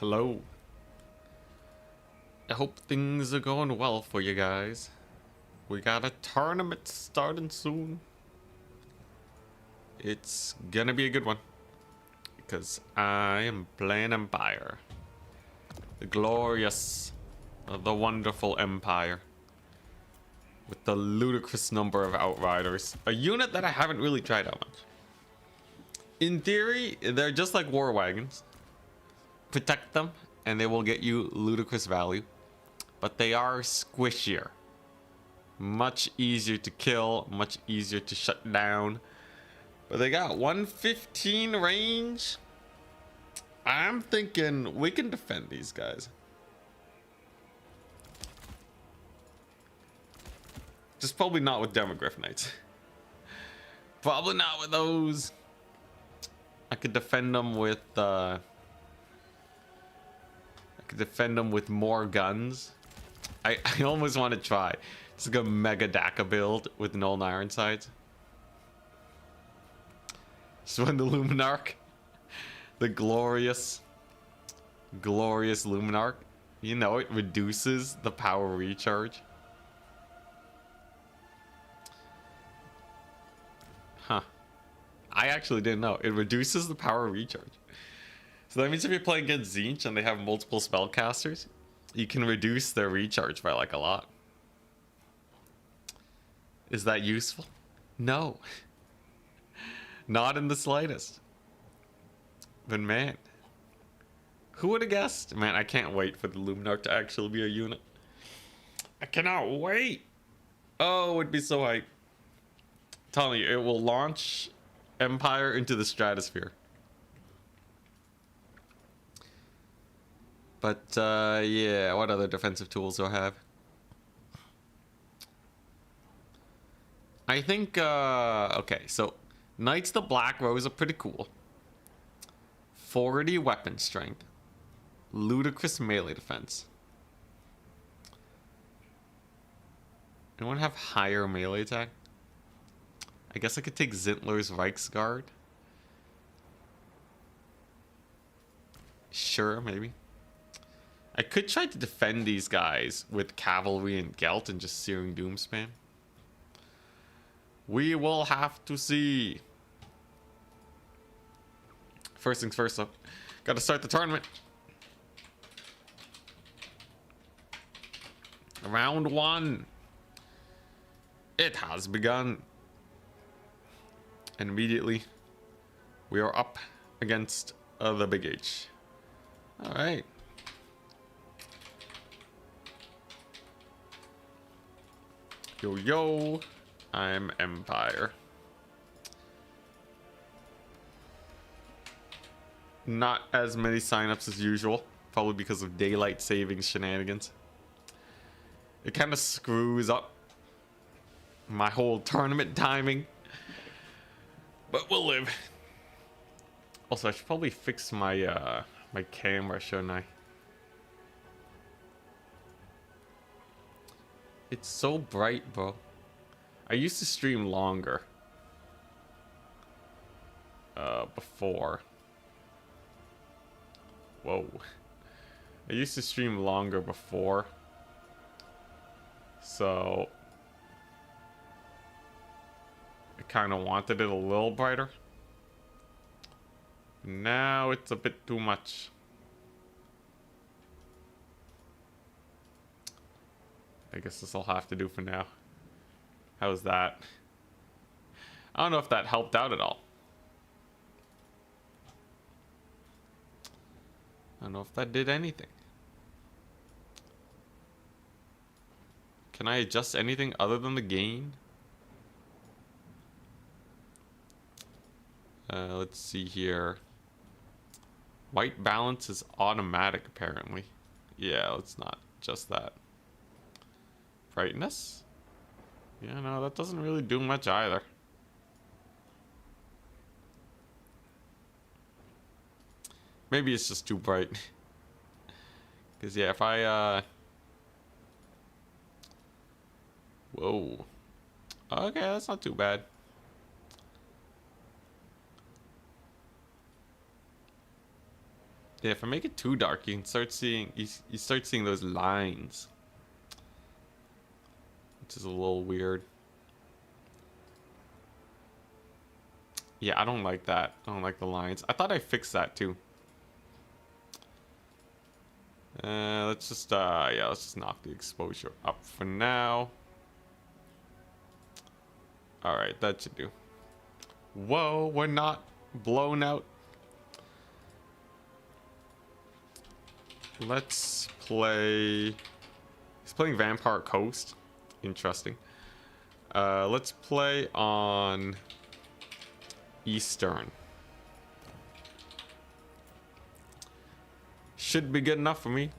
Hello. I hope things are going well for you guys. We got a tournament starting soon. It's gonna be a good one. Because I am playing Empire. The glorious, the wonderful Empire. With the ludicrous number of Outriders. A unit that I haven't really tried out much. In theory, they're just like war wagons. Protect them, and they will get you ludicrous value. But they are squishier. Much easier to kill, much easier to shut down. But they got 115 range. I'm thinking we can defend these guys. Just probably not with Demogryph Knights. Probably not with those. I could defend them with more guns. I almost want to try. It's like a mega DACA build with Null and Ironsides. So when the Luminarch, the glorious Luminarch, you know, it reduces the power recharge. Huh. I actually didn't know. It reduces the power recharge. So that means if you're playing against Tzeentch and they have multiple spellcasters, you can reduce their recharge by like a lot. Is that useful? No. Not in the slightest. But man, who would have guessed? Man, I can't wait for the Luminarch to actually be a unit. I cannot wait. Oh, it would be so hype. I'm telling you, it will launch Empire into the stratosphere. But yeah, what other defensive tools do I have? I think okay, so Knights the Black Rose are pretty cool. 40 weapon strength. Ludicrous melee defense. Anyone have higher melee attack? I guess I could take Zintler's Reichsguard. Sure, maybe. I could try to defend these guys with Cavalry and Gelt and just Searing Doom spam. We will have to see. First things first up. Gotta start the tournament. Round 1. It has begun. And immediately, we are up against the Big H. Alright. Yo, yo. I'm Empire. Not as many signups as usual. Probably because of daylight savings shenanigans. It kind of screws up my whole tournament timing. But we'll live. Also, I should probably fix my my camera, shouldn't I? It's so bright, bro. I used to stream longer. Before. Whoa. I used to stream longer before. So I kind of wanted it a little brighter. Now it's a bit too much. I guess this will have to do for now. How's that? I don't know if that helped out at all. I don't know if that did anything. Can I adjust anything other than the gain? Let's see here. White balance is automatic, apparently. Yeah, let's not adjust that. Brightness? Yeah, no, that doesn't really do much either. Maybe it's just too bright. Because, yeah, if I, whoa. Okay, that's not too bad. Yeah, if I make it too dark, you can start seeing you start seeing those lines, which is a little weird. Yeah, I don't like that. I don't like the lines. I thought I fixed that too. Let's just yeah, let's just knock the exposure up for now. All right, that should do. Whoa, we're not blown out. Let's play. He's playing Vampire Coast. Interesting. Let's play on Eastern. Should be good enough for me.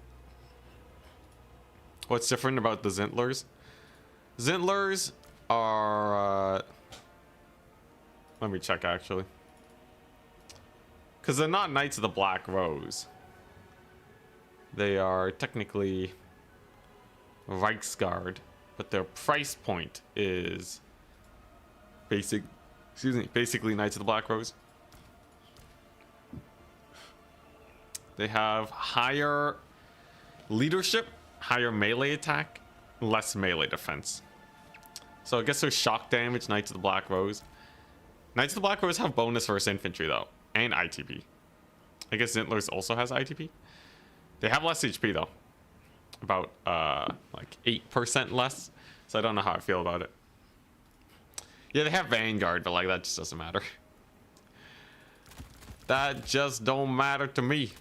What's different about the Zintlers? Zintlers are... let me check, actually. Because they're not Knights of the Black Rose. They are technically Reichsguard, but their price point is basically Knights of the Black Rose. They have higher leadership, higher melee attack, less melee defense. So I guess there's shock damage, Knights of the Black Rose. Knights of the Black Rose have bonus versus infantry though, and ITP. I guess Zintlers also has ITP. They have less HP though, about like 8% less. So I don't know how I feel about it. Yeah, they have Vanguard, but like that just doesn't matter. That just don't matter to me.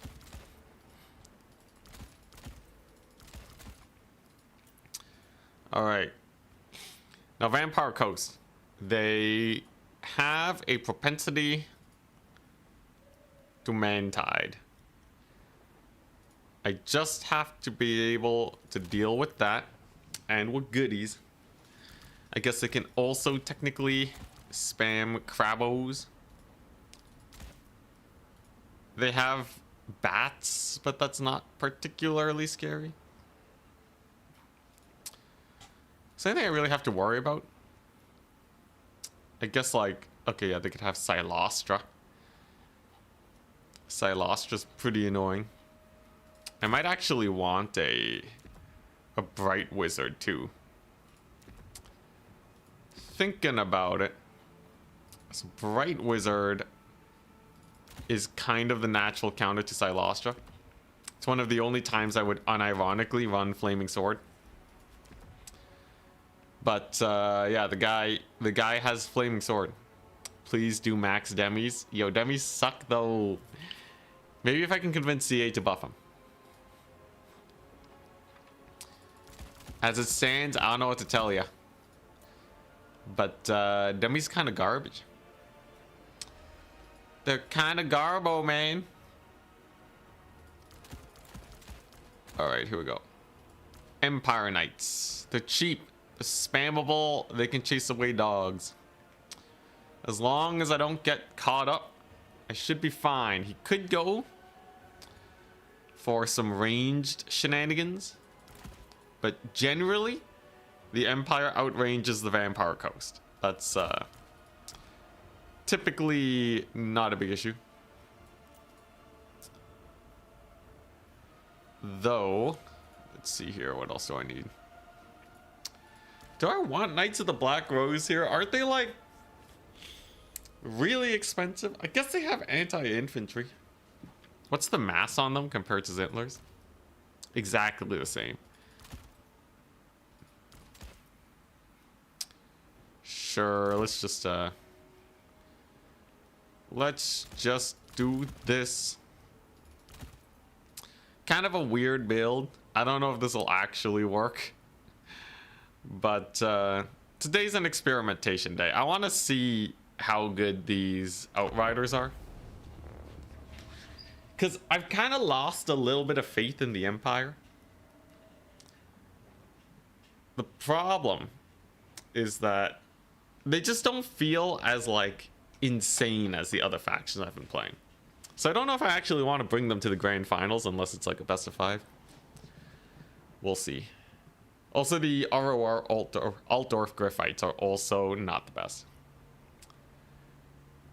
All right. Now, Vampire Coast. They have a propensity to Mantide. I just have to be able to deal with that. And with goodies. I guess they can also technically spam Crabos. They have bats, but that's not particularly scary. Is there anything I really have to worry about? I guess like, okay, yeah, they could have Silostra. Silostra's pretty annoying. I might actually want a Bright Wizard too. Thinking about it, so Bright Wizard is kind of the natural counter to Silostra. It's one of the only times I would unironically run Flaming Sword. But yeah, the guy has Flaming Sword. Please do max demis. Yo, demis suck though. Maybe if I can convince CA to buff him. As it stands, I don't know what to tell you. But demis kind of garbage. They're kind of garbo, man. All right, here we go. Empire Knights. They're cheap, spammable. They can chase away dogs. As long as I don't get caught up, I should be fine. He could go for some ranged shenanigans, but generally, the Empire outranges the Vampire Coast. That's typically not a big issue. Though, let's see here. What else do I need? Do I want Knights of the Black Rose here? Aren't they like really expensive? I guess they have anti-infantry. What's the mass on them compared to Zintlers? Exactly the same. Sure, let's just do this. Kind of a weird build. I don't know if this will actually work. But today's an experimentation day. I want to see how good these Outriders are. Because I've kind of lost a little bit of faith in the Empire. The problem is that they just don't feel as like insane as the other factions I've been playing. So I don't know if I actually want to bring them to the grand finals unless it's like a best of 5. We'll see. Also, the ROR Altdorf Griffites are also not the best.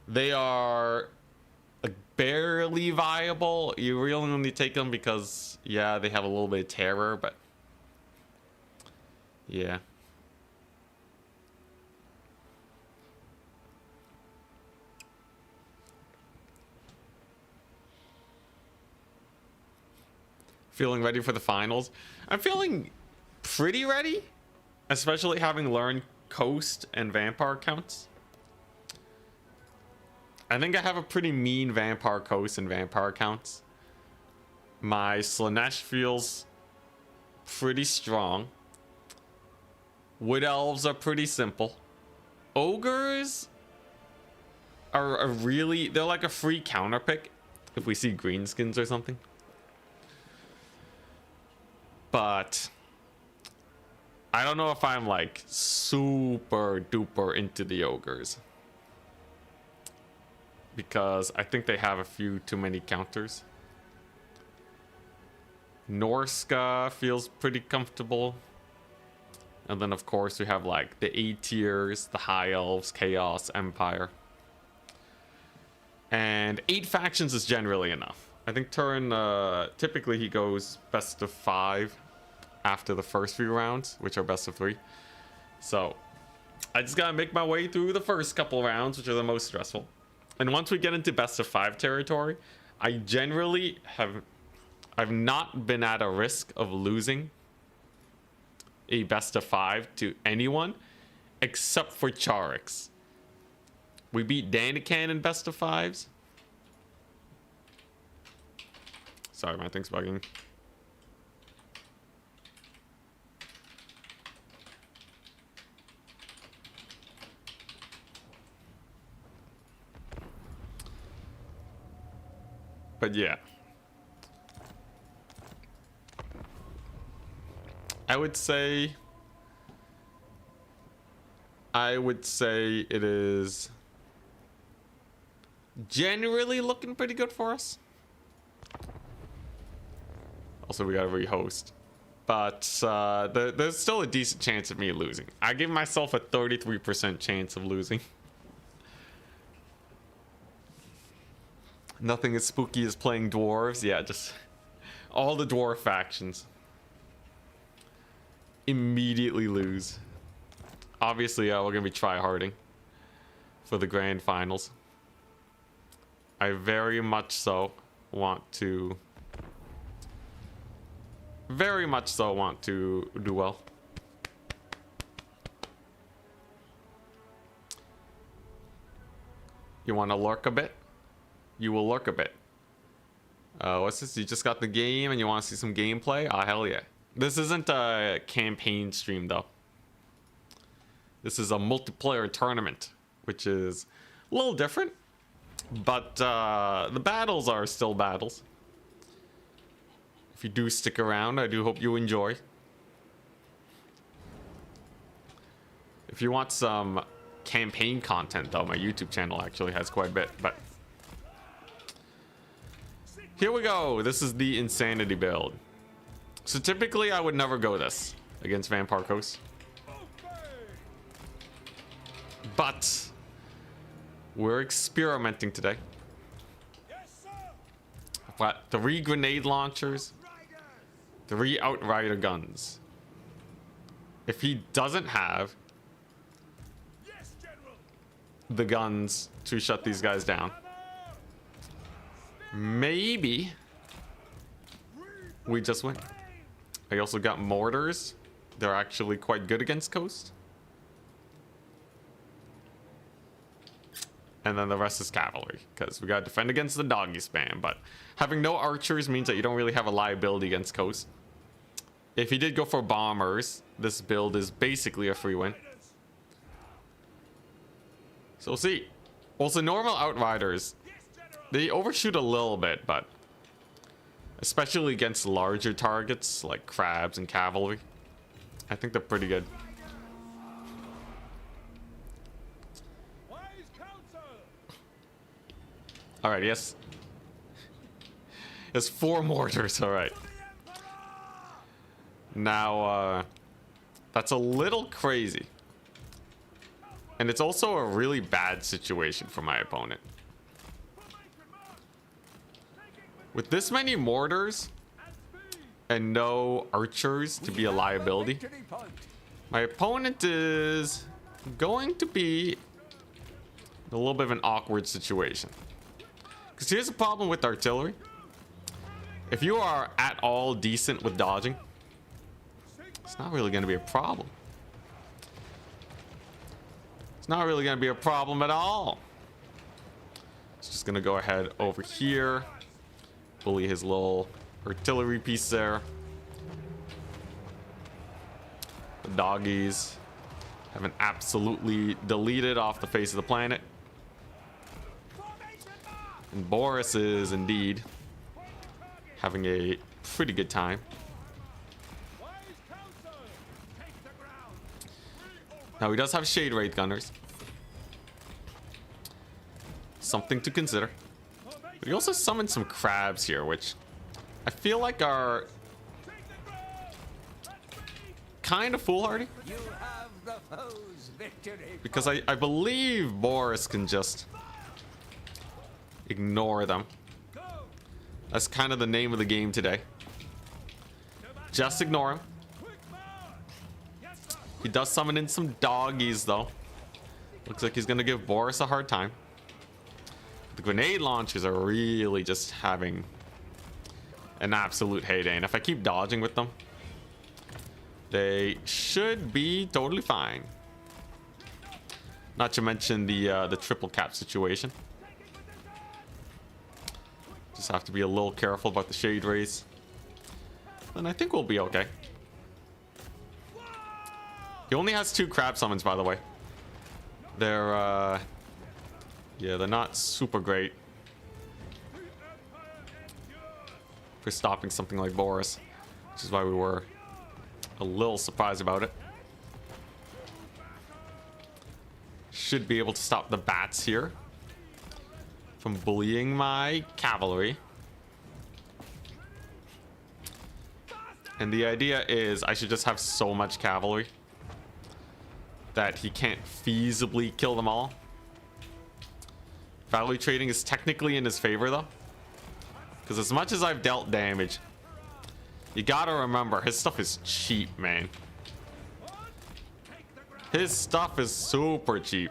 They are a barely viable. You really only take them because, yeah, they have a little bit of terror, but yeah. Feeling ready for the finals? I'm feeling pretty ready, especially having learned Coast and Vampire counts. I think I have a pretty mean Vampire Coast and Vampire counts. My Slaanesh feels pretty strong. Wood Elves are pretty simple. Ogres are really... They're like a free counter pick if we see greenskins or something. But I don't know if I'm like super duper into the ogres, because I think they have a few too many counters. Norska feels pretty comfortable. And then of course we have like the A tiers, the high elves, chaos, empire. And 8 factions is generally enough. I think turn, typically he goes best of 5 after the first few rounds, which are best of 3. So I just gotta make my way through the first couple rounds, which are the most stressful. And once we get into best of 5 territory, I generally I've not been at a risk of losing a best of 5 to anyone except for Charix. We beat Danican in best of 5s. Sorry, my thing's bugging. But yeah. I would say it is generally looking pretty good for us. Also, we gotta rehost. But there's still a decent chance of me losing. I give myself a 33% chance of losing. Nothing as spooky as playing dwarves. Yeah, just all the dwarf factions. Immediately lose. Obviously, we're gonna be try-harding for the grand finals. I very much so want to do well. You want to lurk a bit? You will lurk a bit. What's this? You just got the game and you want to see some gameplay? Ah, hell yeah. This isn't a campaign stream though. This is a multiplayer tournament, which is a little different, but the battles are still battles. If you do stick around, I do hope you enjoy. If you want some campaign content though, my YouTube channel actually has quite a bit, but here we go. This is the insanity build. So typically I would never go this against Vampire Coast. But we're experimenting today. I've got 3 grenade launchers, 3 outrider guns. If he doesn't have the guns to shut these guys down, maybe we just win. I also got mortars. They're actually quite good against Coast. And then the rest is cavalry, because we gotta defend against the doggy spam. But having no archers means that you don't really have a liability against Coast. If he did go for bombers, this build is basically a free win. So we'll see. Also, normal outriders, they overshoot a little bit, but especially against larger targets like crabs and cavalry, I think they're pretty good. All right, yes. There's 4 mortars, all right. Now, that's a little crazy. And it's also a really bad situation for my opponent. With this many mortars and no archers to be a liability, my opponent is going to be in a little bit of an awkward situation. Because here's the problem with artillery. If you are at all decent with dodging, it's not really going to be a problem. It's not really going to be a problem at all. It's just going to go ahead over here, bully his little artillery piece there. The doggies have been absolutely deleted off the face of the planet. And Boris is indeed having a pretty good time. Now he does have Shade Wraith Gunners. Something to consider. But he also summoned some crabs here, which I feel like are kind of foolhardy. Because I believe Boris can just ignore them. That's kind of the name of the game today. Just ignore him. He does summon in some doggies though. Looks like he's gonna give Boris a hard time. The grenade launchers are really just having an absolute heyday, and if I keep dodging with them, they should be totally fine. Not to mention the triple cap situation. Just have to be a little careful about the Shade Wraiths. And I think we'll be okay. He only has 2 crab summons, by the way. They're yeah, they're not super great for stopping something like Boris, which is why we were a little surprised about it. Should be able to stop the bats here from bullying my cavalry. And the idea is I should just have so much cavalry that he can't feasibly kill them all. Value trading is technically in his favor though, because as much as I've dealt damage, you gotta remember his stuff is cheap, man. His stuff is super cheap.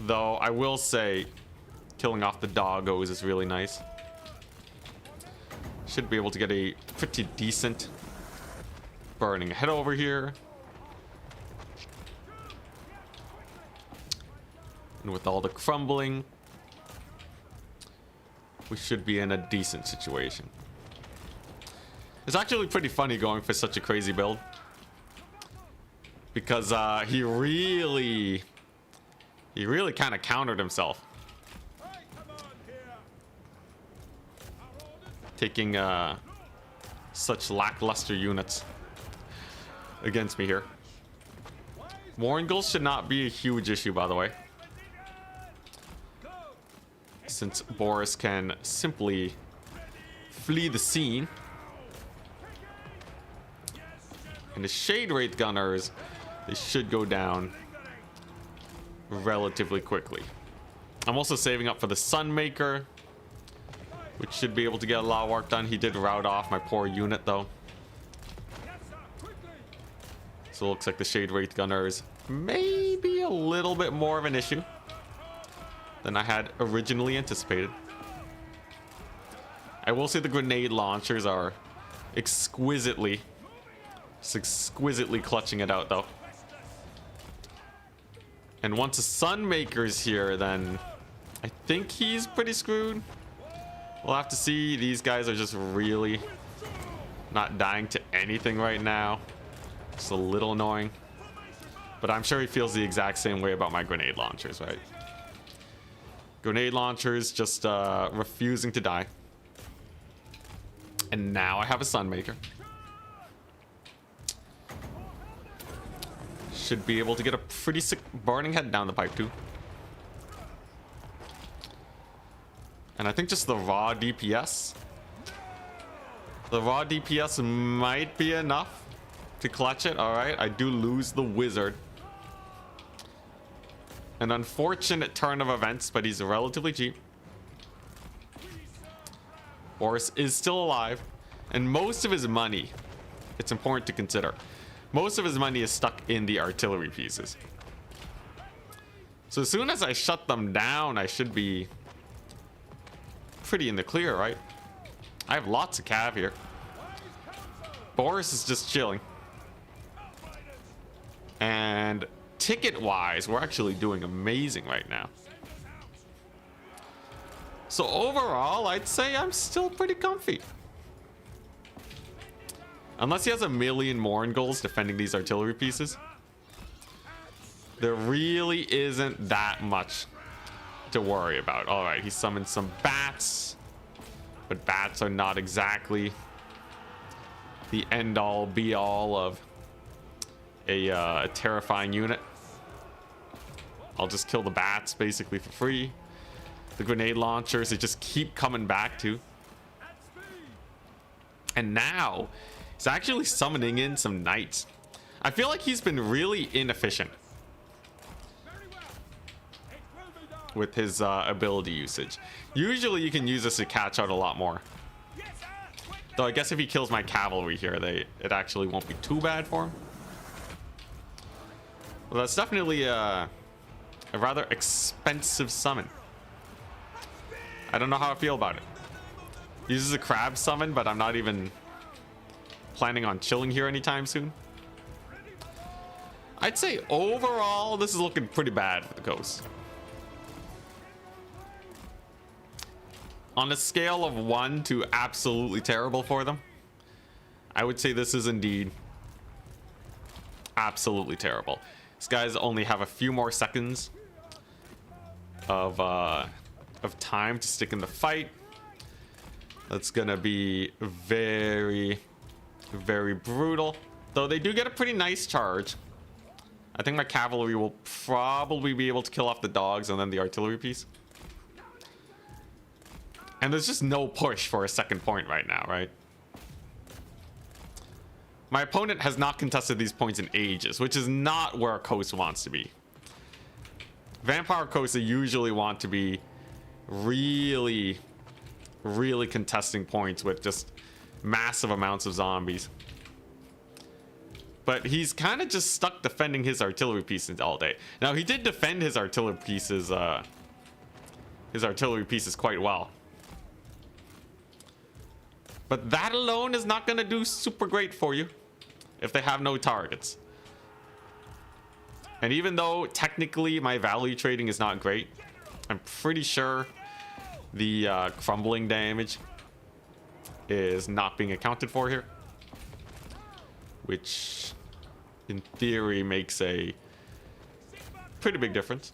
Though I will say killing off the doggos is really nice. Should be able to get a pretty decent burning head over here. And with all the crumbling, we should be in a decent situation. It's actually pretty funny going for such a crazy build, because he really kind of countered himself, taking such lackluster units against me here. Warringles should not be a huge issue, by the way, since Boris can simply flee the scene. And the Shade Wraith Gunners, they should go down relatively quickly. I'm also saving up for the Sunmaker, which should be able to get a lot of work done. He did rout off my poor unit though. So it looks like the Shade Wraith Gunners may be a little bit more of an issue than I had originally anticipated. I will say the grenade launchers are exquisitely clutching it out though. And once a Sunmaker's here, then I think he's pretty screwed. We'll have to see. These guys are just really not dying to anything right now. It's a little annoying, but I'm sure he feels the exact same way about my grenade launchers, right? Grenade launchers just refusing to die. And now I have a Sunmaker. Should be able to get a pretty sick burning head down the pipe too. And I think just the raw DPS. The raw DPS might be enough to clutch it. Alright, I do lose the wizard. An unfortunate turn of events, but he's relatively cheap. Boris is still alive, and most of his money, it's important to consider, most of his money is stuck in the artillery pieces. So as soon as I shut them down, I should be pretty in the clear, right? I have lots of cav here. Boris is just chilling. And ticket-wise, we're actually doing amazing right now. So overall, I'd say I'm still pretty comfy. Unless he has a million more in goals defending these artillery pieces, there really isn't that much to worry about. All right, he summoned some bats, but bats are not exactly the end-all be-all of a terrifying unit. I'll just kill the bats basically for free. The grenade launchers, they just keep coming back to. And now he's actually summoning in some knights. I feel like he's been really inefficient with his ability usage. Usually you can use this to catch out a lot more. Though I guess if he kills my cavalry here, it actually won't be too bad for him. Well, that's definitely a rather expensive summon. I don't know how I feel about it. Uses a crab summon, but I'm not even planning on chilling here anytime soon. I'd say overall, this is looking pretty bad for the coast. On a scale of 1 to absolutely terrible for them, I would say this is indeed absolutely terrible. These guys only have a few more seconds of time to stick in the fight. That's gonna be very, very brutal. Though they do get a pretty nice charge. I think my cavalry will probably be able to kill off the dogs and then the artillery piece. And there's just no push for a second point right now, right? My opponent has not contested these points in ages, which is not where a coast wants to be. Vampire coasts usually want to be really, really contesting points with just massive amounts of zombies. But he's kind of just stuck defending his artillery pieces all day. Now he did defend his artillery pieces quite well. But that alone is not going to do super great for you if they have no targets. And even though technically my value trading is not great, I'm pretty sure the crumbling damage is not being accounted for here, which in theory makes a pretty big difference.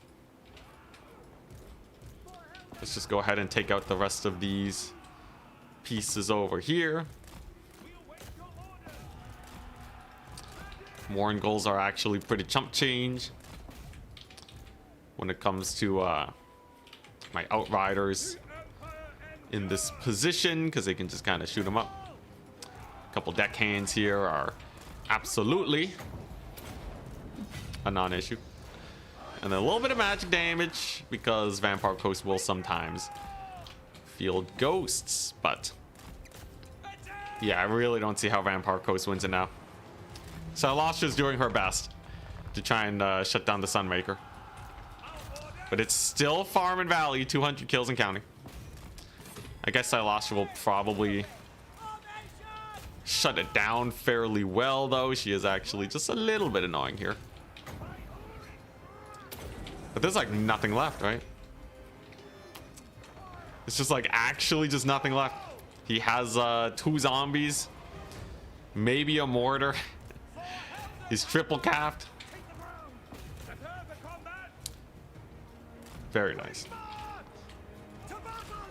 Let's just go ahead and take out the rest of these pieces over here. Warren goals are actually pretty chump change when it comes to my outriders in this position, because they can just kind of shoot them up. A couple deckhands here are absolutely a non-issue. And then a little bit of magic damage because Vampire Coast will sometimes field ghosts, but yeah, I really don't see how Vampire Coast wins it now. Slaanesh is doing her best to try and shut down the Sunmaker, but it's still farm and value, 200 kills and counting. I guess Slaanesh will probably shut it down fairly well, though. She is actually just a little bit annoying here. But there's like nothing left, right? It's just like actually just nothing left. He has 2 zombies, maybe a mortar. He's triple capped. Very nice.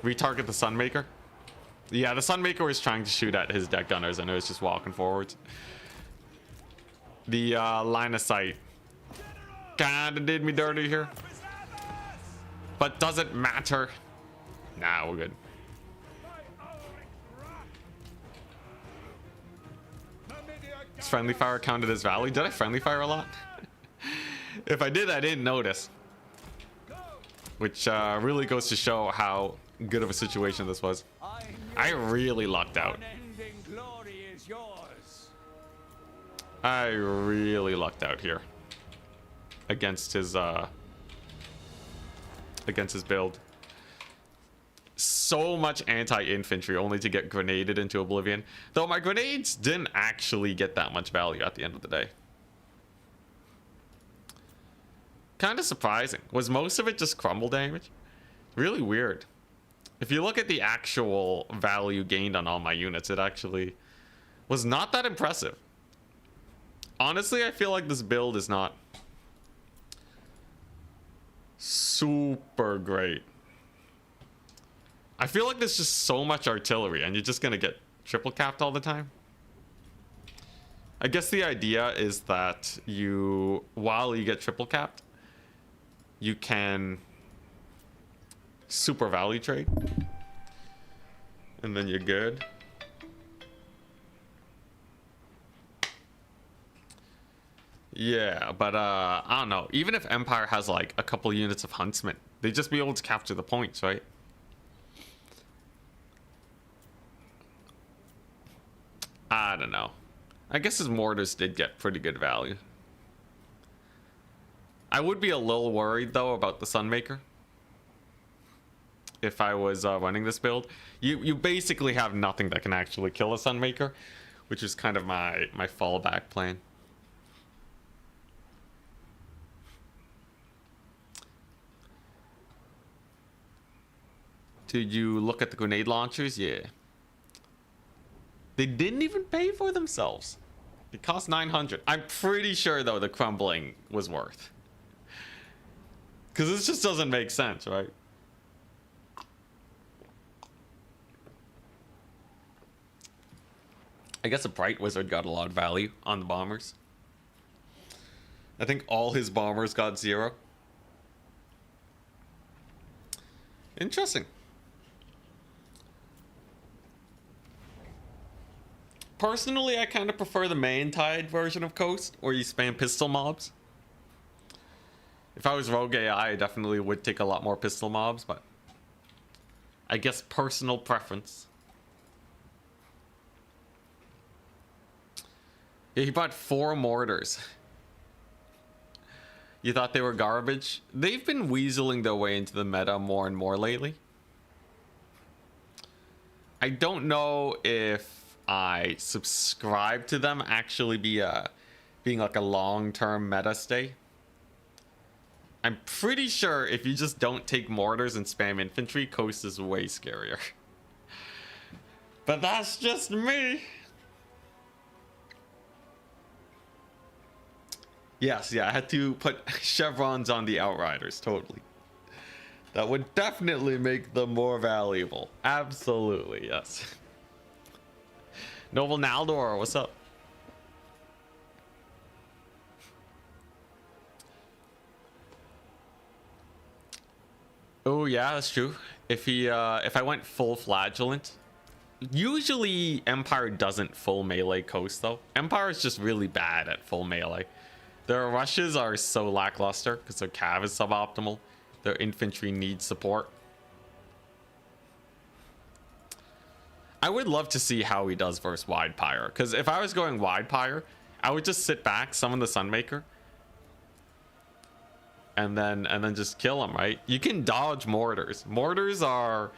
Retarget the Sunmaker. Yeah, the Sunmaker was trying to shoot at his deck gunners and it was just walking forwards. The line of sight kinda did me dirty here, but doesn't matter. Nah, we're good. Is friendly fire counted as value? Did I friendly fire a lot? If I did, I didn't notice. Which really goes to show how good of a situation this was. I really lucked out. Unending glory is yours. I really lucked out here against his build. So much anti-infantry only to get grenaded into oblivion. Though my grenades didn't actually get that much value at the end of the day. Kind of surprising. Was most of it just crumble damage? Really weird. If you look at the actual value gained on all my units, it actually was not that impressive. Honestly, I feel like this build is not super great. I feel like there's just so much artillery and you're just gonna get triple capped all the time. I guess the idea is that while you get triple capped, you can super value trade and then you're good. Yeah, but I don't know. Even if Empire has like a couple units of huntsmen, they'd just be able to capture the points, right? I don't know. I guess his mortars did get pretty good value. I would be a little worried though about the Sunmaker. If I was running this build, you basically have nothing that can actually kill a Sunmaker, which is kind of my fallback plan. Did you look at the grenade launchers? Yeah. They didn't even pay for themselves. It cost 900. I'm pretty sure though the crumbling was worth. Because this just doesn't make sense, right? I guess a Bright Wizard got a lot of value on the bombers. I think all his bombers got 0. Interesting. Personally, I kind of prefer the main-tied version of Coast, where you spam pistol mobs. If I was Rogue AI, I definitely would take a lot more pistol mobs, but I guess personal preference. Yeah, he bought 4 mortars. You thought they were garbage? They've been weaseling their way into the meta more and more lately. I don't know if I subscribe to them actually being like a long-term meta stay. I'm pretty sure if you just don't take mortars and spam infantry, Coast is way scarier. But that's just me. Yes, yeah, I had to put chevrons on the Outriders, totally. That would definitely make them more valuable. Absolutely, yes. Noble Naldor, what's up? Oh yeah, that's true. If I went full flagellant, usually Empire doesn't full melee Coast though. Empire is just really bad at full melee. Their rushes are so lackluster because their cav is suboptimal. Their infantry needs support. I would love to see how he does versus Wide Pyre, because if I was going Wide Pyre, I would just sit back, summon the Sunmaker, and then just kill him, right? You can dodge mortars. Mortars are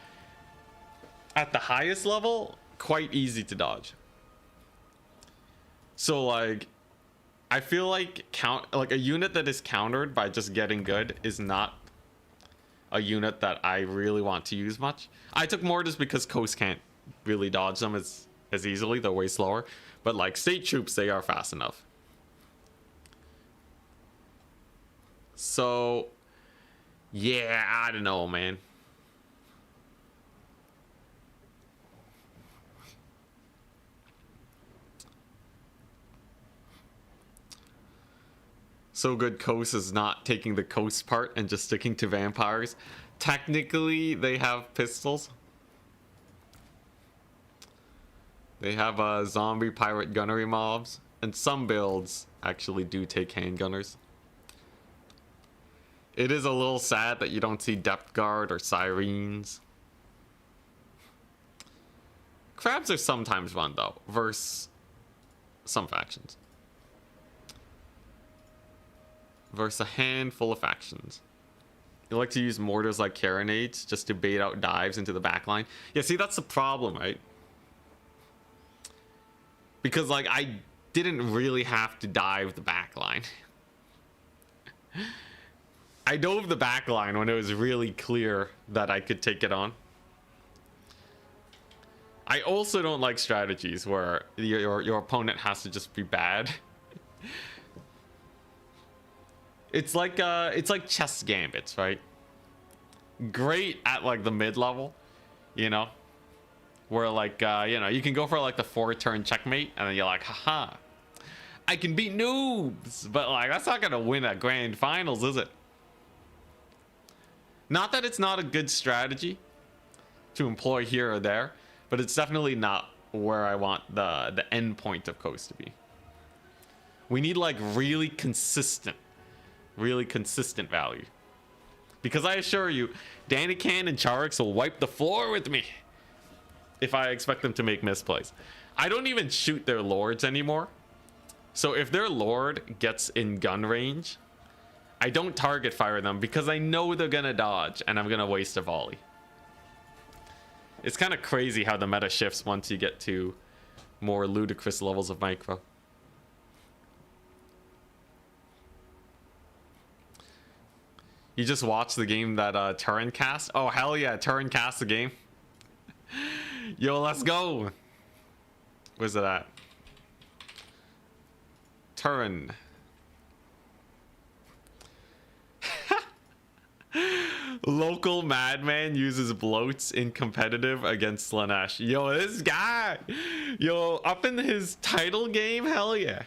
at the highest level quite easy to dodge. So like I feel like a unit that is countered by just getting good is not a unit that I really want to use much. I took mortars because Coast can't really dodge them as easily. They're way slower, but like state troops, they are fast enough. So yeah, I don't know, man. So good Coast is not taking the Coast part and just sticking to vampires. Technically they have pistols. They have zombie pirate gunnery mobs, and some builds actually do take handgunners. It is a little sad that you don't see depth guard or sirens. Crabs are sometimes fun though, versus some factions. Versus a handful of factions. You like to use mortars like carronades just to bait out dives into the backline. Yeah, see, that's the problem, right? Because, like, I didn't really have to dive the backline. I dove the backline when it was really clear that I could take it on. I also don't like strategies where your opponent has to just be bad. It's like chess gambits, right? Great at like the mid-level, you know, where like you know, you can go for like the 4-turn checkmate and then you're like, haha, I can beat noobs, but like that's not gonna win at grand finals, is it? Not that it's not a good strategy to employ here or there, but it's definitely not where I want the end point of Coast to be. We need like really consistent value. Because I assure you, Danican and Charix will wipe the floor with me if I expect them to make misplays. I don't even shoot their lords anymore. So if their lord gets in gun range, I don't target fire them because I know they're gonna dodge and I'm gonna waste a volley. It's kind of crazy how the meta shifts once you get to more ludicrous levels of micro. You just watched the game that Turin cast? Oh, hell yeah, Turin cast the game. Yo, let's go. Where's it at? Turin. Local madman uses bloats in competitive against Slaanesh. Yo, this guy. Yo, up in his title game? Hell yeah.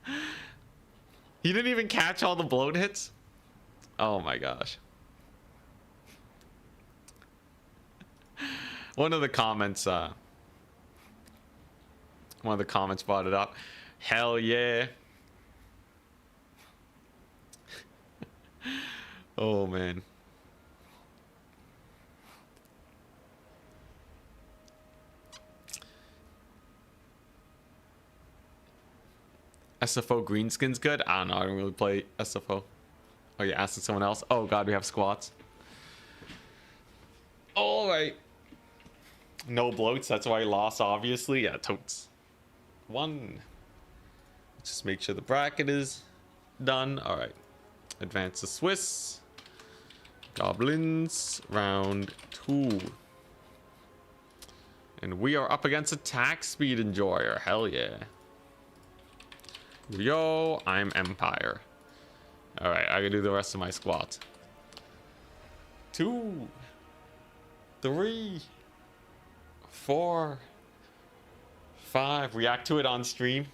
He didn't even catch all the bloat hits? Oh my gosh. One of the comments brought it up. Hell yeah. Oh man. SFO greenskin's good? I don't know. I don't really play SFO. Oh, you're asking someone else? Oh god, we have squats. All right. No bloats. That's why I lost, obviously. Yeah, totes. 1. Just make sure the bracket is done. All right. Advance the Swiss. Goblins. Round 2. And we are up against Attack Speed Enjoyer. Hell yeah. Yo, I'm Empire. All right, I can do the rest of my squats. 2, 3, 4, 5. React to it on stream.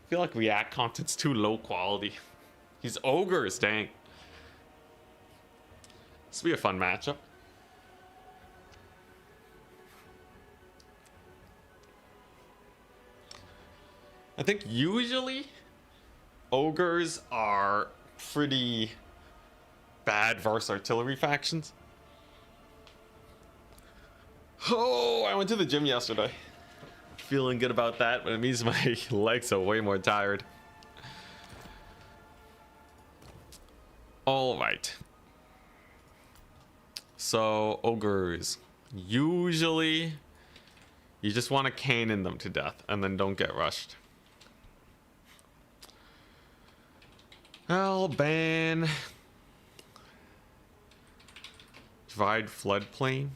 I feel like React content's too low quality. He's ogres, dang. This will be a fun matchup. I think usually ogres are pretty bad versus artillery factions. Oh, I went to the gym yesterday. Feeling good about that, but it means my legs are way more tired. All right. So, ogres. Usually, you just want to cannon them to death and then don't get rushed. I'll ban Divide Floodplain.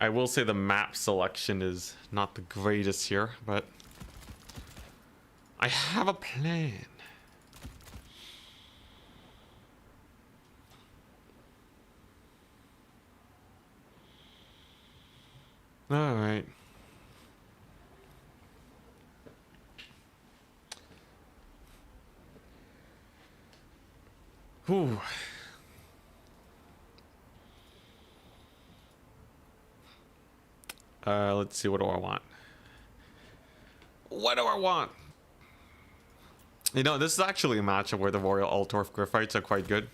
I will say the map selection is not the greatest here, but I have a plan. All right. Whew. Let's see, what do I want? What do I want? You know, this is actually a matchup where the Royal Altorf Griffites are quite good.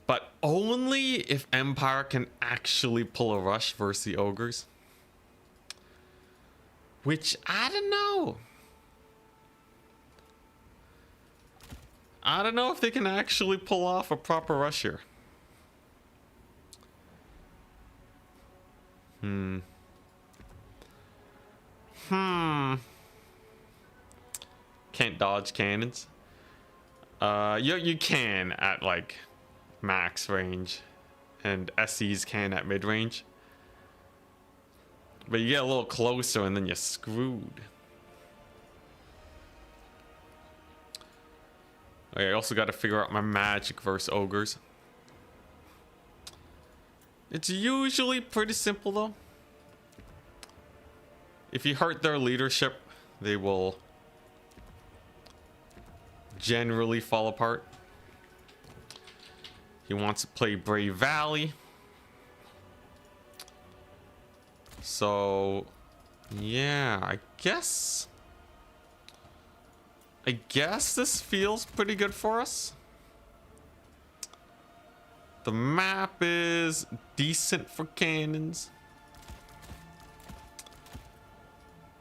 But only if Empire can actually pull a rush versus the Ogres. Which, I don't know. I don't know if they can actually pull off a proper rush here. Can't dodge cannons. You can at like max range, and SEs can at mid range. But you get a little closer and then you're screwed. Okay, I also got to figure out my magic versus ogres. It's usually pretty simple though. If you hurt their leadership, they will generally fall apart. He wants to play Brave Valley. So, yeah, I guess this feels pretty good for us. The map is decent for cannons.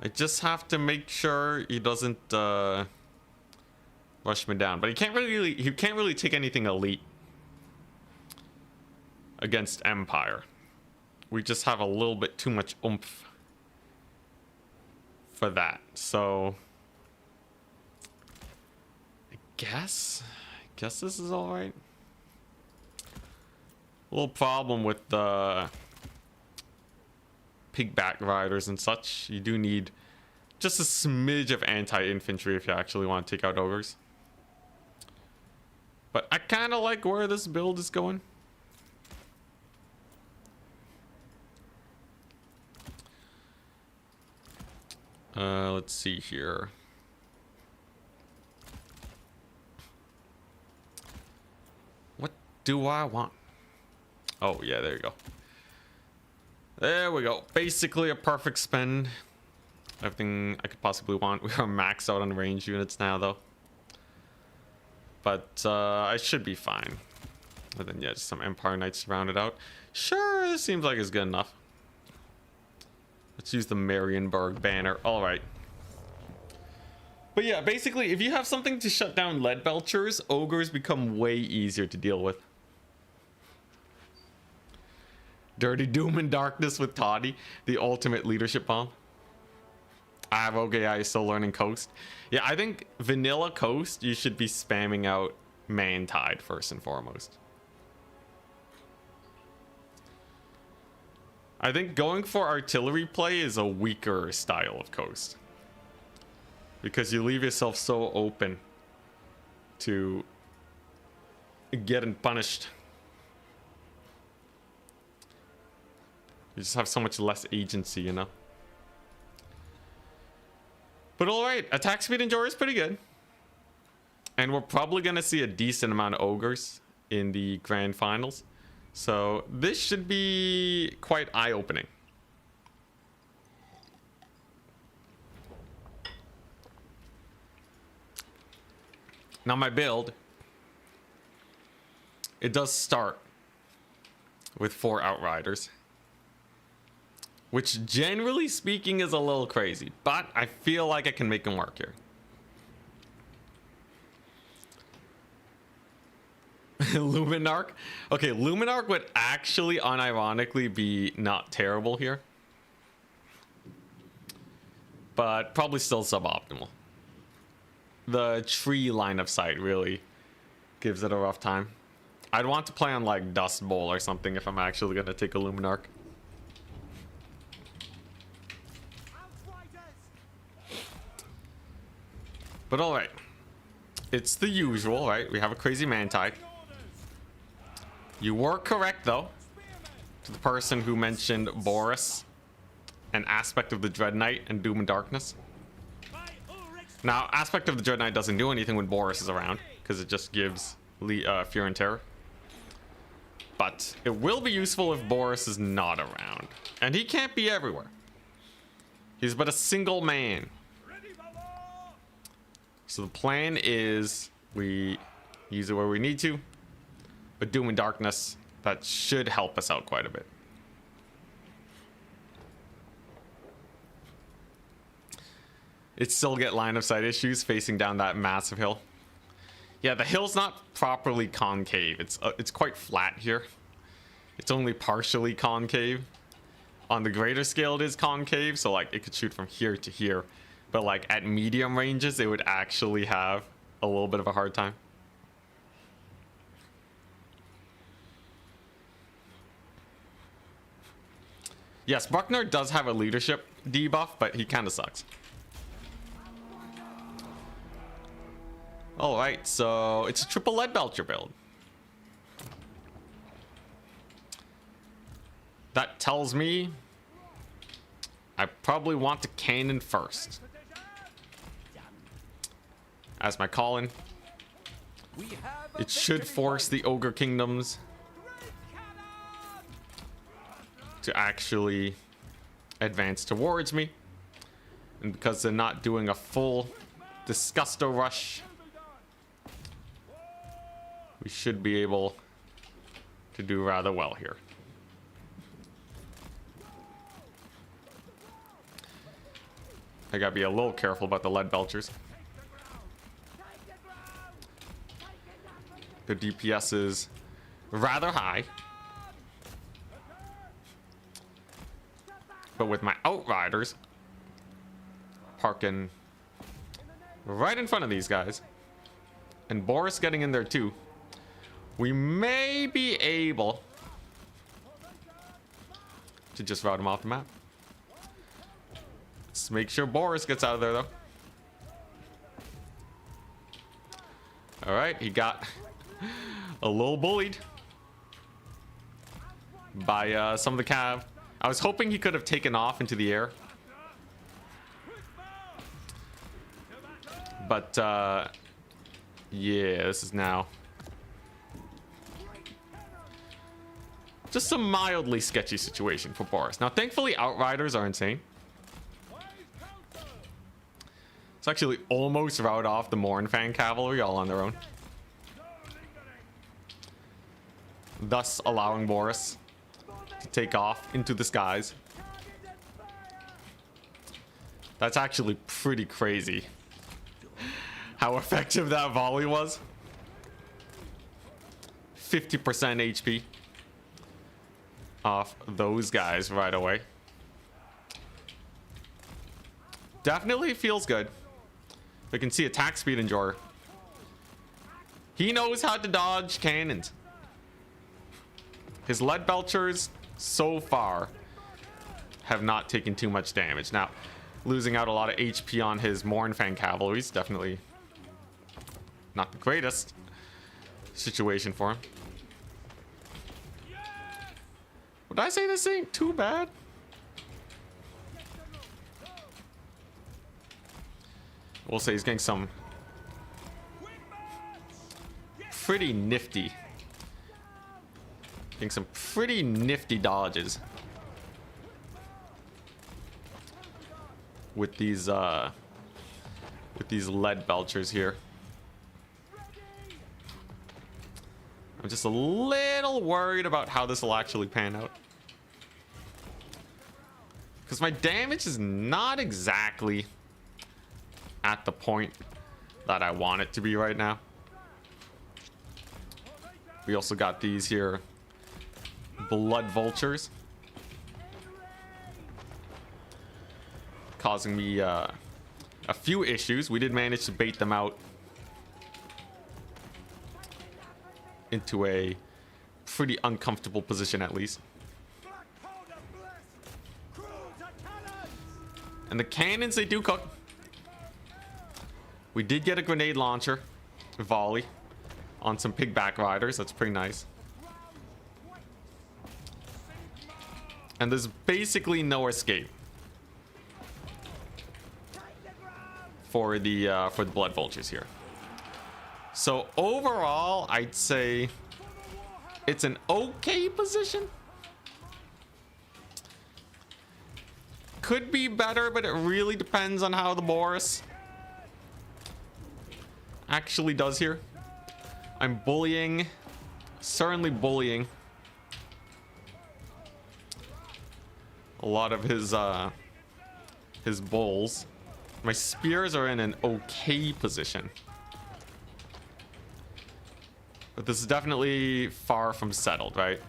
I just have to make sure he doesn't rush me down. But he can't really take anything elite against Empire. We just have a little bit too much oomph for that. So I guess this is all right. A little problem with the pigback riders and such. You do need just a smidge of anti-infantry if you actually want to take out ogres. But I kind of like where this build is going. Let's see here. What do I want? Oh, yeah, there you go. There we go. Basically a perfect spend. Everything I could possibly want. We are maxed out on range units now, though. But I should be fine. And then, yeah, just some Empire Knights to round it out. Sure, this seems like it's good enough. Let's use the Marienburg banner. All right. But yeah, basically, if you have something to shut down lead belchers, ogres become way easier to deal with. Dirty Doom and Darkness with Toddy, the ultimate leadership bomb. Okay, I is still learning Coast. Yeah, I think vanilla Coast, you should be spamming out Mantide first and foremost. I think going for artillery play is a weaker style of Coast, because you leave yourself so open to getting punished. You just have so much less agency, you know? But alright, attack speed and Jor is pretty good. And we're probably going to see a decent amount of ogres in the grand finals. So this should be quite eye-opening. Now my build, it does start with 4 Outriders, which generally speaking is a little crazy, but I feel like I can make them work here. Luminarch. Okay, Luminarch would actually unironically be not terrible here, but probably still suboptimal. The tree line of sight really gives it a rough time. I'd want to play on like Dust Bowl or something if I'm actually going to take a Luminarch. But alright. It's the usual, right? We have a crazy Mantide. You were correct, though, to the person who mentioned Boris, an aspect of the Dread Knight and Doom and Darkness. Now, aspect of the Dread Knight doesn't do anything when Boris is around, because it just gives Fear and Terror. But it will be useful if Boris is not around. And he can't be everywhere. He's but a single man. So the plan is we use it where we need to, but Doom and Darkness, that should help us out quite a bit. It still get line of sight issues facing down that massive hill. Yeah, the hill's not properly concave. It's quite flat here. It's only partially concave. On the greater scale, it is concave, so like it could shoot from here to here. But like at medium ranges, it would actually have a little bit of a hard time. Yes, Buckner does have a leadership debuff, but he kind of sucks. All right, so it's a triple lead belcher build. That tells me I probably want to cannon first. As my call-in. It should force the Ogre Kingdoms to actually advance towards me. And because they're not doing a full Disgusto rush, we should be able to do rather well here. I gotta be a little careful about the lead belchers. The DPS is rather high. But with my Outriders parking right in front of these guys, and Boris getting in there too, we may be able to just route him off the map. Let's make sure Boris gets out of there though. All right, he got a little bullied by some of the cav. I was hoping he could have taken off into the air, but yeah, this is now just a mildly sketchy situation for Boris. Now, thankfully, Outriders are insane. It's actually almost route off the Mournfang Cavalry all on their own, thus allowing Boris to take off into the skies. That's actually pretty crazy how effective that volley was. 50% HP off those guys right away. Definitely feels good. We can see attack speed enjoyer. He knows how to dodge cannons. His lead belchers so far have not taken too much damage. Now, losing out a lot of HP on his Mournfang cavalry is definitely not the greatest situation for him. Would I say this ain't too bad? We'll say he's getting some pretty nifty. Getting some pretty nifty dodges with these lead belchers here. I'm just a little worried about how this will actually pan out, because my damage is not exactly at the point that I want it to be right now. We also got these here blood vultures causing me a few issues. We did manage to bait them out into a pretty uncomfortable position at least. And the cannons, they do cook. We did get a grenade launcher volley on some pigback riders. That's pretty nice. And there's basically no escape for the blood vultures here. So overall, I'd say it's an okay position. Could be better, but it really depends on how the Boris actually does here. I'm bullying, certainly bullying a lot of his bulls. My spears are in an okay position, but this is definitely far from settled, right?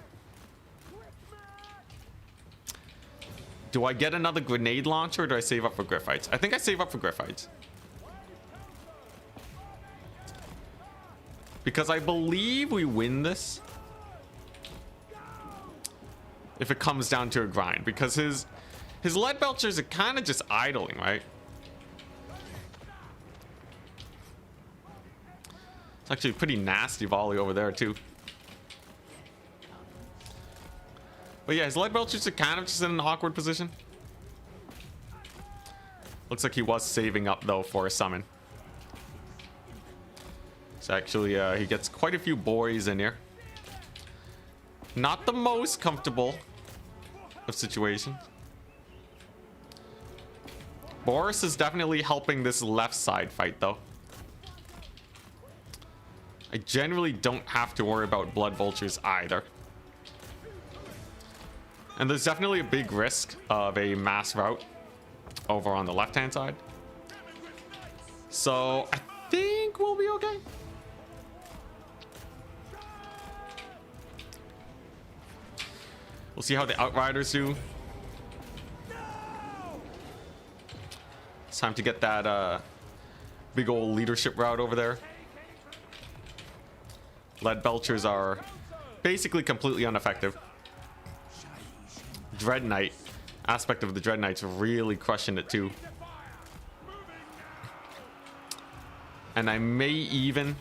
Do I get another grenade launcher, or do I save up for Griffites? I think I save up for Griffites, because I believe we win this if it comes down to a grind, because his lead belchers are kind of just idling, right? It's actually a pretty nasty volley over there too. But yeah, his lead belchers are kind of just in an awkward position. Looks like he was saving up though for a summon. So actually he gets quite a few boys in here. Not the most comfortable of situations. Boris is definitely helping this left side fight though. I generally don't have to worry about blood vultures either. And there's definitely a big risk of a mass rout over on the left hand side. So I think we'll be okay. We'll see how the Outriders do. It's time to get that big old leadership route over there. Lead belchers are basically completely ineffective. Dread Knight aspect of the Dread Knight's really crushing it too. And I may even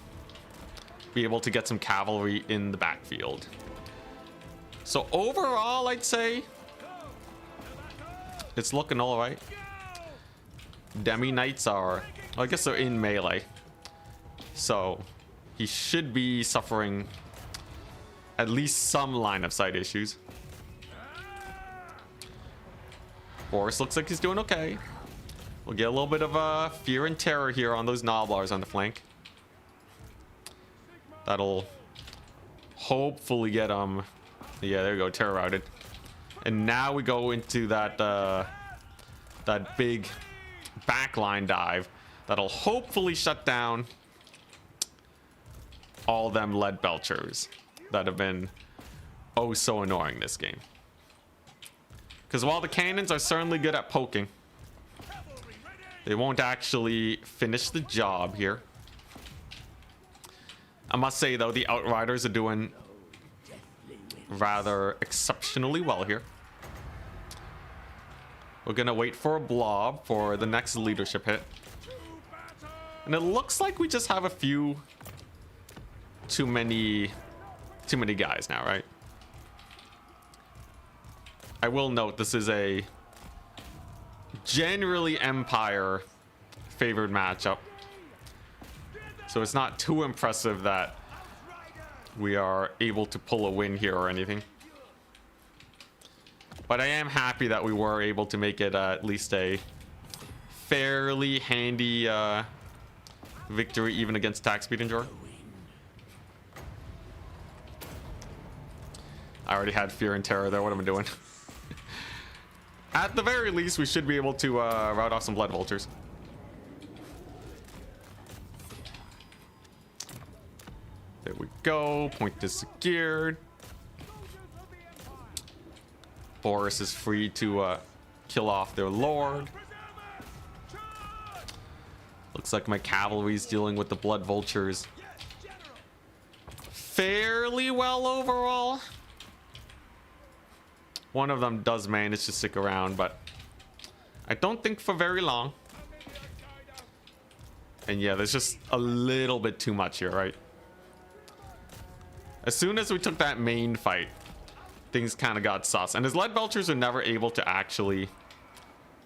be able to get some cavalry in the backfield. So overall, I'd say it's looking all right. Demi Knights are, I guess they're in melee, so he should be suffering at least some line of sight issues. Boris looks like he's doing okay. We'll get a little bit of fear and terror here on those Gnoblars on the flank. That'll hopefully get him. Yeah, there we go, terror routed. And now we go into that that big backline dive that'll hopefully shut down all them lead belchers that have been oh so annoying this game. Because while the cannons are certainly good at poking, they won't actually finish the job here. I must say though, the Outriders are doing rather exceptionally well here. We're gonna wait for a blob for the next leadership hit. And it looks like we just have a few too many guys now, right? I will note this is a generally Empire favored matchup, so it's not too impressive that we are able to pull a win here or anything. But I am happy that we were able to make it at least a fairly handy victory, even against attack speed and draw. I already had fear and terror there. What am I doing? At the very least, we should be able to rout off some blood vultures. There we go. Point is secured. Boris is free to kill off their lord. Looks like my cavalry's dealing with the blood vultures fairly well overall. One of them does manage to stick around, but I don't think for very long. And yeah, there's just a little bit too much here, right? As soon as we took that main fight, things kind of got sus. And his lead belchers are never able to actually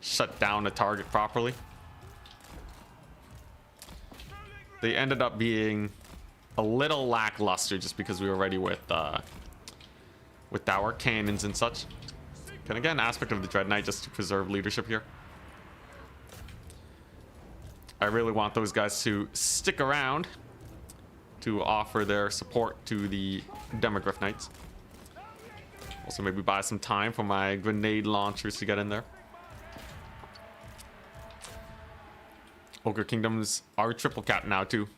shut down a target properly. They ended up being a little lackluster just because we were ready with our cannons and such. Can I get an aspect of the Dread Knight just to preserve leadership here? I really want those guys to stick around to offer their support to the Demogryph Knights. Also, maybe buy some time for my grenade launchers to get in there. Ogre Kingdoms are triple cap now, too.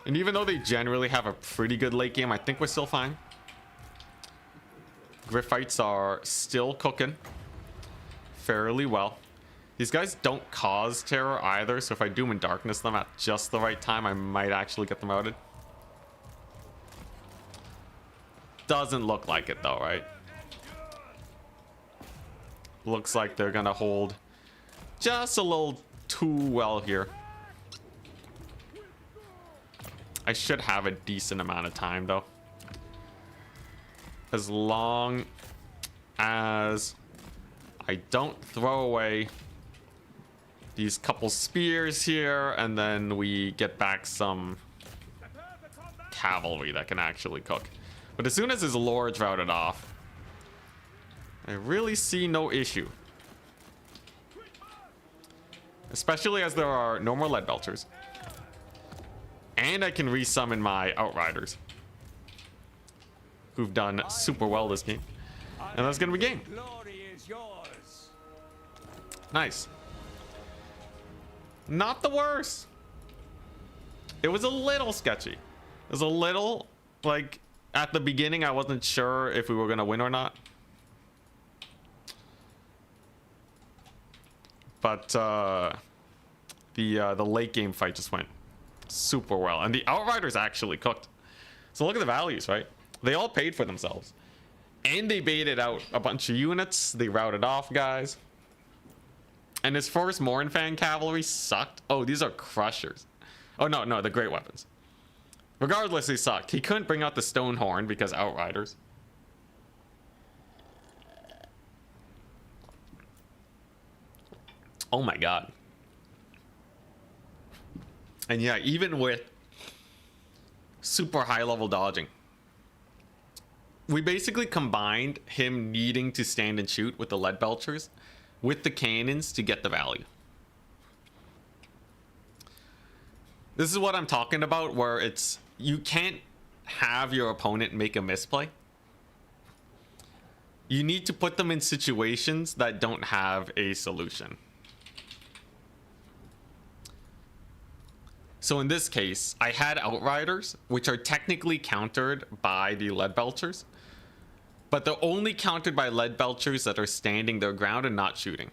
And even though they generally have a pretty good late game, I think we're still fine. Griff fights are still cooking fairly well. These guys don't cause terror either, so if I Doom and Darkness them at just the right time, I might actually get them outed. Doesn't look like it though, right? Looks like they're gonna hold just a little too well here. I should have a decent amount of time though. As long as I don't throw away these couple spears here, and then we get back some cavalry that can actually cook. But as soon as his lord's routed off, I really see no issue. Especially as there are no more lead belchers. And I can resummon my outriders, who've done super well this game. And that's gonna be game. Nice. Not the worst. It was a little sketchy. It was a little, like, at the beginning I wasn't sure if we were gonna win or not. But the late game fight just went super well, and the outriders actually cooked. So look at the values, right? They all paid for themselves, and they baited out a bunch of units. They routed off guys. And his first Mournfang cavalry sucked. Oh, these are crushers. Oh, no, the great weapons. Regardless, they sucked. He couldn't bring out the Stonehorn because outriders. Oh my god. And yeah, even with super high level dodging, we basically combined him needing to stand and shoot with the lead belchers with the cannons to get the value. This is what I'm talking about, where it's, you can't have your opponent make a misplay. You need to put them in situations that don't have a solution. So in this case, I had outriders, which are technically countered by the lead belchers, but they're only countered by lead belchers that are standing their ground and not shooting,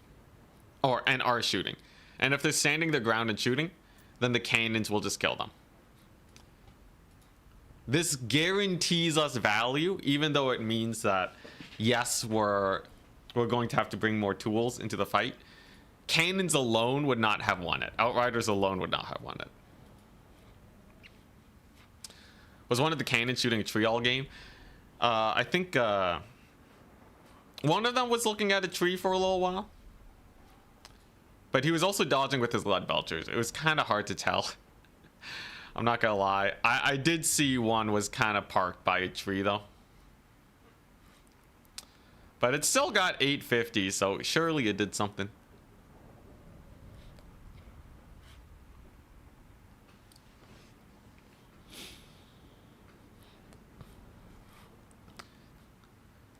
and are shooting. And if they're standing their ground and shooting, then the cannons will just kill them. This guarantees us value, even though it means that, yes, we're going to have to bring more tools into the fight. Cannons alone would not have won it. Outriders alone would not have won it. Was one of the cannons shooting a tree all game? I think one of them was looking at a tree for a little while, but he was also dodging with his lead belchers. It was kind of hard to tell. I'm not gonna lie. I did see one was kind of parked by a tree though, but it still got 850, so surely it did something.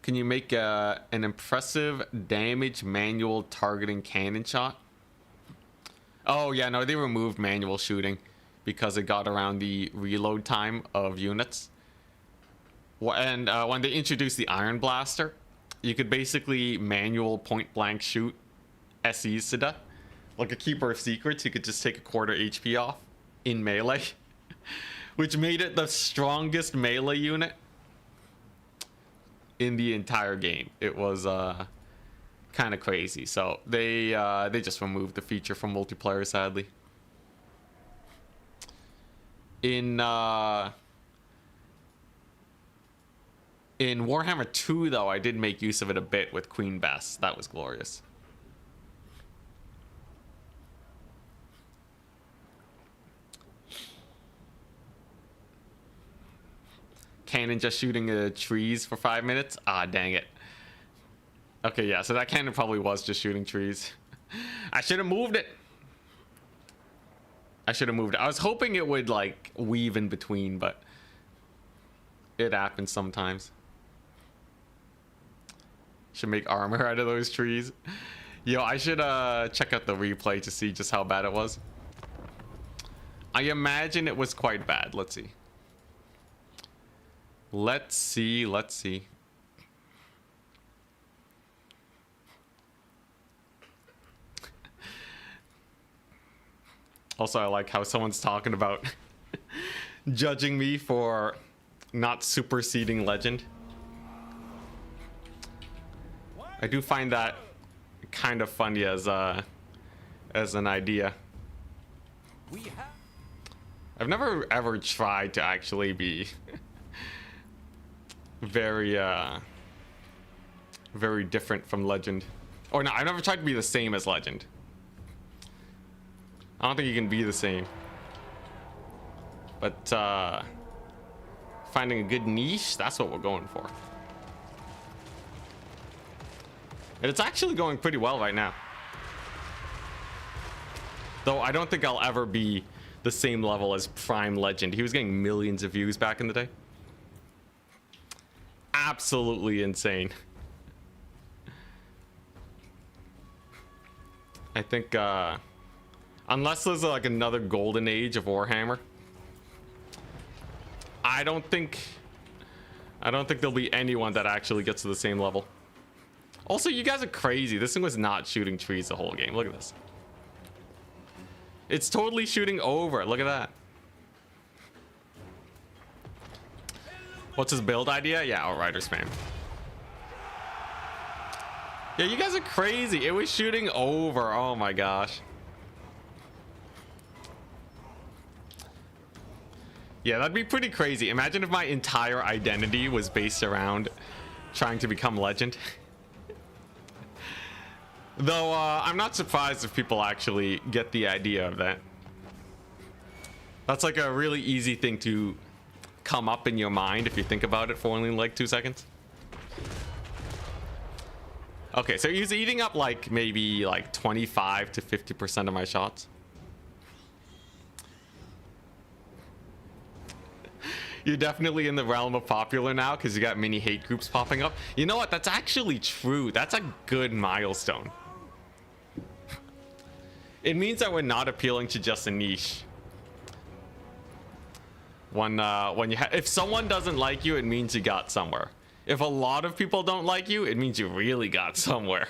Can you make an impressive damage manual targeting cannon shot? Oh yeah, no, they removed manual shooting because it got around the reload time of units. And when they introduced the Iron Blaster, you could basically manual point blank shoot SEs to death. Like a Keeper of Secrets, you could just take a quarter HP off in melee, which made it the strongest melee unit in the entire game. It was kind of crazy. So they just removed the feature from multiplayer, sadly. In Warhammer 2 though, I did make use of it a bit with Queen Bess. That was glorious. Cannon just shooting trees for 5 minutes? Ah, dang it. Okay, yeah, so that cannon probably was just shooting trees. I should have moved it. I should have moved. I was hoping it would like weave in between, but it happens sometimes. Should make armor out of those trees. Yo, I should check out the replay to see just how bad it was. I imagine it was quite bad. Let's see. Let's see. Let's see. Also, I like how someone's talking about judging me for not superseding legend. I do find that kind of funny as an idea. I've never ever tried to actually be very very different from legend. Or no, I've never tried to be the same as legend. I don't think you can be the same. But finding a good niche, that's what we're going for. And it's actually going pretty well right now. Though I don't think I'll ever be the same level as Prime Legend. He was getting millions of views back in the day. Absolutely insane. I think unless there's like another golden age of Warhammer, I don't think there'll be anyone that actually gets to the same level. Also, you guys are crazy. This thing was not shooting trees the whole game. Look at this. It's totally shooting over. Look at that. What's his build idea? Yeah, Outrider spam. Yeah, you guys are crazy. It was shooting over. Oh my gosh. Yeah, that'd be pretty crazy. Imagine if my entire identity was based around trying to become legend. Though I'm not surprised if people actually get the idea of that. That's like a really easy thing to come up in your mind if you think about it for only like 2 seconds. Okay, so he's eating up like maybe like 25 to 50% of my shots. You're definitely in the realm of popular now because you got mini hate groups popping up. You know what? That's actually true. That's a good milestone. It means that we're not appealing to just a niche. When you if someone doesn't like you, it means you got somewhere. If a lot of people don't like you, it means you really got somewhere.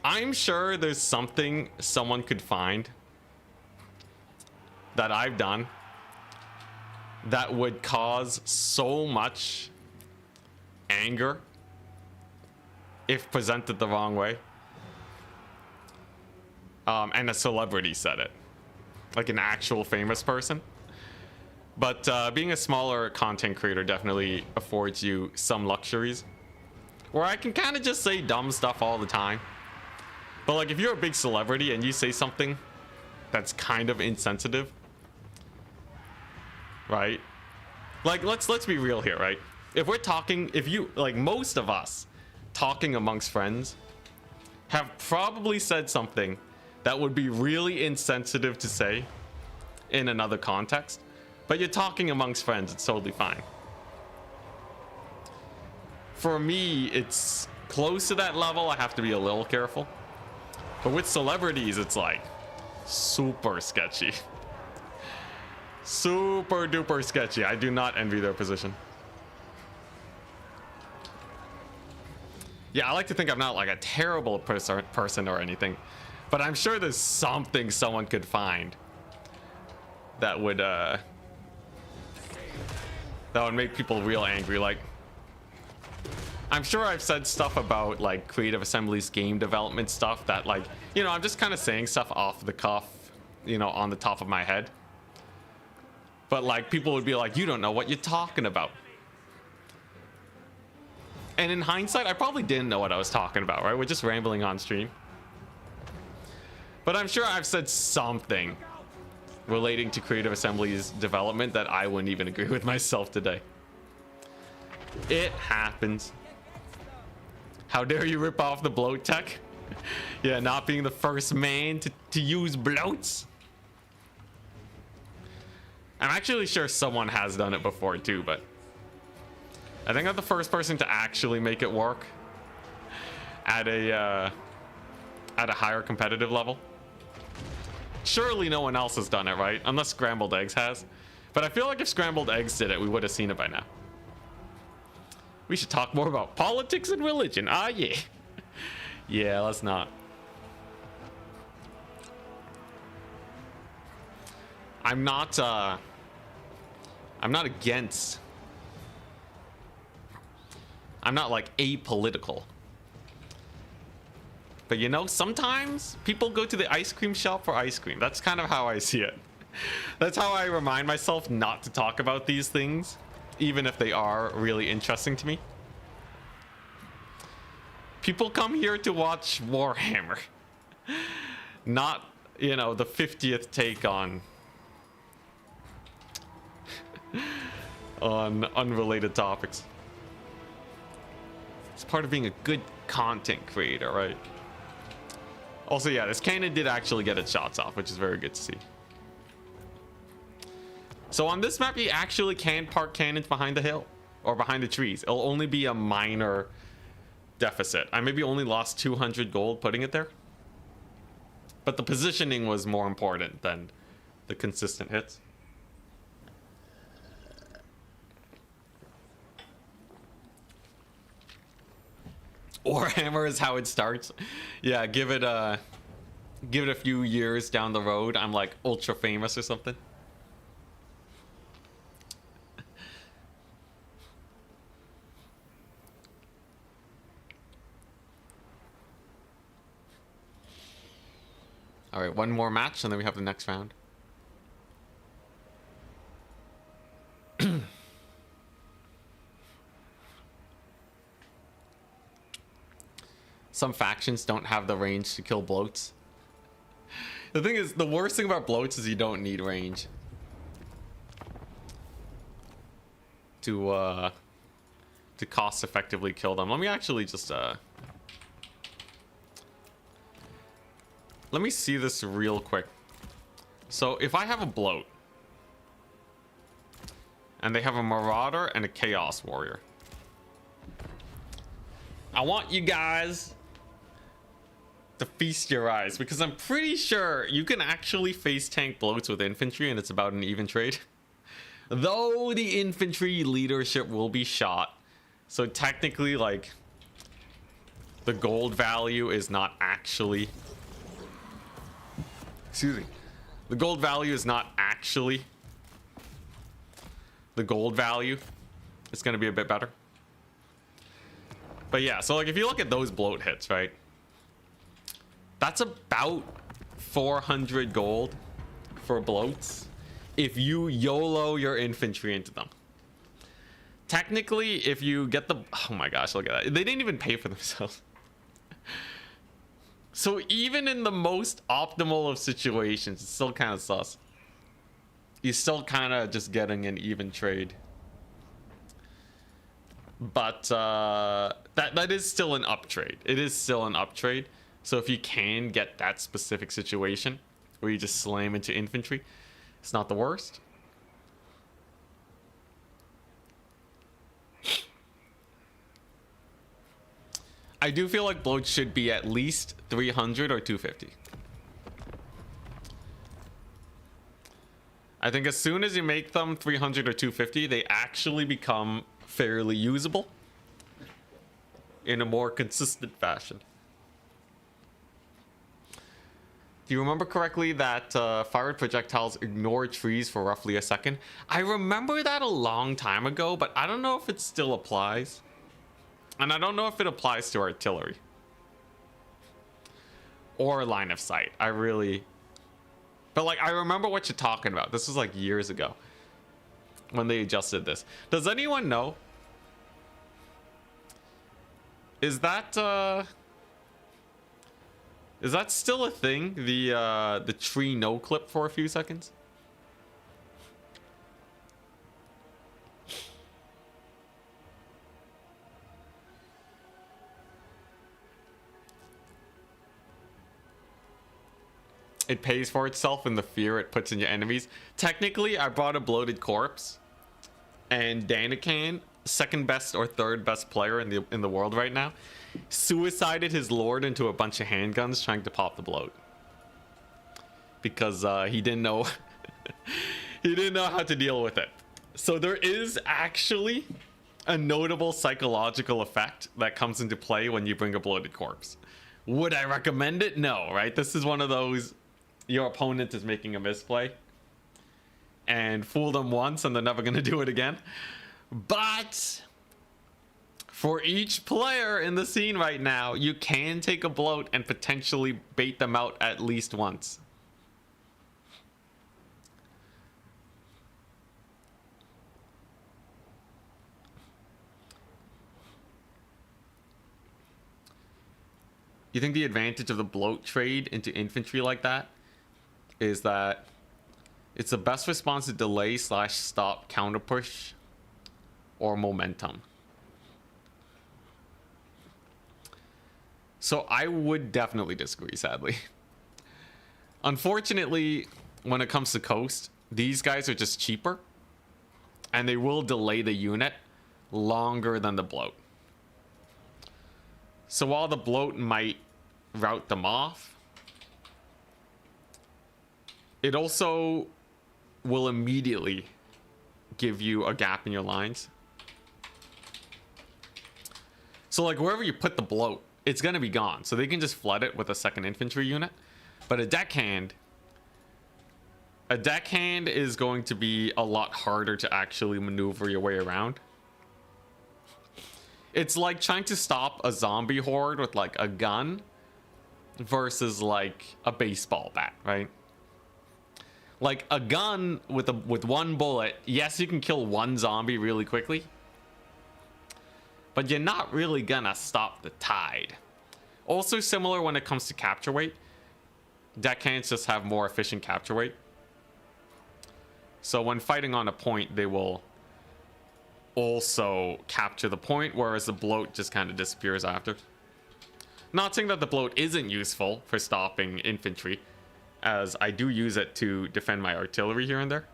I'm sure there's something someone could find that I've done that would cause so much anger if presented the wrong way. And a celebrity said it, like an actual famous person. But being a smaller content creator definitely affords you some luxuries where I can kind of just say dumb stuff all the time. But like if you're a big celebrity and you say something that's kind of insensitive, right? Like let's be real here, right? If we're talking, if you like most of us talking amongst friends have probably said something that would be really insensitive to say in another context, but you're talking amongst friends, it's totally fine. For me, it's close to that level. I have to be a little careful. But with celebrities, it's like super sketchy. Super duper sketchy. I do not envy their position. Yeah, I like to think I'm not like a terrible person or anything, but I'm sure there's something someone could find that would make people real angry. Like, I'm sure I've said stuff about like Creative Assembly's game development stuff that, like, you know, I'm just kind of saying stuff off the cuff, you know, on the top of my head. But like people would be like, you don't know what you're talking about. And in hindsight, I probably didn't know what I was talking about, right? We're just rambling on stream. But I'm sure I've said something relating to Creative Assembly's development that I wouldn't even agree with myself today. It happens. How dare you rip off the bloat tech? Yeah, not being the first man to use bloats. I'm actually sure someone has done it before too, but I think I'm the first person to actually make it work at a higher competitive level. Surely no one else has done it, right? Unless Scrambled Eggs has. But I feel like if Scrambled Eggs did it, we would have seen it by now. We should talk more about politics and religion. Ah, yeah. Yeah, let's not. I'm not against. I'm not like apolitical. But you know, sometimes people go to the ice cream shop for ice cream. That's kind of how I see it. That's how I remind myself not to talk about these things, even if they are really interesting to me. People come here to watch Warhammer, not, you know, the 50th take on unrelated topics. It's part of being a good content creator, right? Also, yeah, this cannon did actually get its shots off, which is very good to see. So on this map, you actually can park cannons behind the hill or behind the trees. It'll only be a minor deficit. I maybe only lost 200 gold putting it there. But the positioning was more important than the consistent hits. Warhammer is how it starts. Yeah, give it a few years down the road. I'm like ultra famous or something. All right, one more match and then we have the next round. Some factions don't have the range to kill bloats. The thing is, the worst thing about bloats is you don't need range to cost effectively kill them. Let me actually just let me see this real quick. So if I have a bloat and they have a marauder and a chaos warrior, I want you guys to feast your eyes, because I'm pretty sure you can actually face tank bloats with infantry and it's about an even trade. Though the infantry leadership will be shot, so technically, like, the gold value is not actually, excuse me, the gold value is not actually the gold value. It's gonna be a bit better. But yeah, so like if you look at those bloat hits, right, that's about 400 gold for bloats if you YOLO your infantry into them. Technically, if you get the, oh my gosh, look at that, they didn't even pay for themselves. So even in the most optimal of situations, it's still kind of sus. You're still kind of just getting an even trade. But that is still an up trade. It is still an up trade. So if you can get that specific situation where you just slam into infantry, it's not the worst. I do feel like bloats should be at least 300 or 250. I think as soon as you make them 300 or 250, they actually become fairly usable in a more consistent fashion. Do you remember correctly that fired projectiles ignore trees for roughly a second? I remember that a long time ago, but I don't know if it still applies. And I don't know if it applies to artillery. Or line of sight. I really... But like, I remember what you're talking about. This was like years ago when they adjusted this. Does anyone know? Is that still a thing? The tree no clip for a few seconds? it pays for itself in the fear it puts in your enemies. Technically, I brought a bloated corpse, and Danican, second best or third best player in the world right now, suicided his lord into a bunch of handguns trying to pop the bloat because he didn't know he didn't know how to deal with it. So there is actually a notable psychological effect that comes into play when you bring a bloated corpse. Would I recommend it? No, right? This is one of those, your opponent is making a misplay and fool them once and they're never going to do it again. But for each player in the scene right now, you can take a bloat and potentially bait them out at least once. You think the advantage of the bloat trade into infantry like that is that it's the best response to delay / stop counter push or momentum? So I would definitely disagree, sadly. Unfortunately, when it comes to coast, these guys are just cheaper and they will delay the unit longer than the bloat. So while the bloat might route them off, it also will immediately give you a gap in your lines. So like wherever you put the bloat, it's going to be gone. So they can just flood it with a second infantry unit. But a deckhand is going to be a lot harder to actually maneuver your way around. It's like trying to stop a zombie horde with like a gun versus like a baseball bat, right? Like a gun with one bullet, yes, you can kill one zombie really quickly, but you're not really gonna stop the tide. Also similar when it comes to capture weight, deckhands just have more efficient capture weight. So when fighting on a point, they will also capture the point, whereas the bloat just kind of disappears after. Not saying that the bloat isn't useful for stopping infantry, as I do use it to defend my artillery here and there.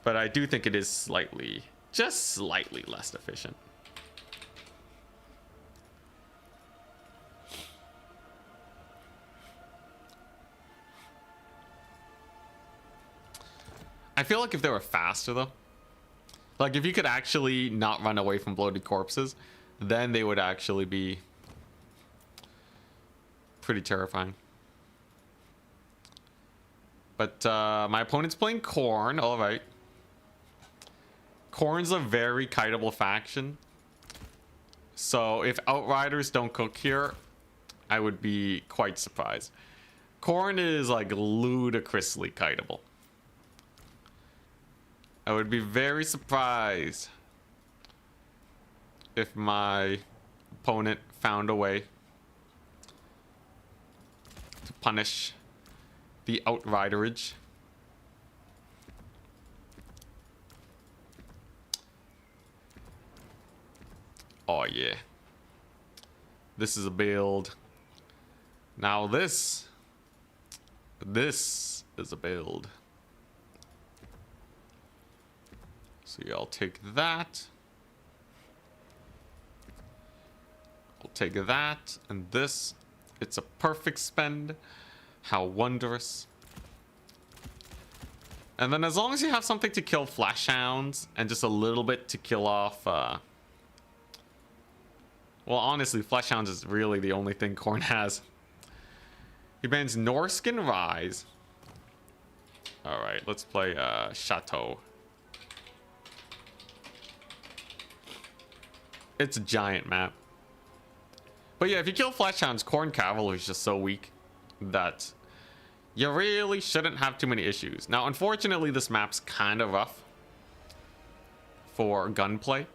But I do think it is slightly, just slightly less efficient. I feel like if they were faster though, like if you could actually not run away from bloated corpses, then they would actually be pretty terrifying. But my opponent's playing Khorne. All right. Khorne's a very kiteable faction. So if Outriders don't cook here, I would be quite surprised. Khorne is like ludicrously kiteable. I would be very surprised if my opponent found a way to punish the Outriderage. Oh yeah. This is a build. Now this is a build. So yeah, I'll take that. I'll take that and this. It's a perfect spend. How wondrous. And then as long as you have something to kill flash hounds and just a little bit to kill off well, honestly, flash hounds is really the only thing Khorne has. He bans Norskin Rise. Alright, let's play Chateau. It's a giant map. But yeah, if you kill flash hounds, Khorne Cavalry is just so weak that you really shouldn't have too many issues. Now, unfortunately, this map's kind of rough for gunplay.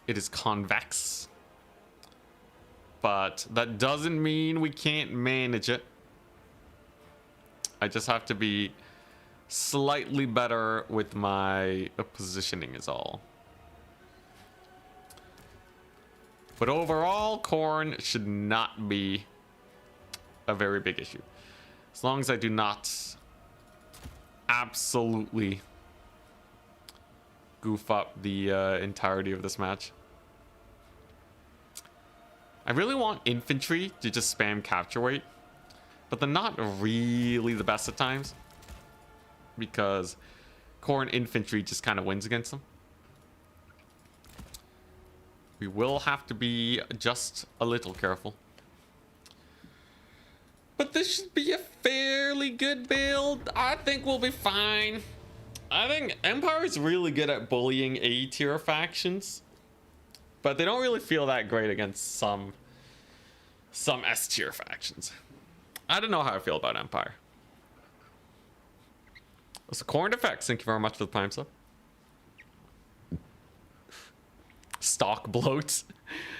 It is convex. But that doesn't mean we can't manage it. I just have to be slightly better with my positioning is all. But overall, Khorne should not be a very big issue. As long as I do not absolutely goof up the entirety of this match. I really want infantry to just spam capture weight, but they're not really the best at times because core and infantry just kind of wins against them. We will have to be just a little careful. But this should be a fairly good build. I think we'll be fine. I think Empire is really good at bullying A tier factions, but they don't really feel that great against some S tier factions. I don't know how I feel about Empire. So Corn Effects, thank you very much for the Prime sub. Stock bloats.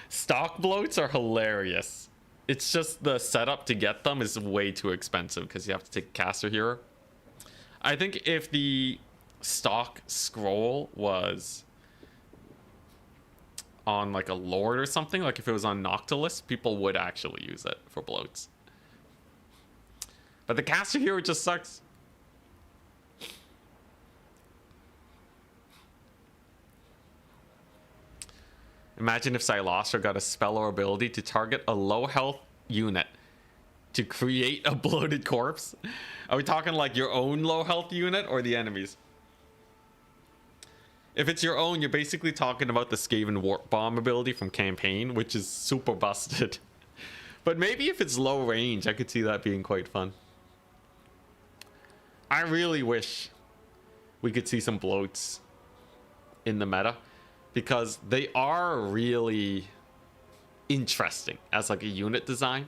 Stock bloats are hilarious. It's just the setup to get them is way too expensive because you have to take a caster hero. I think if the stock scroll was on like a lord or something, like if it was on Noctilus, people would actually use it for bloats. But the caster hero just sucks. Imagine if Slaanesh got a spell or ability to target a low health unit to create a bloated corpse. Are we talking like your own low health unit or the enemies? If it's your own, you're basically talking about the Skaven Warp Bomb ability from campaign, which is super busted. But maybe if it's low range, I could see that being quite fun. I really wish we could see some bloats in the meta, because they are really interesting as like a unit design.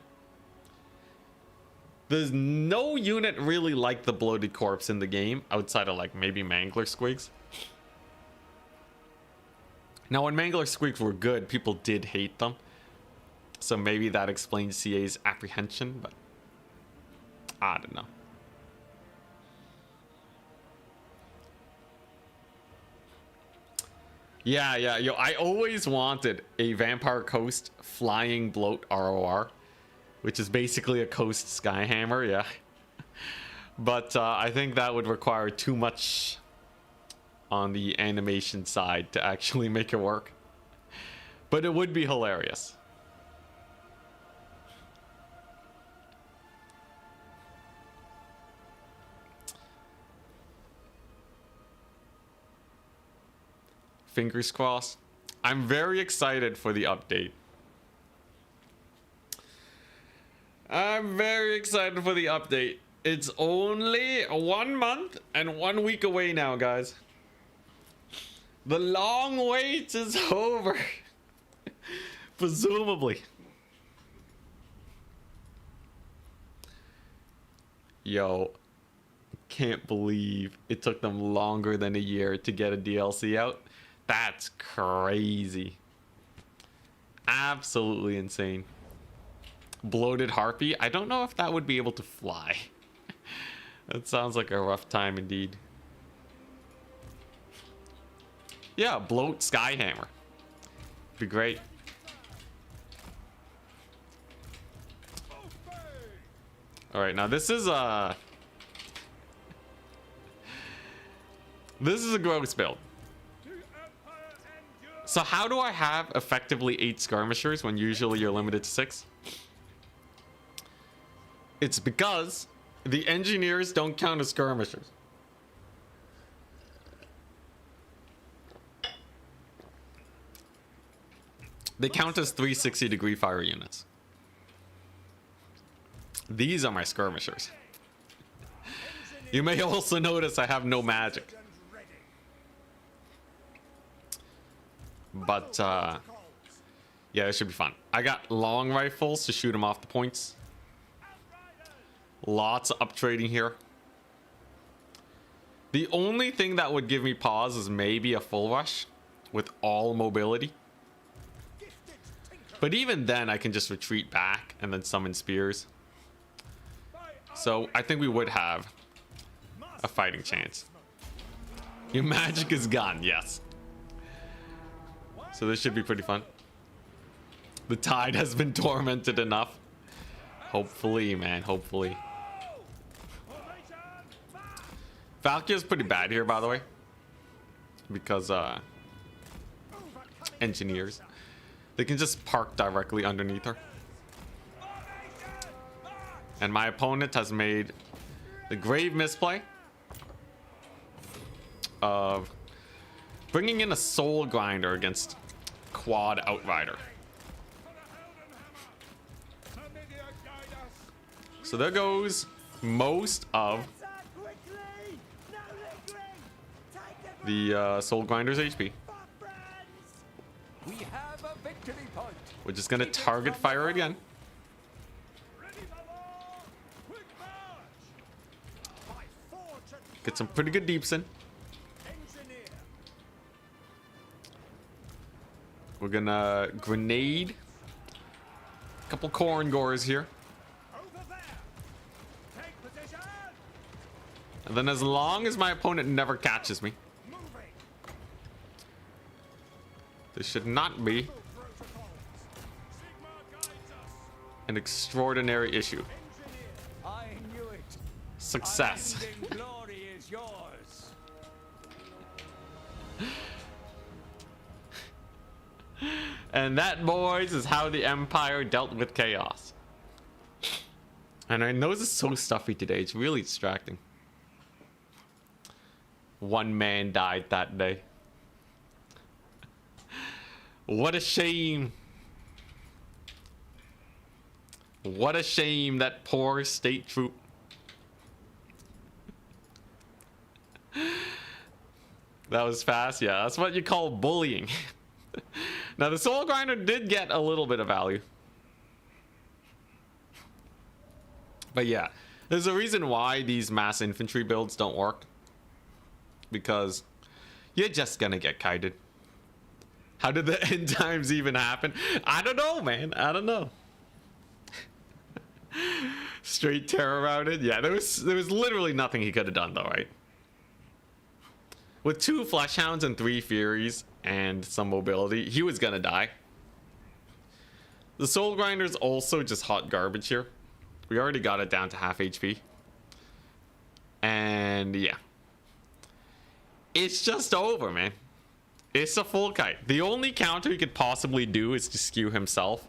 There's no unit really like the bloated corpse in the game outside of like maybe Mangler Squigs. Now when Mangler Squigs were good, people did hate them, so maybe that explains CA's apprehension, but I don't know. Yeah, yo, I always wanted a Vampire Coast flying bloat ROR, which is basically a Coast Skyhammer, yeah. But I think that would require too much on the animation side to actually make it work. But it would be hilarious. Fingers crossed. I'm very excited for the update. I'm very excited for the update. It's only 1 month and 1 week away now, guys. The long wait is over. Presumably. Yo, can't believe it took them longer than a year to get a DLC out. That's crazy. Absolutely insane. Bloated Harpy. I don't know if that would be able to fly. That sounds like a rough time indeed. Yeah, bloat Skyhammer. Be great. Alright, now this is a gross build. So how do I have effectively 8 skirmishers when usually you're limited to 6? It's because the engineers don't count as skirmishers. They count as 360-degree fire units. These are my skirmishers. You may also notice I have no magic. But, yeah, it should be fun. I got long rifles to shoot them off the points. Lots of up trading here. The only thing that would give me pause is maybe a full rush with all mobility. But even then, I can just retreat back and then summon spears. So I think we would have a fighting chance. Your magic is gone, yes. So this should be pretty fun. The tide has been tormented enough. Hopefully, man. Hopefully. Valkyria's pretty bad here, by the way. Because, engineers. They can just park directly underneath her. And my opponent has made the grave misplay of bringing in a soul grinder against quad outrider. So there goes most of the soul grinder's HP. We have a victory point. We're just gonna target fire again. Get some pretty good deeps in. We're gonna grenade a couple corn gores here. And then as long as my opponent never catches me, this should not be an extraordinary issue. I knew it. Success. Unending glory is yours. And that, boys, is how the Empire dealt with chaos. And I know this is so stuffy today. It's really distracting. One man died that day. What a shame. What a shame, that poor state troop. That was fast. Yeah, that's what you call bullying. Now, the soul grinder did get a little bit of value. But yeah, there's a reason why these mass infantry builds don't work. Because you're just gonna get kited. How did the end times even happen? I don't know, man. I don't know. Straight terror routed. Yeah, there was literally nothing he could have done though, right? With 2 flesh hounds and 3 furies and some mobility, he was gonna die. The soul grinder's also just hot garbage here. We already got it down to half HP. And yeah. It's just over, man. It's a full kite. The only counter he could possibly do is to skew himself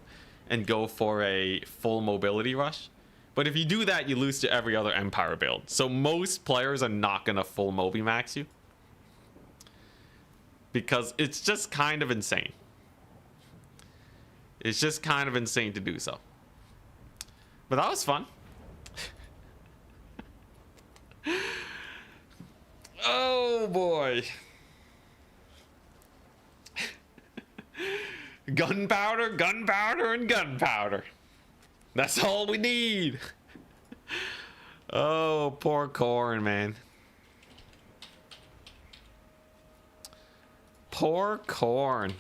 and go for a full mobility rush. But if you do that, you lose to every other Empire build. So most players are not going to full Moby Max you. Because it's just kind of insane. It's just kind of insane to do so. But that was fun. Oh boy. Gunpowder, gunpowder, and gunpowder. That's all we need. Oh, poor corn, man. Poor corn.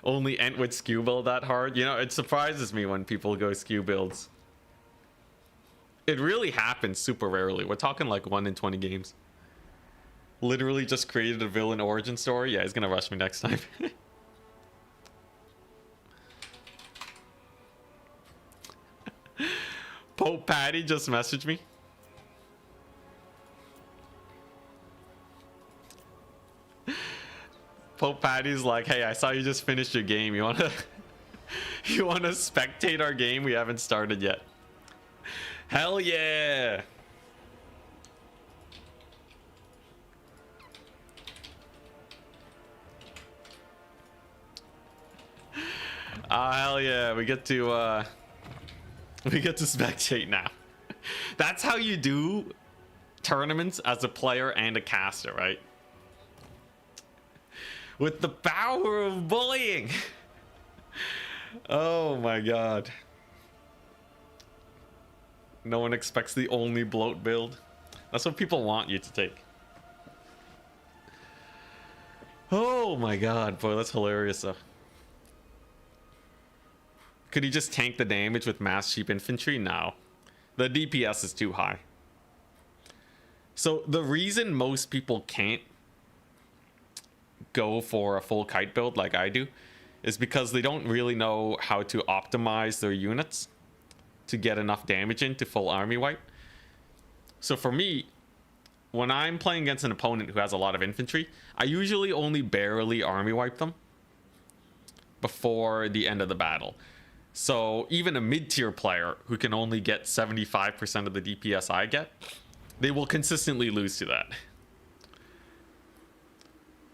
Only Ent would skew build that hard. You know, it surprises me when people go skew builds. It really happens super rarely. We're talking like 1 in 20 games. Literally just created a villain origin story. Yeah, he's gonna rush me next time. Pope Patty just messaged me. Pope Patty's like, hey, I saw you just finished your game. You wanna you wanna spectate our game? We haven't started yet. Hell yeah. Hell yeah. We get to spectate now. That's how you do tournaments as a player and a caster, right? With the power of bullying. Oh my god. No one expects the only bloat build. That's what people want you to take. Oh my god, boy, that's hilarious though. Could he just tank the damage with mass sheep infantry? No. The DPS is too high. So the reason most people can't go for a full kite build like I do is because they don't really know how to optimize their units to get enough damage into full army wipe. So for me, when I'm playing against an opponent who has a lot of infantry, I usually only barely army wipe them before the end of the battle. So even a mid-tier player who can only get 75% of the DPS I get, they will consistently lose to that.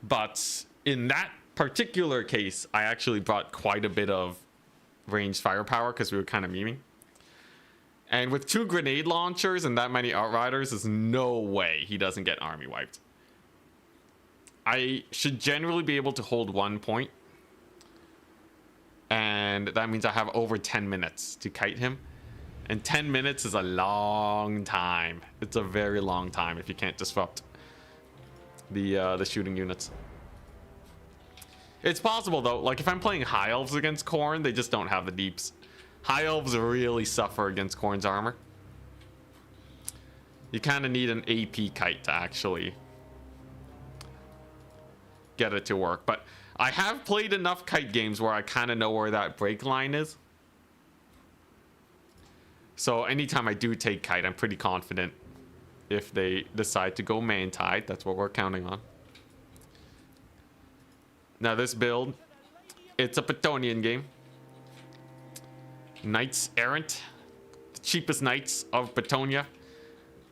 But in that particular case, I actually brought quite a bit of ranged firepower because we were kind of memeing. And with 2 grenade launchers and that many Outriders, there's no way he doesn't get army wiped. I should generally be able to hold 1 point. And that means I have over 10 minutes to kite him. And 10 minutes is a long time. It's a very long time if you can't disrupt the shooting units. It's possible though, like if I'm playing High Elves against Khorne, they just don't have the deeps. High Elves really suffer against Khorne's armor. You kind of need an AP kite to actually get it to work. But I have played enough kite games where I kind of know where that break line is. So anytime I do take kite, I'm pretty confident if they decide to go man-tide. That's what we're counting on. Now this build, it's a Petonian game. Knights Errant, the cheapest knights of Petonia,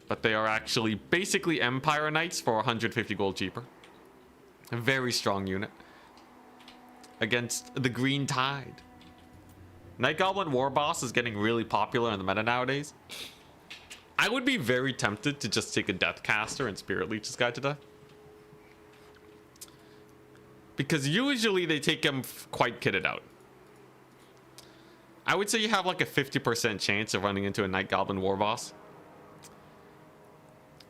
but they are actually basically Empire Knights for 150 gold cheaper. A very strong unit against the Green Tide. Night Goblin War Boss is getting really popular in the meta nowadays. I would be very tempted to just take a Deathcaster and Spirit Leech this guy to death, because usually they take him quite kitted out. I would say you have like a 50% chance of running into a Night Goblin War Boss.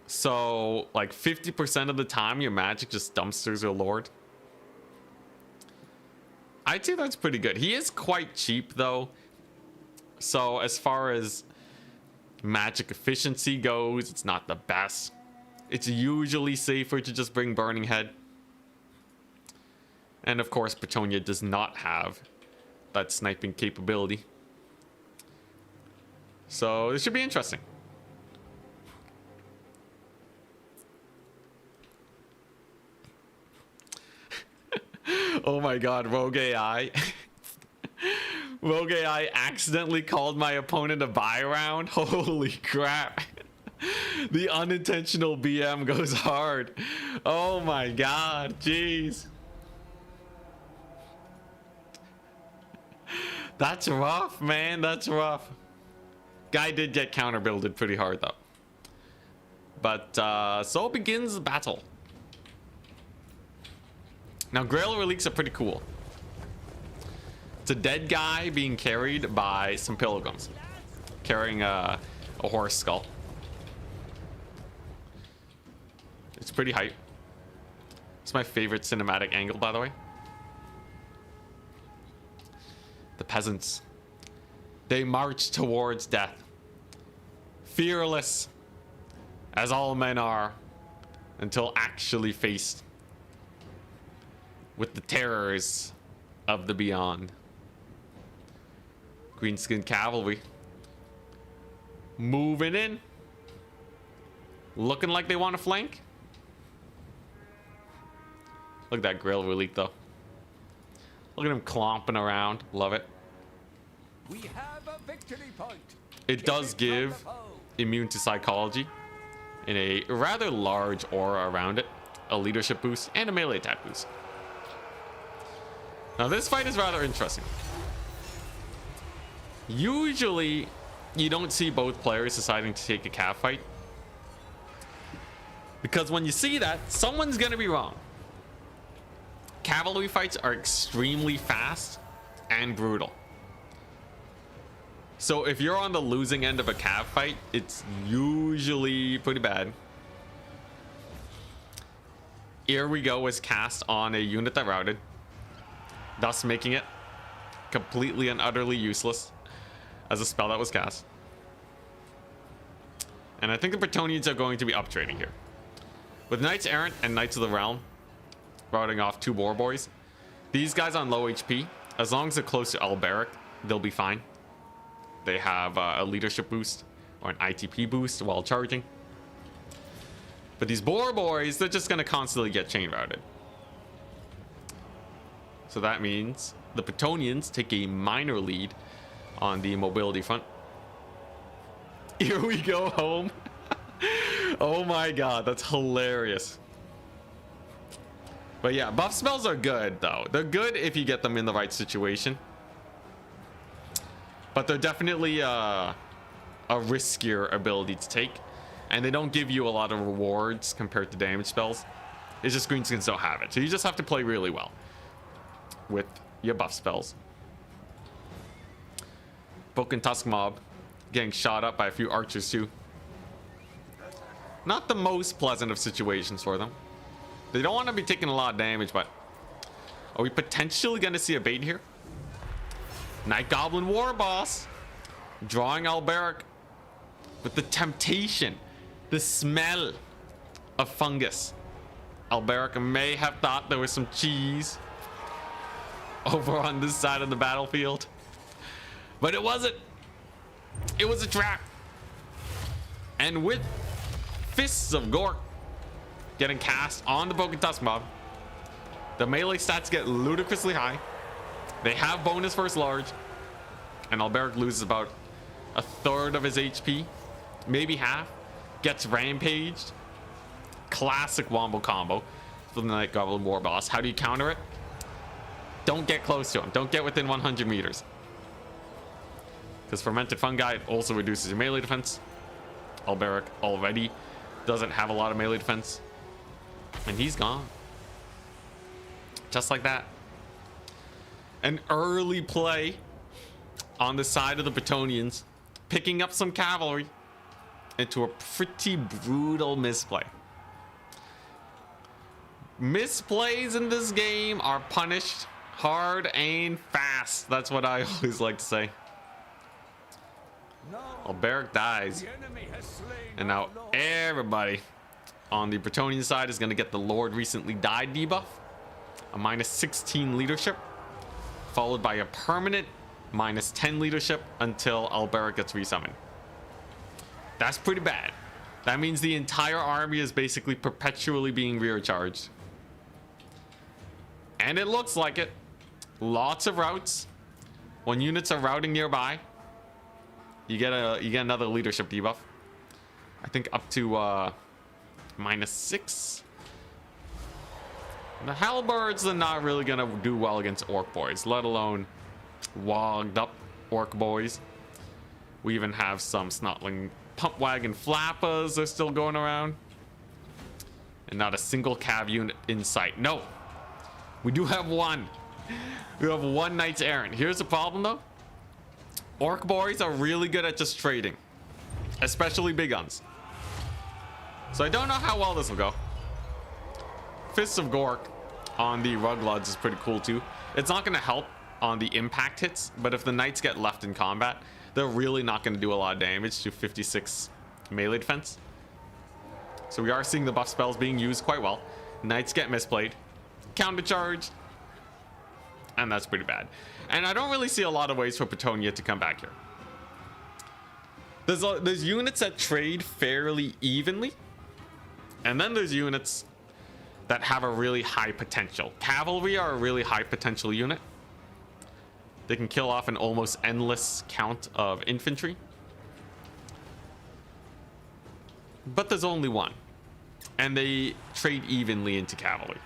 So like 50% of the time your magic just dumpsters your lord. I'd say that's pretty good. He is quite cheap though. So as far as magic efficiency goes, it's not the best. It's usually safer to just bring Burning Head. And of course Petonia does not have that sniping capability. So this should be interesting. Oh my god, Rogue AI. Rogue AI accidentally called my opponent a buy round. Holy crap. The unintentional BM goes hard. Oh my god, jeez. That's rough, man. That's rough. Guy did get counter builded pretty hard though. But so begins the battle. Now Grail Relics are pretty cool. It's a dead guy being carried by some pilgrims, carrying a horse skull. It's pretty hype. It's my favorite cinematic angle, by the way. The peasants, they march towards death, fearless as all men are, until actually faced with the terrors of the beyond. Greenskin cavalry moving in, looking like they want to flank. Look at that Grail Relic though. Look at him clomping around. Love it. We have a victory point. It does give immune to psychology in a rather large aura around it, a leadership boost, and a melee attack boost. Now this fight is rather interesting. Usually you don't see both players deciding to take a cav fight, because when you see that, someone's gonna be wrong. Cavalry fights are extremely fast and brutal. So if you're on the losing end of a cav fight, it's usually pretty bad. Here we go was cast on a unit that routed, thus making it completely and utterly useless as a spell that was cast. And I think the Bretonians are going to be up trading here. With Knights Errant and Knights of the Realm, routing off 2 war boys. These guys on low HP, as long as they're close to Alberic, they'll be fine. They have a leadership boost or an ITP boost while charging. But these boar boys, they're just going to constantly get chain routed. So that means the Bretonnians take a minor lead on the mobility front. Here we go home. Oh my god, that's hilarious. But yeah, buff spells are good though. They're good if you get them in the right situation. But they're definitely a riskier ability to take. And they don't give you a lot of rewards compared to damage spells. It's just greenskins don't have it. So you just have to play really well with your buff spells. Broken Tusk Mob getting shot up by a few archers too. Not the most pleasant of situations for them. They don't want to be taking a lot of damage, but are we potentially going to see a bait here? Night Goblin War Boss drawing Alberic with the temptation, the smell of fungus. Alberic may have thought there was some cheese over on this side of the battlefield, but it wasn't. It was a trap. And with Fists of Gork getting cast on the Broken Tusk Mob, the melee stats get ludicrously high. They have bonus first large, and Alberic loses about a third of his HP, maybe half. Gets rampaged. Classic wombo combo for the Night Goblin War Boss. How do you counter it? Don't get close to him. Don't get within 100 meters. Because Fermented Fungi also reduces your melee defense. Alberic already doesn't have a lot of melee defense. And he's gone. Just like that. An early play on the side of the Bretonnians, picking up some cavalry into a pretty brutal misplay. Misplays in this game are punished hard and fast. That's what I always like to say. Alberic dies. And now everybody on the Bretonnian side is going to get the Lord Recently Died debuff. A minus 16 leadership, followed by a permanent minus 10 leadership until Alberic gets resummoned. That's pretty bad. That means the entire army is basically perpetually being recharged. And it looks like it. Lots of routes. When units are routing nearby, you get another leadership debuff. I think up to minus 6. The halberds are not really gonna do well against orc boys, let alone wogged up orc boys. We even have some snotling pump wagon flappers are still going around, and not a single cav unit in sight. No, we do have one. We have one Knights Errant. Here's the problem though. Orc boys are really good at just trading, especially big guns. So I don't know how well this will go. Fists of Gork on the Rugloods is pretty cool too. It's not going to help on the impact hits, but if the Knights get left in combat, they're really not going to do a lot of damage to 56 melee defense. So we are seeing the buff spells being used quite well. Knights get misplayed, counter charge, and that's pretty bad. And I don't really see a lot of ways for Bretonnia to come back here. There's units that trade fairly evenly, and then there's units that have a really high potential. Cavalry are a really high potential unit. They can kill off an almost endless count of infantry. But there's only one, and they trade evenly into cavalry.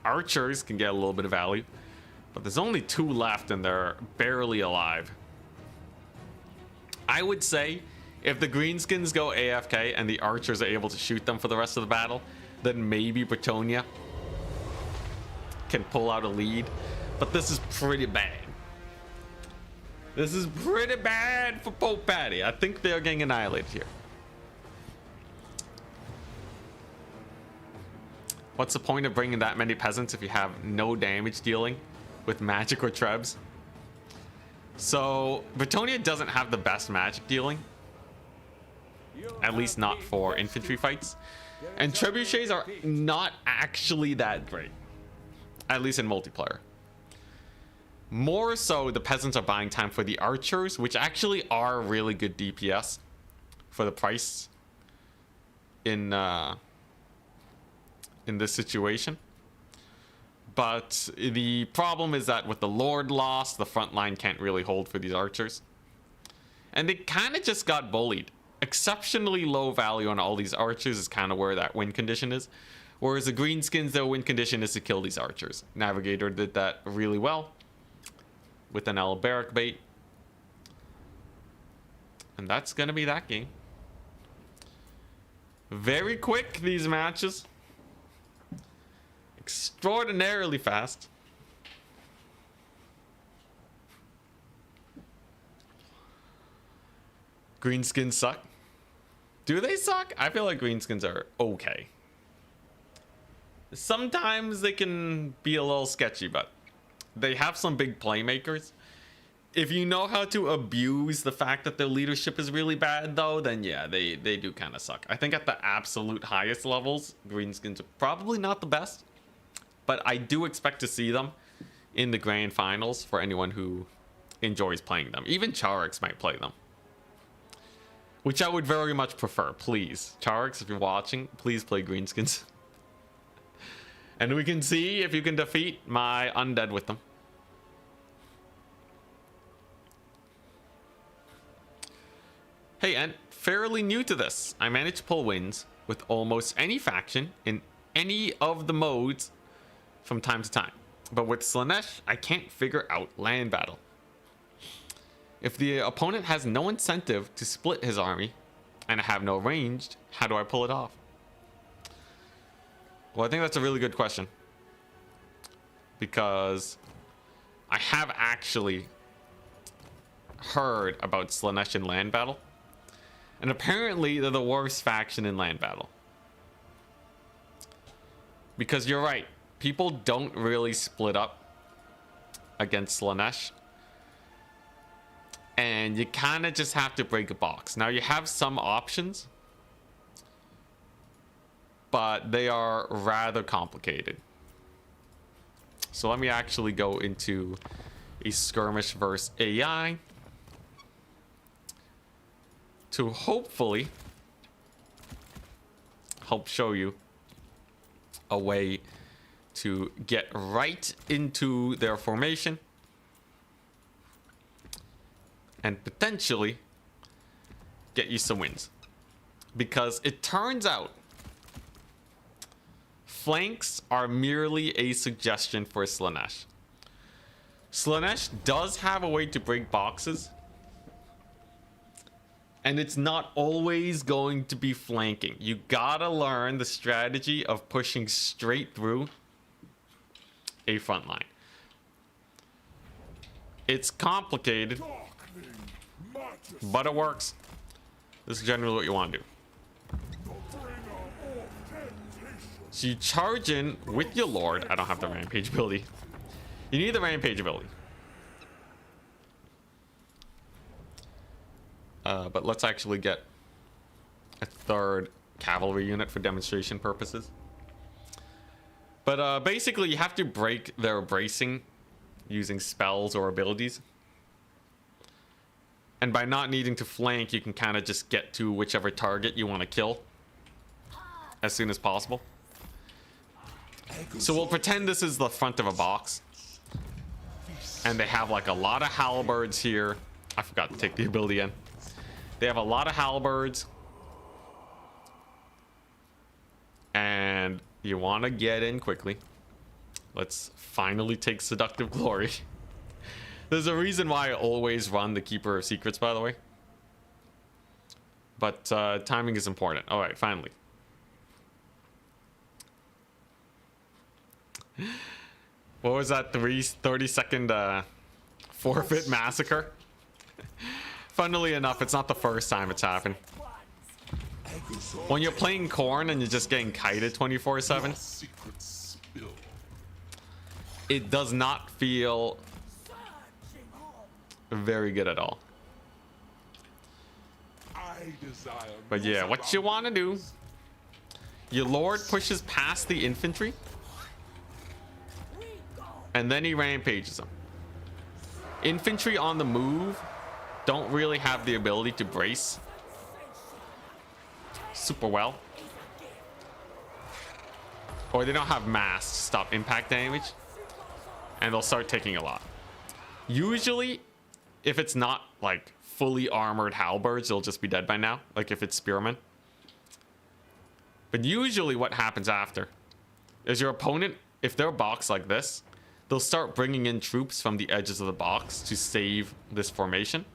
Archers can get a little bit of value, but there's only 2 left and they're barely alive. I would say if the greenskins go AFK and the archers are able to shoot them for the rest of the battle, then maybe Bretonnia can pull out a lead. But this is pretty bad. This is pretty bad for Pope Patty. I think they're getting annihilated here. What's the point of bringing that many peasants if you have no damage dealing with magic or trebs? So Bretonnia doesn't have the best magic dealing, at least not for infantry fights. And trebuchets are not actually that great, at least in multiplayer. More so, the peasants are buying time for the archers, which actually are really good DPS for the price in this situation. But the problem is that with the Lord lost, the front line can't really hold for these archers. And they kind of just got bullied. Exceptionally low value on all these archers is kind of where that win condition is. Whereas the greenskins, their win condition is to kill these archers. Navigator did that really well with an Alberic bait. And that's going to be that game. Very quick, these matches. Extraordinarily fast. Greenskins suck. Do they suck? I feel like greenskins are okay. Sometimes they can be a little sketchy, but they have some big playmakers. If you know how to abuse the fact that their leadership is really bad, though, then yeah, they do kind of suck. I think at the absolute highest levels, greenskins are probably not the best. But I do expect to see them in the grand finals for anyone who enjoys playing them. Even Charix might play them, which I would very much prefer. Please, Charix, if you're watching, please play greenskins. And we can see if you can defeat my undead with them. Hey, and fairly new to this, I managed to pull wins with almost any faction in any of the modes from time to time. But with Slaanesh, I can't figure out land battle. If the opponent has no incentive to split his army, and I have no ranged, how do I pull it off? Well, I think that's a really good question. Because I have actually heard about Slaanesh in land battle. And apparently they're the worst faction in land battle. Because you're right, people don't really split up against Slaanesh. And you kind of just have to break a box. Now you have some options, but they are rather complicated. So let me actually go into a skirmish versus AI to hopefully help show you a way to get right into their formation and potentially get you some wins. Because it turns out flanks are merely a suggestion for Slaanesh. Slaanesh does have a way to break boxes, and it's not always going to be flanking. You gotta learn the strategy of pushing straight through a front line. It's complicated, but it works. This is generally what you want to do. So you charge in with your Lord. I don't have the rampage ability. You need the rampage ability. But let's actually get a third cavalry unit for demonstration purposes. But basically you have to break their bracing using spells or abilities. And by not needing to flank, you can kind of just get to whichever target you want to kill as soon as possible. So we'll pretend this is the front of a box. And they have like a lot of halberds here. I forgot to take the ability in. They have a lot of halberds. And you want to get in quickly. Let's finally take Seductive Glory. There's a reason why I always run the Keeper of Secrets, by the way. But timing is important. All right, finally. What was that 30-second forfeit massacre? Funnily enough, it's not the first time it's happened. When you're playing Corn and you're just getting kited 24/7, it does not feel very good at all. But yeah, what you want to do Your lord pushes past the infantry, and then he rampages them. Infantry on the move don't really have the ability to brace super well, or they don't have mass to stop impact damage, and they'll start taking a lot. Usually, if it's not like fully armored halberds, they'll just be dead by now, like if it's spearmen. But usually what happens after is your opponent, if they're boxed like this, they'll start bringing in troops from the edges of the box to save this formation,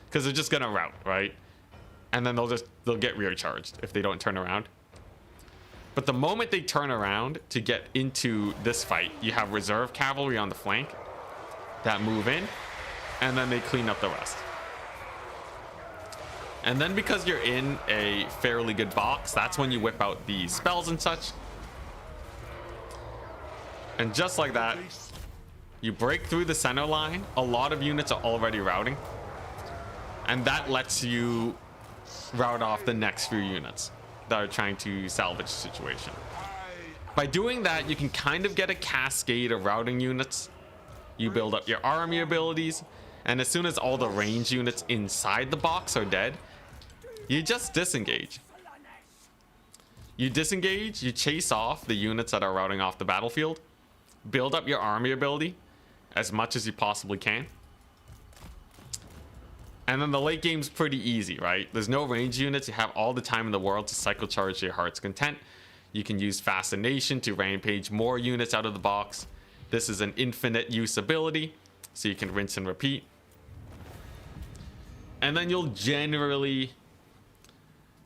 because they're just gonna rout, right? And then they'll get rear charged if they don't turn around. But the moment they turn around to get into this fight, you have reserve cavalry on the flank that move in, and then they clean up the rest. And then because you're in a fairly good box, that's when you whip out the spells and such. And just like that, you break through the center line. A lot of units are already routing, and that lets you rout off the next few units that are trying to salvage the situation. By doing that, you can kind of get a cascade of routing units. You build up your army abilities, and as soon as all the range units inside the box are dead, you just disengage. You disengage, you chase off the units that are routing off the battlefield, build up your army ability as much as you possibly can. And then the late game's pretty easy, right? There's no range units. You have all the time in the world to cycle charge your heart's content. You can use Fascination to rampage more units out of the box. This is an infinite use ability, so you can rinse and repeat. And then you'll generally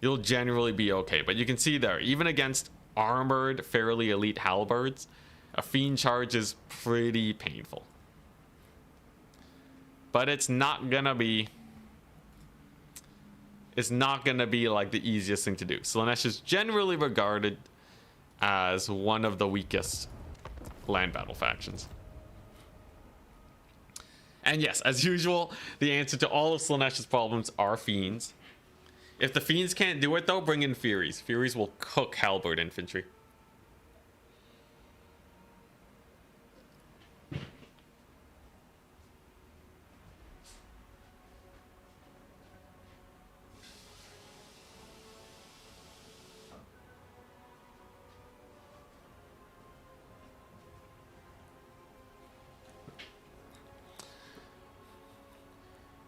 be okay. But you can see there, even against armored, fairly elite halberds, a fiend charge is pretty painful. But it's not gonna be like the easiest thing to do. Slaanesh is generally regarded as one of the weakest land battle factions. And yes, as usual, the answer to all of Slaanesh's problems are fiends. If the fiends can't do it though, bring in Furies. Furies will cook halberd infantry.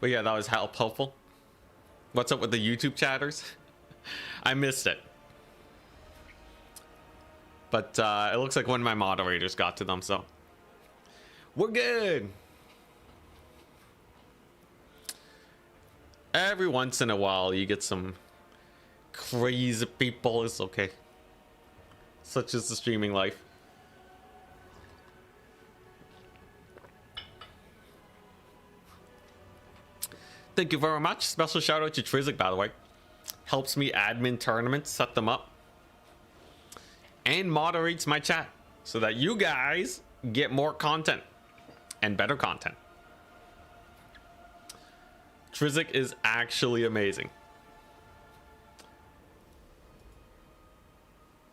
But yeah, that was helpful. What's up with the YouTube chatters? I missed it. But it looks like one of my moderators got to them, so we're good. Every once in a while you get some crazy people. It's okay. Such is the streaming life. Thank you very much. Special shout out to Trizik, by the way. Helps me admin tournaments, set them up, and moderates my chat so that you guys get more content and better content. Trizik is actually amazing.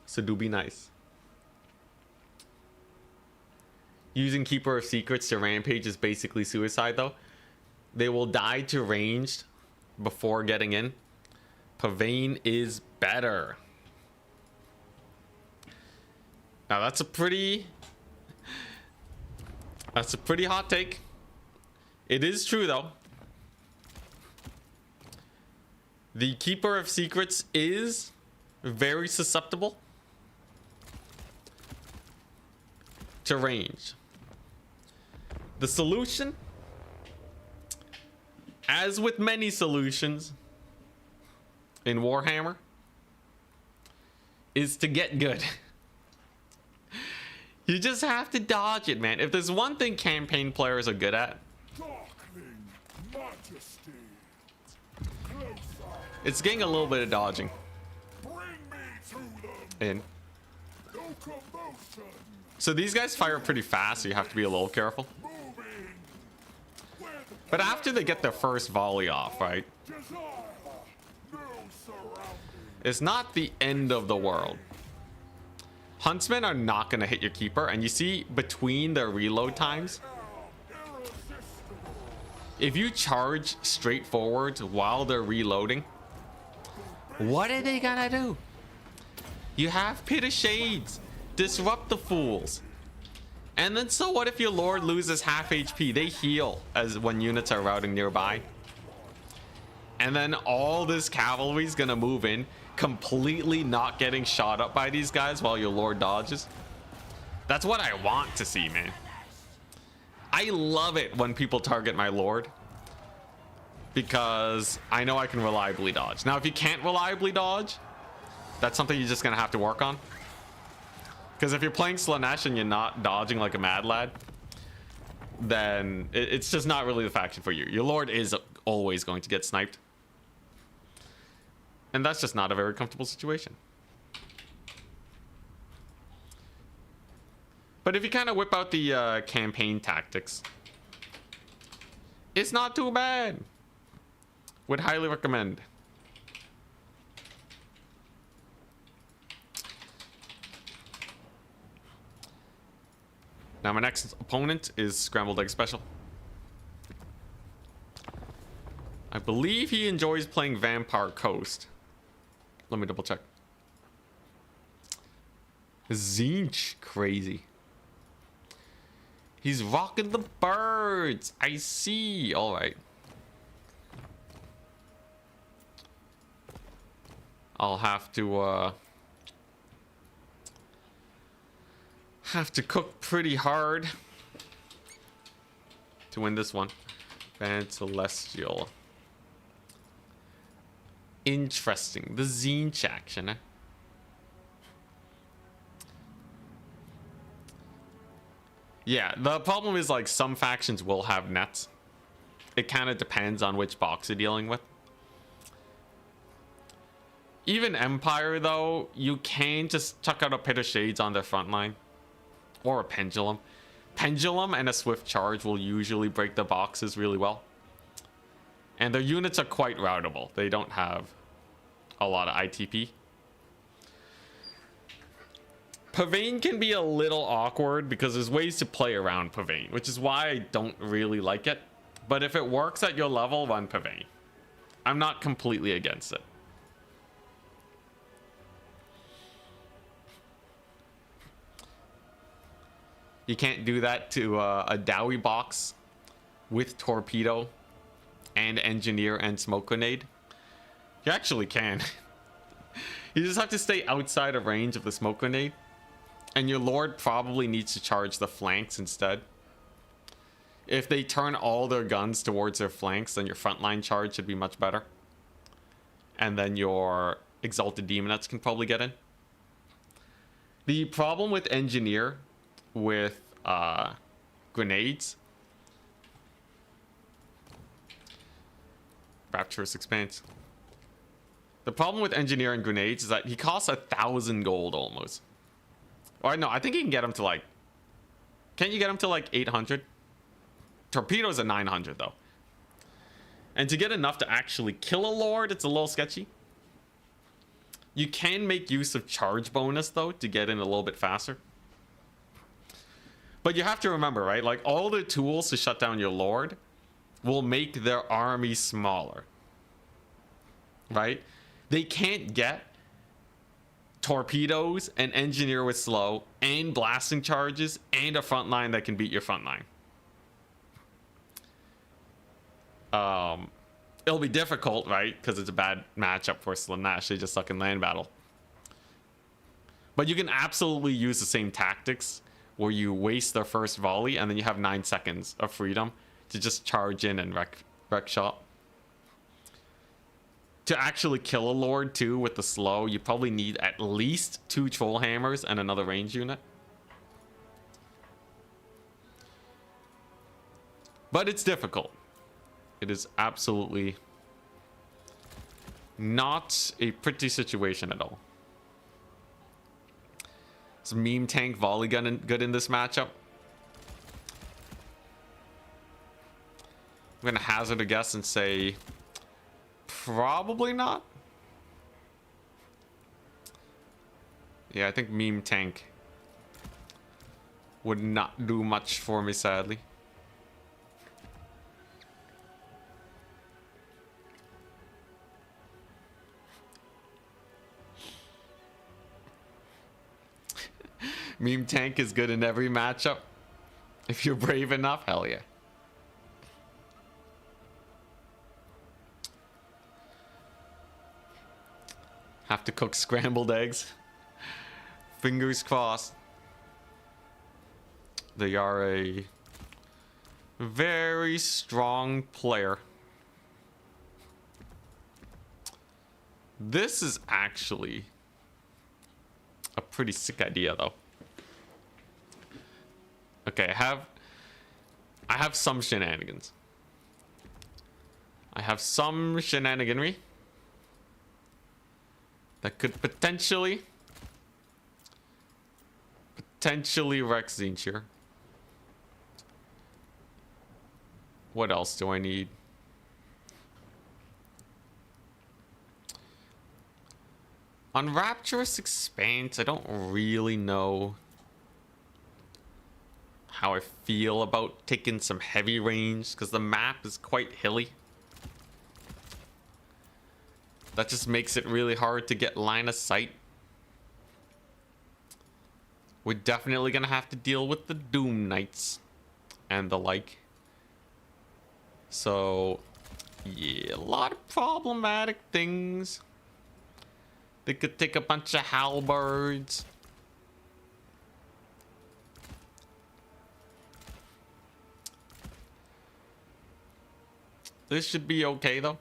So do be nice. Using Keeper of Secrets to rampage is basically suicide though. They will die to ranged before getting in. Pavane is better. Now that's a pretty hot take. It is true though. The Keeper of Secrets is very susceptible to range. The solution, as with many solutions in Warhammer, is to get good. You just have to dodge it, man. If there's one thing campaign players are good at, it's getting a little bit of dodging in. So these guys fire pretty fast, so you have to be a little careful. But after they get their first volley off, right? It's not the end of the world. Huntsmen are not going to hit your keeper, and you see between their reload times, if you charge straight forward while they're reloading, what are they gonna do? You have Pit of Shades, disrupt the fools, and then so what if your lord loses half HP? They heal as when units are routing nearby, and then all this cavalry is gonna move in, completely not getting shot up by these guys while your lord dodges. That's what I want to see, man. I love it when people target my lord, because I know I can reliably dodge. Now, if you can't reliably dodge, that's something you're just gonna have to work on. Because if you're playing Slaanesh and you're not dodging like a mad lad, then it's just not really the faction for you. Your lord is always going to get sniped, and that's just not a very comfortable situation. But if you kind of whip out the campaign tactics, it's not too bad. Would highly recommend. Now my next opponent is Scrambled Egg Special. I believe he enjoys playing Vampire Coast. Let me double check. Zinch, crazy. He's rocking the birds. I see. All right. I'll have to cook pretty hard to win this one. Band Celestial. Interesting. The Zinch action, eh? Yeah, the problem is like some factions will have nets. It kind of depends on which box you're dealing with. Even Empire, though, you can just chuck out a Pit of Shades on their front line. Or a Pendulum. Pendulum and a Swift Charge will usually break the boxes really well. And their units are quite routable. They don't have a lot of ITP. Pavane can be a little awkward because there's ways to play around Pavane, which is why I don't really like it. But if it works at your level, run Pavane. I'm not completely against it. You can't do that to a Dowie box with Torpedo and Engineer and Smoke Grenade. You actually can. You just have to stay outside of range of the Smoke Grenade. And your Lord probably needs to charge the flanks instead. If they turn all their guns towards their flanks, then your frontline charge should be much better. And then your Exalted Demonettes can probably get in. The problem with Engineer with grenades, Rapturous Expanse. The problem with Engineer and grenades is that he costs 1,000 gold almost. Or no, I think you can get him to like, can't you get him to like 800? Torpedoes at 900 though. And to get enough to actually kill a Lord, it's a little sketchy. You can make use of charge bonus though to get in a little bit faster. But you have to remember, right? Like all the tools to shut down your Lord will make their army smaller. Right? They can't get torpedoes, an engineer with slow, and blasting charges, and a front line that can beat your front line. It'll be difficult, right? Because it's a bad matchup for Slaanesh. They just suck in land battle. But you can absolutely use the same tactics where you waste their first volley and then you have 9 seconds of freedom to just charge in and wreck shop. To actually kill a Lord too with the slow, you probably need at least 2 Troll Hammers and another range unit. But it's difficult. It is absolutely not a pretty situation at all. Is Meme Tank Volley Gun good in this matchup? I'm gonna hazard a guess and say probably not. Yeah, I think Meme Tank would not do much for me, sadly. Meme tank is good in every matchup. If you're brave enough, hell yeah. Have to cook scrambled eggs. Fingers crossed. They are a very strong player. This is actually a pretty sick idea, though. Okay, I have some shenanigans. I have some shenaniganry that could potentially wreck Zinchir. What else do I need? On Rapturous Expanse, I don't really know how I feel about taking some heavy range because the map is quite hilly. That just makes it really hard to get line of sight. We're definitely gonna have to deal with the Doom Knights and the like. So, yeah, a lot of problematic things. They could take a bunch of halberds. This should be okay, though.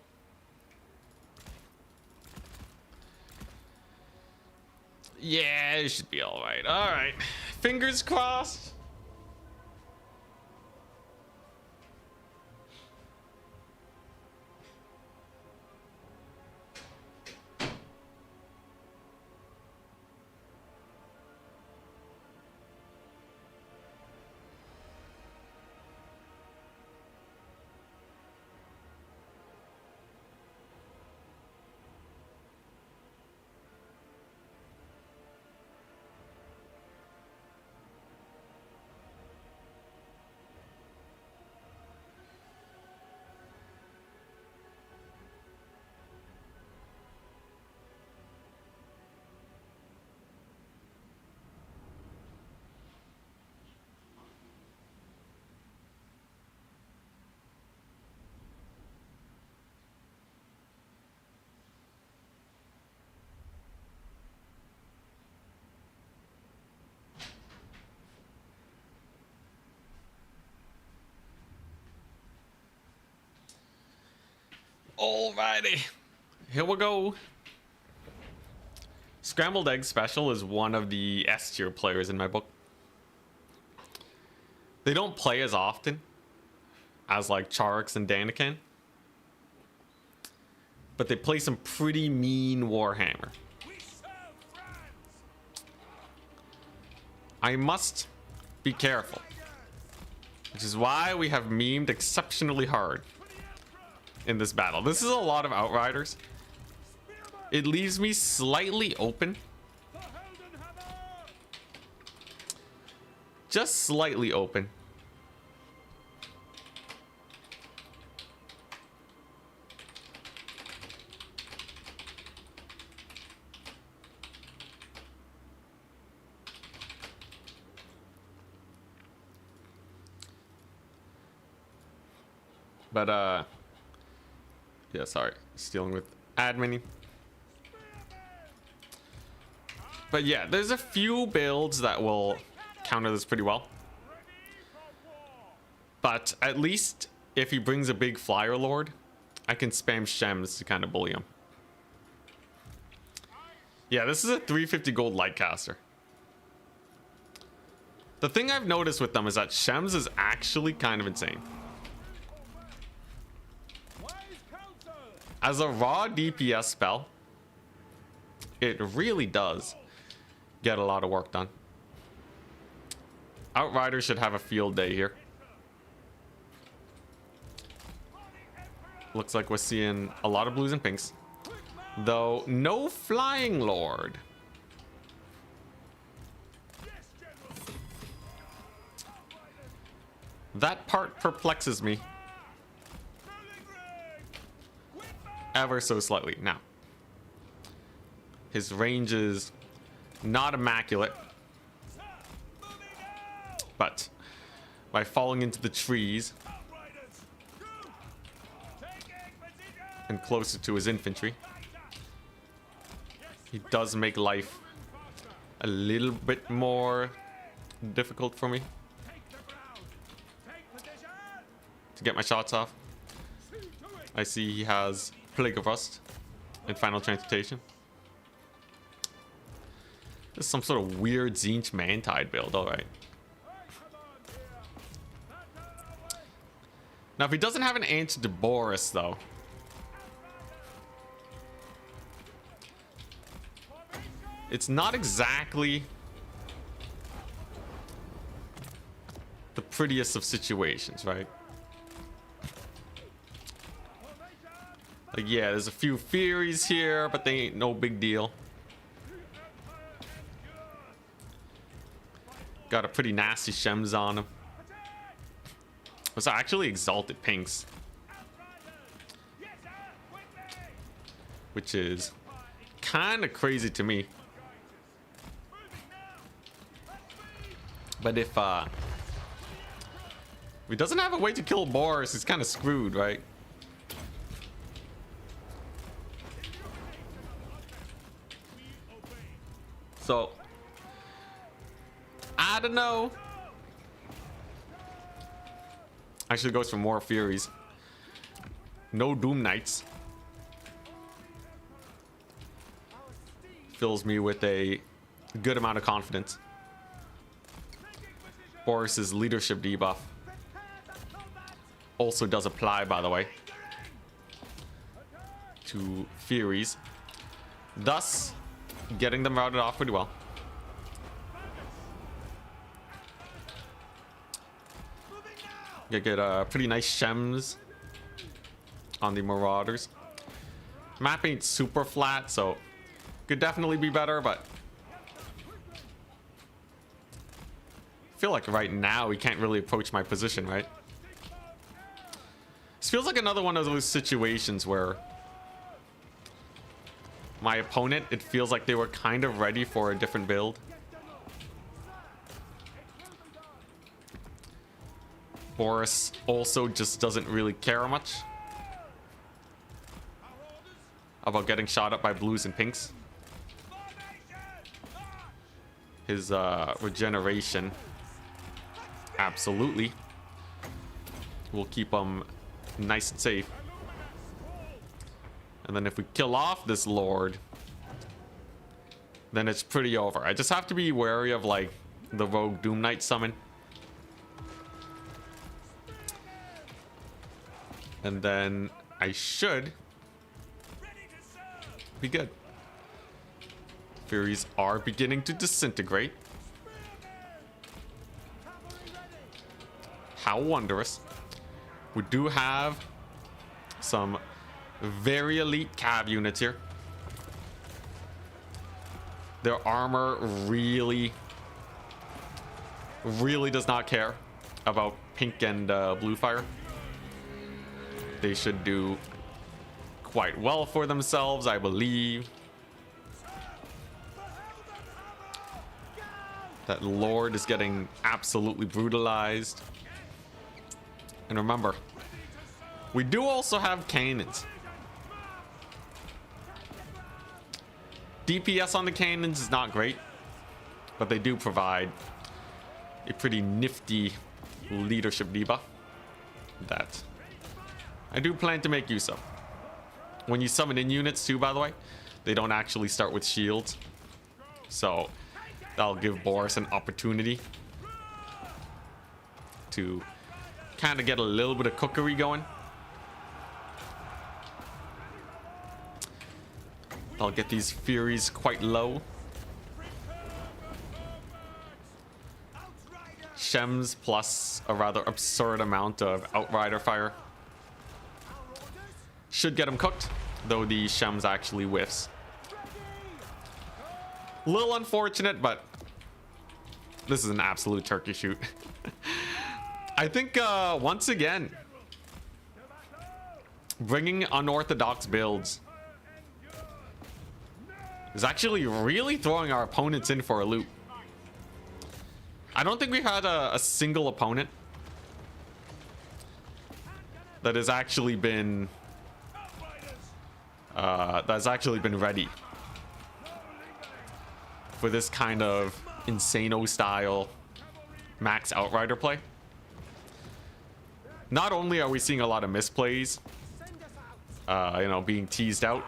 Yeah, it should be all right. All right. Fingers crossed. Alrighty, here we go. Scrambled Egg Special is one of the S tier players in my book. They don't play as often as like Charix and Daniken, but they play some pretty mean Warhammer. I must be careful, which is why we have memed exceptionally hard in this battle. This is a lot of Outriders. It leaves me slightly open. Just slightly open. But yeah, sorry, dealing with admin. But yeah, there's a few builds that will counter this pretty well. But at least if he brings a big Flyer Lord, I can spam Shems to kind of bully him. Yeah, this is a 350 gold Lightcaster. The thing I've noticed with them is that Shems is actually kind of insane. As a raw DPS spell, it really does get a lot of work done. Outriders should have a field day here. Looks like we're seeing a lot of blues and pinks, though no Flying Lord. That part perplexes me ever so slightly. Now, his range is not immaculate, but by falling into the trees and closer to his infantry, he does make life a little bit more difficult for me to get my shots off. I see he has Plague of Rust and Final Transmutation. This is some sort of weird Zinch Mantide build, alright. Now, if he doesn't have an answer to Boris, though, it's not exactly the prettiest of situations, right? Like, yeah, there's a few Furies here, but they ain't no big deal. Got a pretty nasty Shems on him. It's actually Exalted Pinks, which is kind of crazy to me. But if he doesn't have a way to kill Boris, he's kind of screwed, right? So, I don't know. Actually goes for more Furies. No Doom Knights. Fills me with a good amount of confidence. Boris's leadership debuff also does apply, by the way, to Furies, thus getting them routed off pretty well. You get pretty nice Shems on the Marauders. Map ain't super flat, so could definitely be better, but I feel like right now he can't really approach my position, right? This feels like another one of those situations where my opponent, it feels like they were kind of ready for a different build. Boris also just doesn't really care much about getting shot up by blues and pinks. His regeneration absolutely will keep him nice and safe. And then if we kill off this Lord, then it's pretty over. I just have to be wary of like the Rogue Doom Knight summon. And then I should be good. Furies are beginning to disintegrate. How wondrous. We do have some very elite cav units here. Their armor really does not care about pink and blue fire. They should do quite well for themselves, I believe. That Lord is getting absolutely brutalized. And remember, we do also have cannons. DPS on the cannons is not great, but they do provide a pretty nifty leadership debuff that I do plan to make use of. When you summon in units too, by the way, they don't actually start with shields. So that'll give Boris an opportunity to kind of get a little bit of cookery going. I'll get these Furies quite low. Shems plus a rather absurd amount of Outrider fire should get him cooked, though the Shems actually whiffs. A little unfortunate, but this is an absolute turkey shoot. I think once again, bringing unorthodox builds is actually really throwing our opponents in for a loop. I don't think we had a single opponent that has actually been ready for this kind of insano style max outrider play. Not only are we seeing a lot of misplays, you know, being teased out,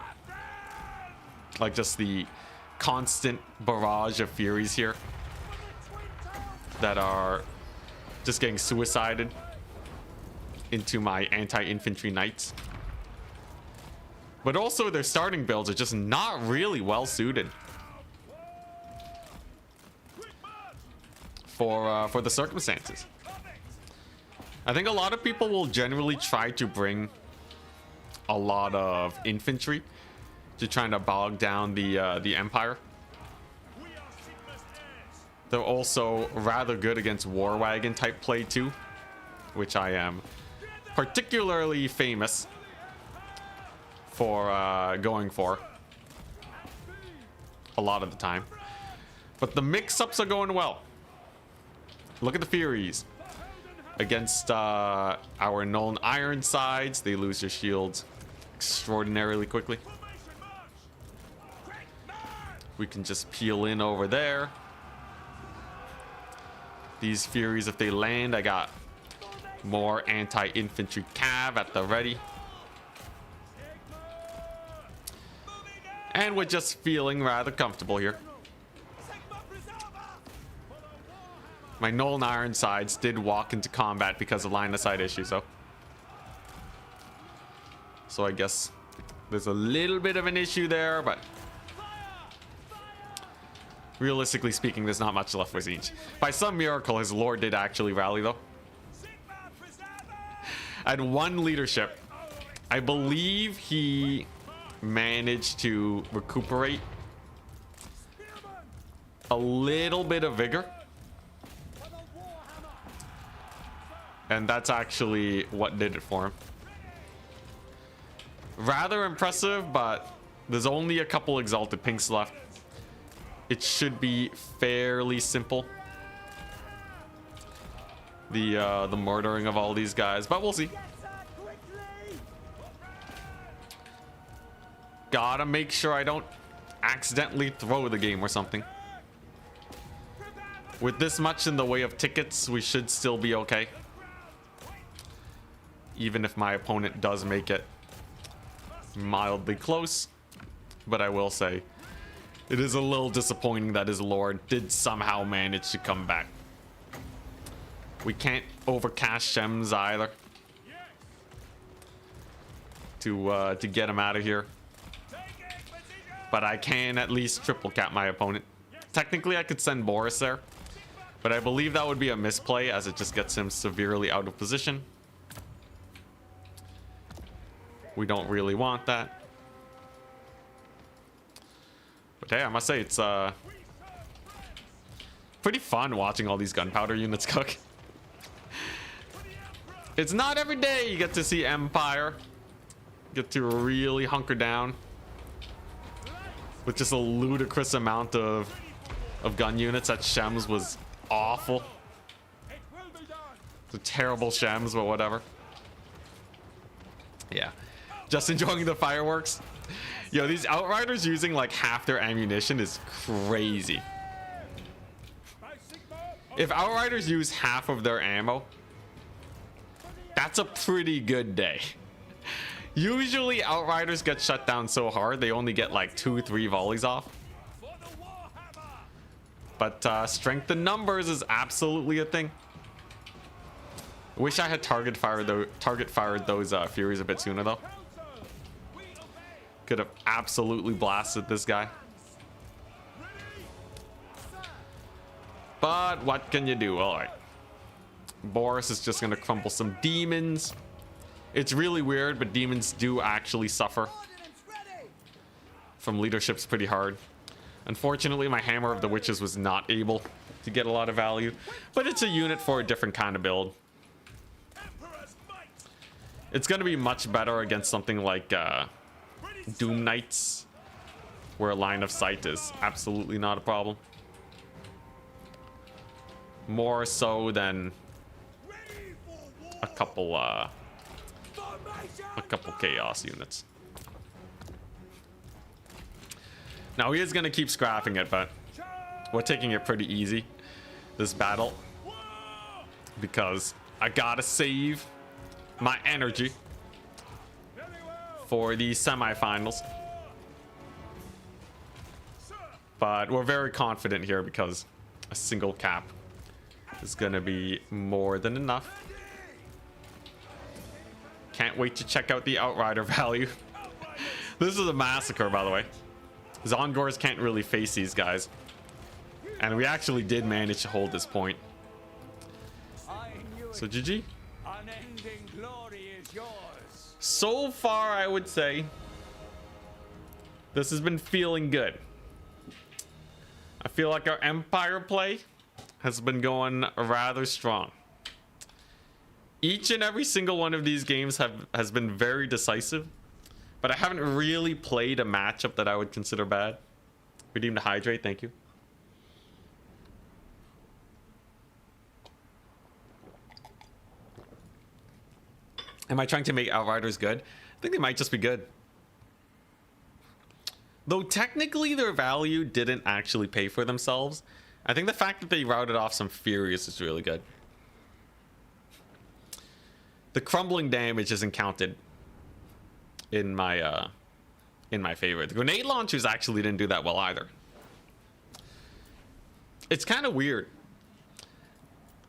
like just the constant barrage of Furies here that are just getting suicided into my anti-infantry knights. But also their starting builds are just not really well suited for the circumstances. I think a lot of people will generally try to bring a lot of infantry to trying to bog down the Empire. They're also rather good against war wagon type play too, which I am particularly famous for going for a lot of the time. But the mix-ups are going well. Look at the Furies. Against our Nuln Iron sides, they lose their shields extraordinarily quickly. We can just peel in over there. These Furies, if they land, I got more anti-infantry cav at the ready. And we're just feeling rather comfortable here. My Nuln Iron sides did walk into combat because of line of sight issues, though. So I guess there's a little bit of an issue there, but realistically speaking, there's not much left for Siege. By some miracle, his lord did actually rally, though. At one leadership, I believe he managed to recuperate a little bit of vigor. And that's actually what did it for him. Rather impressive, but there's only a couple exalted pinks left. It should be fairly simple. The murdering of all these guys, but we'll see. Gotta make sure I don't accidentally throw the game or something. With this much in the way of tickets, we should still be okay. Even if my opponent does make it mildly close. But I will say, it is a little disappointing that his lord did somehow manage to come back. We can't overcast Shems either to get him out of here. But I can at least triple cap my opponent. Technically, I could send Boris there, but I believe that would be a misplay as it just gets him severely out of position. We don't really want that. But hey, I must say it's pretty fun watching all these gunpowder units cook. It's not every day you get to see Empire get to really hunker down with just a ludicrous amount of gun units. That Shems was awful. It's a terrible Shems, but whatever. Yeah. Just enjoying the fireworks. Yo, these Outriders using like half their ammunition is crazy. If Outriders use half of their ammo, that's a pretty good day. Usually Outriders get shut down so hard they only get like 2-3 volleys off. But strength in numbers is absolutely a thing. Wish I had target fired those Furies a bit sooner though. Could have absolutely blasted this guy. But what can you do? All right. Boris is just going to crumple some demons. It's really weird, but demons do actually suffer from leaderships pretty hard. Unfortunately, my Hammer of the Witches was not able to get a lot of value, but it's a unit for a different kind of build. It's going to be much better against something like Doom Knights, where line of sight is absolutely not a problem. More so than a couple chaos units. Now he is going to keep scrapping it, but we're taking it pretty easy this battle, because I gotta save my energy for the semifinals. But we're very confident here because a single cap is gonna be more than enough. Can't wait to check out the Outrider value. This is a massacre, by the way. Zongors can't really face these guys. And we actually did manage to hold this point. So GG. Unending glory is yours. So far, I would say this has been feeling good. I feel like our Empire play has been going rather strong. Each and every single one of these games has been very decisive, but I haven't really played a matchup that I would consider bad. Redeem to hydrate, thank you. Am I trying to make Outriders good? I think they might just be good. Though technically their value didn't actually pay for themselves, I think the fact that they routed off some Furious is really good. The crumbling damage isn't counted in my favor. The grenade launchers actually didn't do that well either. It's kind of weird.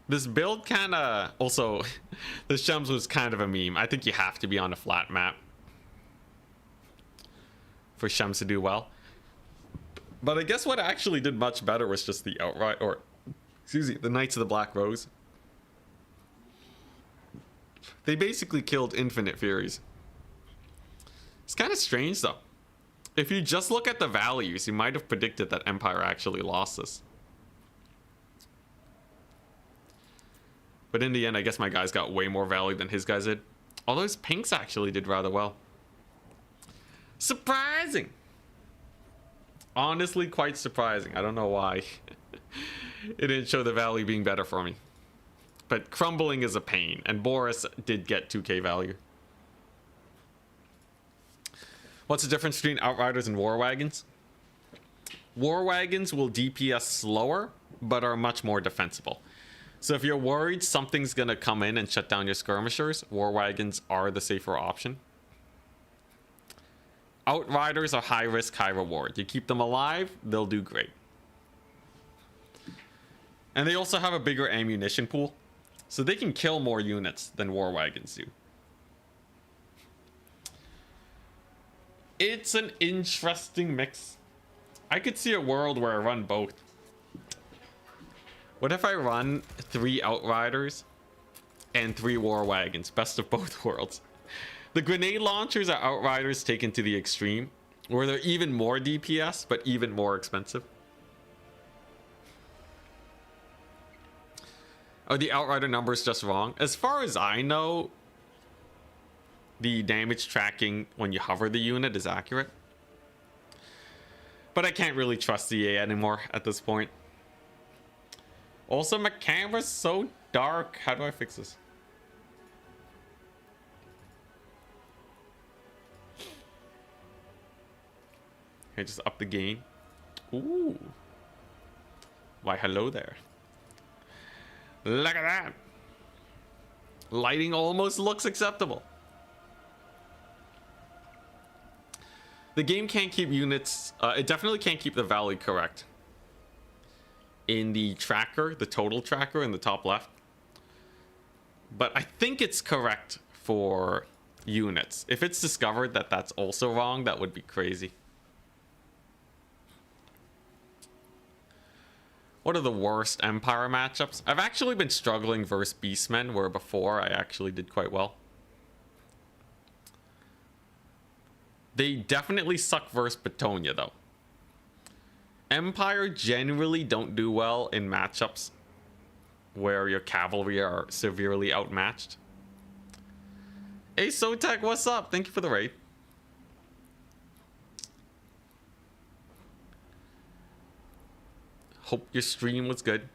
This build kind of also, this Shems was kind of a meme. I think you have to be on a flat map for Shems to do well. But I guess what actually did much better was just the outright, or excuse me, the Knights of the Black Rose. They basically killed Infinite Furies. It's kind of strange though. If you just look at the values, you might have predicted that Empire actually lost this. But in the end, I guess my guys got way more value than his guys did. Although his pinks actually did rather well. Surprising! Honestly, quite surprising. I don't know why. It didn't show the value being better for me. But crumbling is a pain, and Boris did get 2k value. What's the difference between Outriders and War Wagons? War Wagons will DPS slower, but are much more defensible. So if you're worried something's gonna come in and shut down your skirmishers, War Wagons are the safer option. Outriders are high risk, high reward. You keep them alive, they'll do great. And they also have a bigger ammunition pool, so they can kill more units than War Wagons do. It's an interesting mix. I could see a world where I run both. What if I run 3 Outriders and 3 War Wagons? Best of both worlds. The grenade launchers are Outriders taken to the extreme, where they're even more DPS, but even more expensive. Are the Outrider numbers just wrong? As far as I know, the damage tracking when you hover the unit is accurate. But I can't really trust the EA anymore at this point. Also, my camera's so dark. How do I fix this? Okay, just up the gain. Ooh. Why, hello there. Look at that. Lighting almost looks acceptable. The game can't keep units. It definitely can't keep the value correct. In the tracker, the total tracker in the top left. But I think it's correct for units. If it's discovered that that's also wrong, that would be crazy. What are the worst Empire matchups? I've actually been struggling versus Beastmen, where before I actually did quite well. They definitely suck versus Batonia, though. Empire generally don't do well in matchups where your cavalry are severely outmatched. Hey, Sotek, what's up? Thank you for the raid. Hope your stream was good.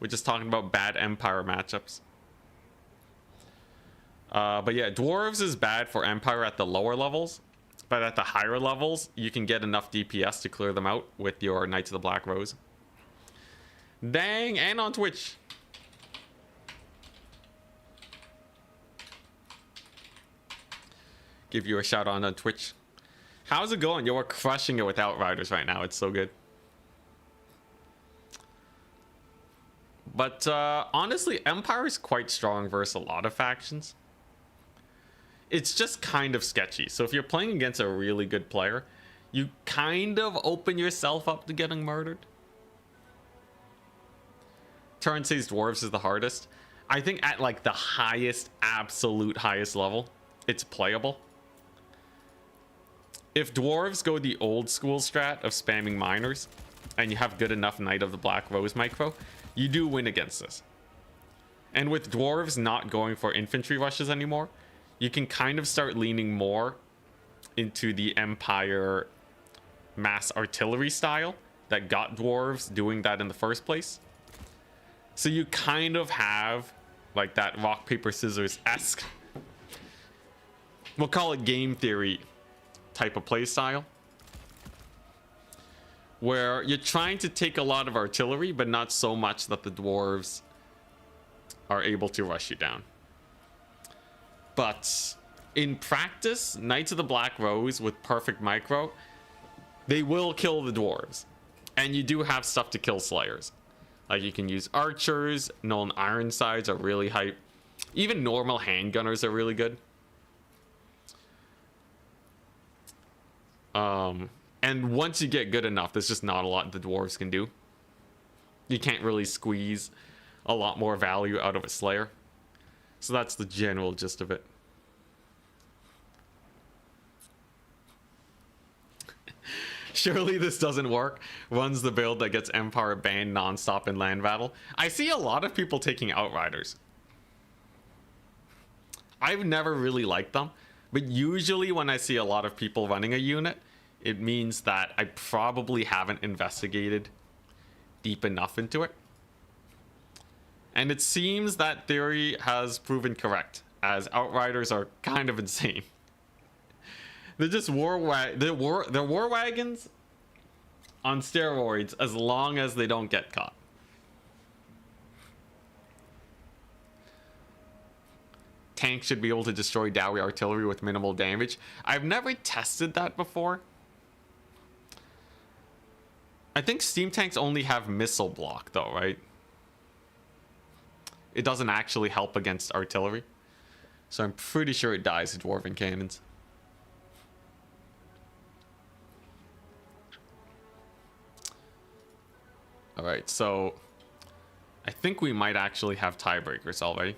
We're just talking about bad Empire matchups. But yeah, Dwarves is bad for Empire at the lower levels. But at the higher levels, you can get enough DPS to clear them out with your Knights of the Black Rose. Dang, and on Twitch. Give you a shout out on Twitch. How's it going? You're crushing it with Outriders right now. It's so good. But honestly, Empire is quite strong versus a lot of factions. It's just kind of sketchy. So if you're playing against a really good player, you kind of open yourself up to getting murdered. Turn says Dwarves is the hardest. I think at like the highest, absolute highest level, it's playable. If Dwarves go the old school strat of spamming miners, and you have good enough Knight of the Black Rose micro, you do win against this. And with Dwarves not going for infantry rushes anymore, you can kind of start leaning more into the Empire mass artillery style that got Dwarves doing that in the first place. So you kind of have like that rock, paper, scissors-esque, we'll call it game theory type of play style, where you're trying to take a lot of artillery, but not so much that the Dwarves are able to rush you down. But in practice, Knights of the Black Rose with perfect micro, they will kill the Dwarves. And you do have stuff to kill Slayers. Like you can use archers, Nolan Ironsides are really hype. Even normal handgunners are really good. And once you get good enough, there's just not a lot the Dwarves can do. You can't really squeeze a lot more value out of a Slayer. So that's the general gist of it. Surely this doesn't work. Runs the build that gets Empire banned nonstop in land battle. I see a lot of people taking Outriders. I've never really liked them, but usually when I see a lot of people running a unit, it means that I probably haven't investigated deep enough into it. And it seems that theory has proven correct, as Outriders are kind of insane. They're just war wagons on steroids as long as they don't get caught. Tanks should be able to destroy Dowie artillery with minimal damage. I've never tested that before. I think steam tanks only have missile block though, right? It doesn't actually help against artillery. So I'm pretty sure it dies to dwarven cannons. Alright, so I think we might actually have tiebreakers already.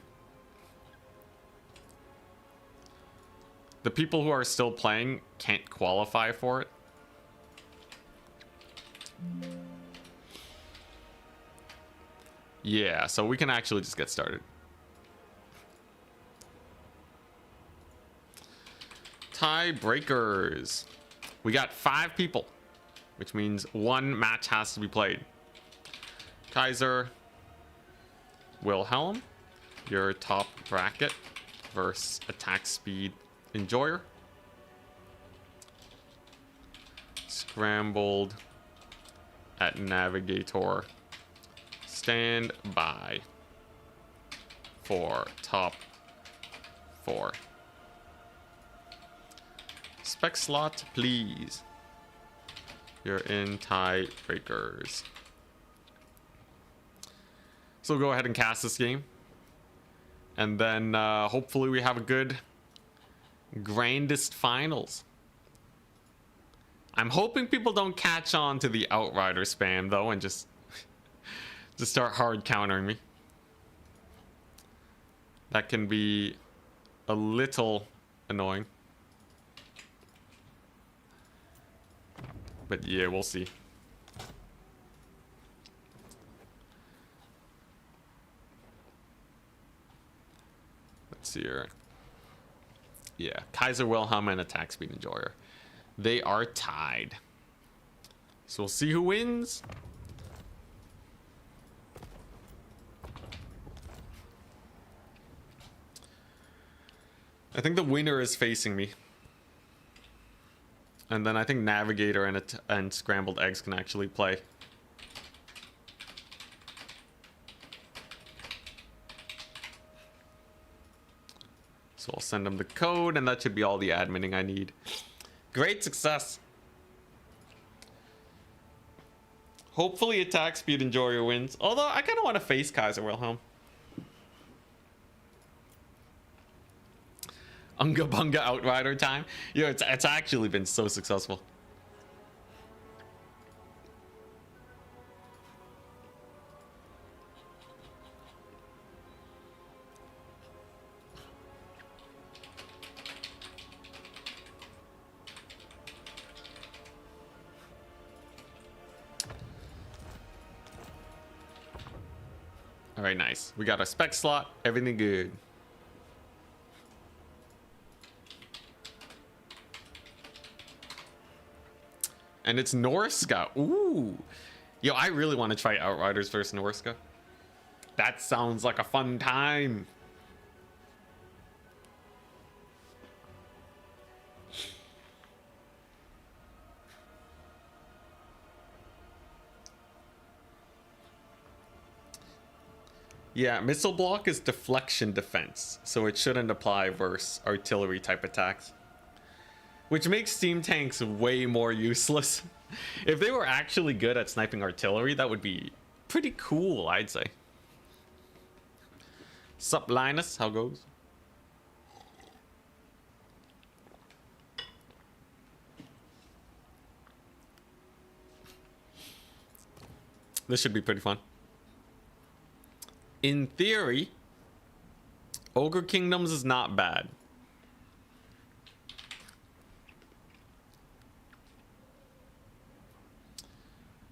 The people who are still playing can't qualify for it. Yeah, so we can actually just get started. Tiebreakers. We got 5 people, which means 1 match has to be played. Kaiser, Wilhelm, your top bracket versus attack speed enjoyer. Scrambled at navigator. Stand by for top 4. Spec slot, please. You're in tiebreakers. So we'll go ahead and cast this game. And then hopefully we have a good grandest finals. I'm hoping people don't catch on to the Outrider spam though and just start hard countering me. That can be a little annoying. But yeah, we'll see. Let's see here. Yeah, Kaiser Wilhelm and Attack Speed Enjoyer. They are tied. So we'll see who wins. I think the winner is facing me. And then I think Navigator and Scrambled Eggs can actually play. So I'll send them the code, and that should be all the adminning I need. Great success. Hopefully Attack Speed Enjoyer wins. Although I kind of want to face Kaiser Wilhelm. Unga Bunga Outrider time. Yo, it's actually been so successful. All right, nice. We got our spec slot. Everything good. And it's Norska. Ooh. Yo, I really want to try Outriders versus Norska. That sounds like a fun time. Yeah, missile block is deflection defense, so it shouldn't apply versus artillery type attacks. Which makes steam tanks way more useless. If they were actually good at sniping artillery, that would be pretty cool, I'd say. Sup, Linus? How goes? This should be pretty fun. In theory, Ogre Kingdoms is not bad.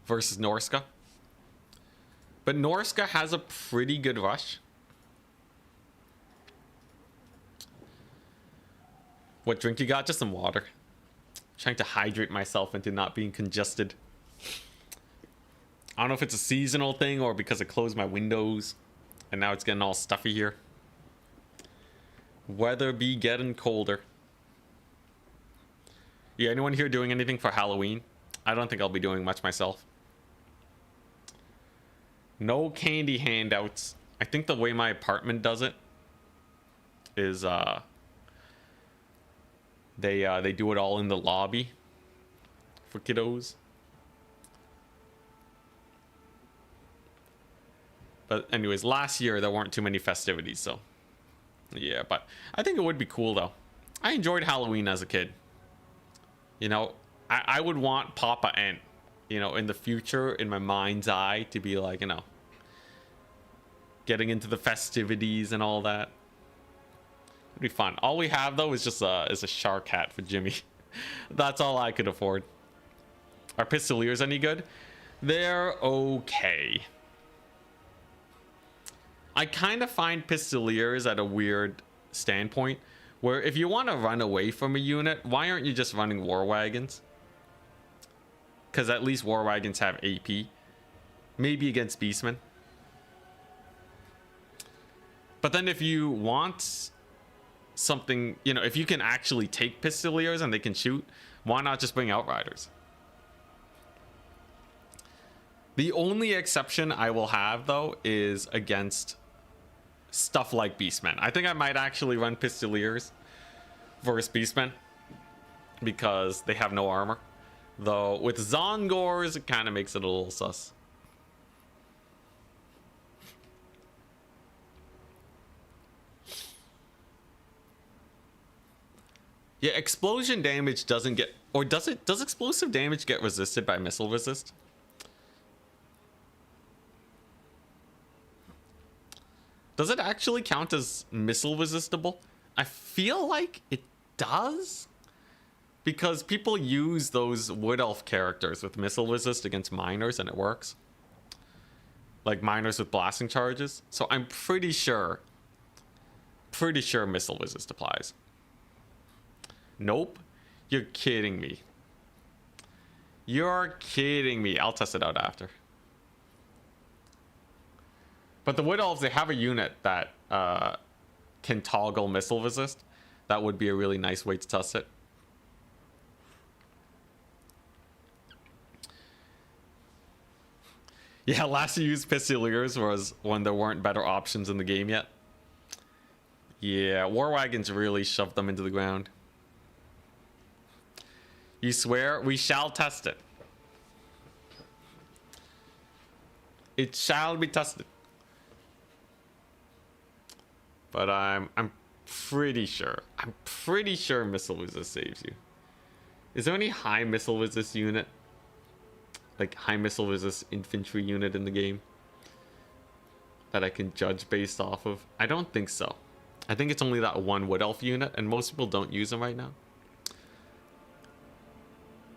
Versus Norska. But Norska has a pretty good rush. What drink you got? Just some water. Trying to hydrate myself into not being congested. I don't know if it's a seasonal thing or because I closed my windows and now it's getting all stuffy here. Weather be getting colder. Yeah, anyone here doing anything for Halloween? I don't think I'll be doing much myself. No candy handouts. I think the way my apartment does it is they do it all in the lobby for kiddos. But anyways, last year there weren't too many festivities, so yeah, but I think it would be cool though. I enjoyed Halloween as a kid. You know, I would want Papa Ent, you know, in the future, in my mind's eye, to be like, you know, getting into the festivities and all that. It'd be fun. All we have though is just a shark hat for Jimmy. That's all I could afford. Are Pistoliers any good? They're okay. I kind of find Pistoliers at a weird standpoint where if you want to run away from a unit, why aren't you just running War Wagons? Because at least War Wagons have AP. Maybe against Beastmen. But then if you want something, you know, if you can actually take Pistoliers and they can shoot, why not just bring Outriders? The only exception I will have, though, is against stuff like Beastmen. I think I might actually run Pistoliers versus Beastmen because they have no armor. Though with Zongors, it kind of makes it a little sus. Yeah, explosion damage doesn't get... Or does it? Does explosive damage get resisted by missile resist? Does it actually count as missile resistible? I feel like it does. Because people use those Wood Elf characters with missile resist against miners and it works. Like miners with blasting charges. So I'm pretty sure missile resist applies. Nope. You're kidding me. You're kidding me. I'll test it out after. But the Wood Elves, they have a unit that can toggle missile resist. That would be a really nice way to test it. Yeah, last you used Pistoliers was when there weren't better options in the game yet. Yeah, War Wagons really shoved them into the ground. You swear? We shall test it. It shall be tested. But I'm pretty sure. I'm pretty sure missile resist saves you. Is there any high missile resist unit? Like high missile resist infantry unit in the game that I can judge based off of? I don't think so. I think it's only that one Wood Elf unit, and most people don't use them right now.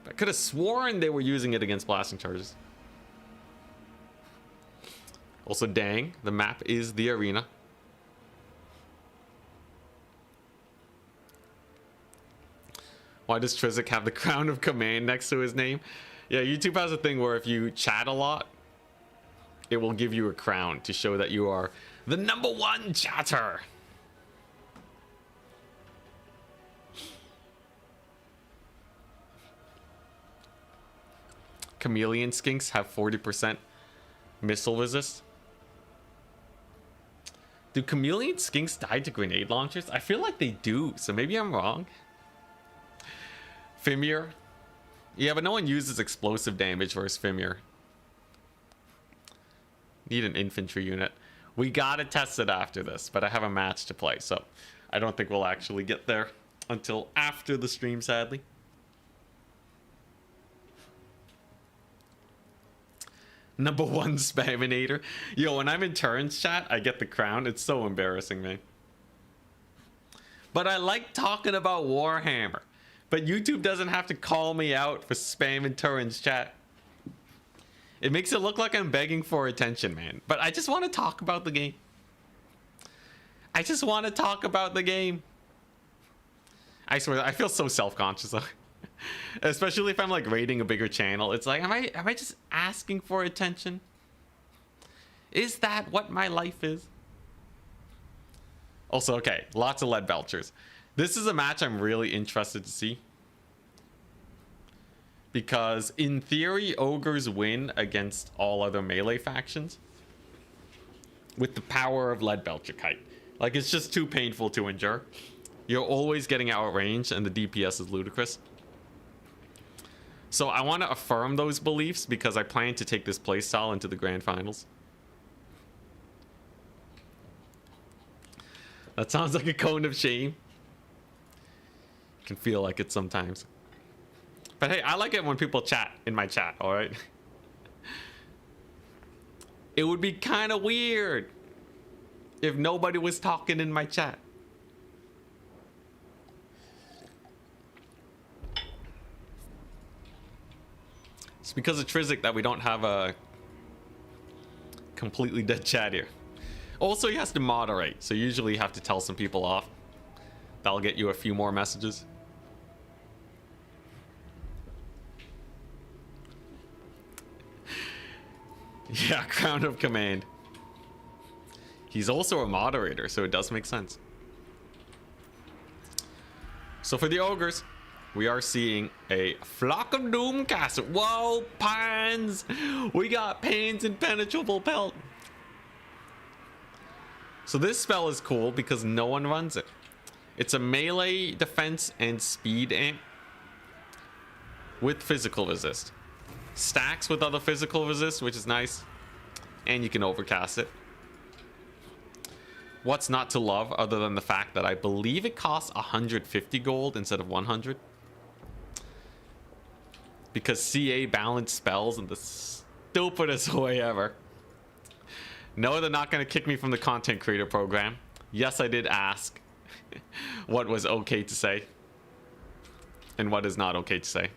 I could have sworn they were using it against blasting charges. Also, dang, the map is the arena. Why does Trizic have the crown of command next to his name? Yeah, YouTube has a thing where if you chat a lot, it will give you a crown to show that you are the #1 chatter. Chameleon skinks have 40% missile resist. Do chameleon skinks die to grenade launchers? I feel like they do, so maybe I'm wrong. Fimir. Yeah, but no one uses explosive damage versus Fimir. Need an infantry unit. We gotta test it after this, but I have a match to play, so I don't think we'll actually get there until after the stream, sadly. #1 Spaminator. Yo, when I'm in turns chat, I get the crown. It's so embarrassing, man. But I like talking about Warhammer. But YouTube doesn't have to call me out for spamming turns chat. It makes it look like I'm begging for attention, man. But I just want to talk about the game. I just want to talk about the game. I swear, I feel so self-conscious. Especially if I'm like raiding a bigger channel. It's like, am I just asking for attention? Is that what my life is? Also, okay, lots of lead belchers. This is a match I'm really interested to see. Because in theory, ogres win against all other melee factions with the power of lead belcher kite. Like, it's just too painful to endure. You're always getting outranged and the DPS is ludicrous. So I want to affirm those beliefs because I plan to take this playstyle into the grand finals. That sounds like a cone of shame. Can feel like it sometimes. But hey, I like it when people chat in my chat, alright? It would be kind of weird if nobody was talking in my chat. It's because of Trizic that we don't have a completely dead chat here. Also, he has to moderate, so usually you have to tell some people off. That'll get you a few more messages. Yeah, crown of command. He's also a moderator, so it does make sense. So for the ogres, we are seeing a Flock of Doom castle. Whoa, Pines! We got Pain's Impenetrable Pelt. So this spell is cool because no one runs it. It's a melee defense and speed amp with physical resist. Stacks with other physical resist, which is nice. And you can overcast it. What's not to love other than the fact that I believe it costs 150 gold instead of 100. Because CA balanced spells in the stupidest way ever. No, they're not going to kick me from the content creator program. Yes, I did ask what was okay to say and what is not okay to say.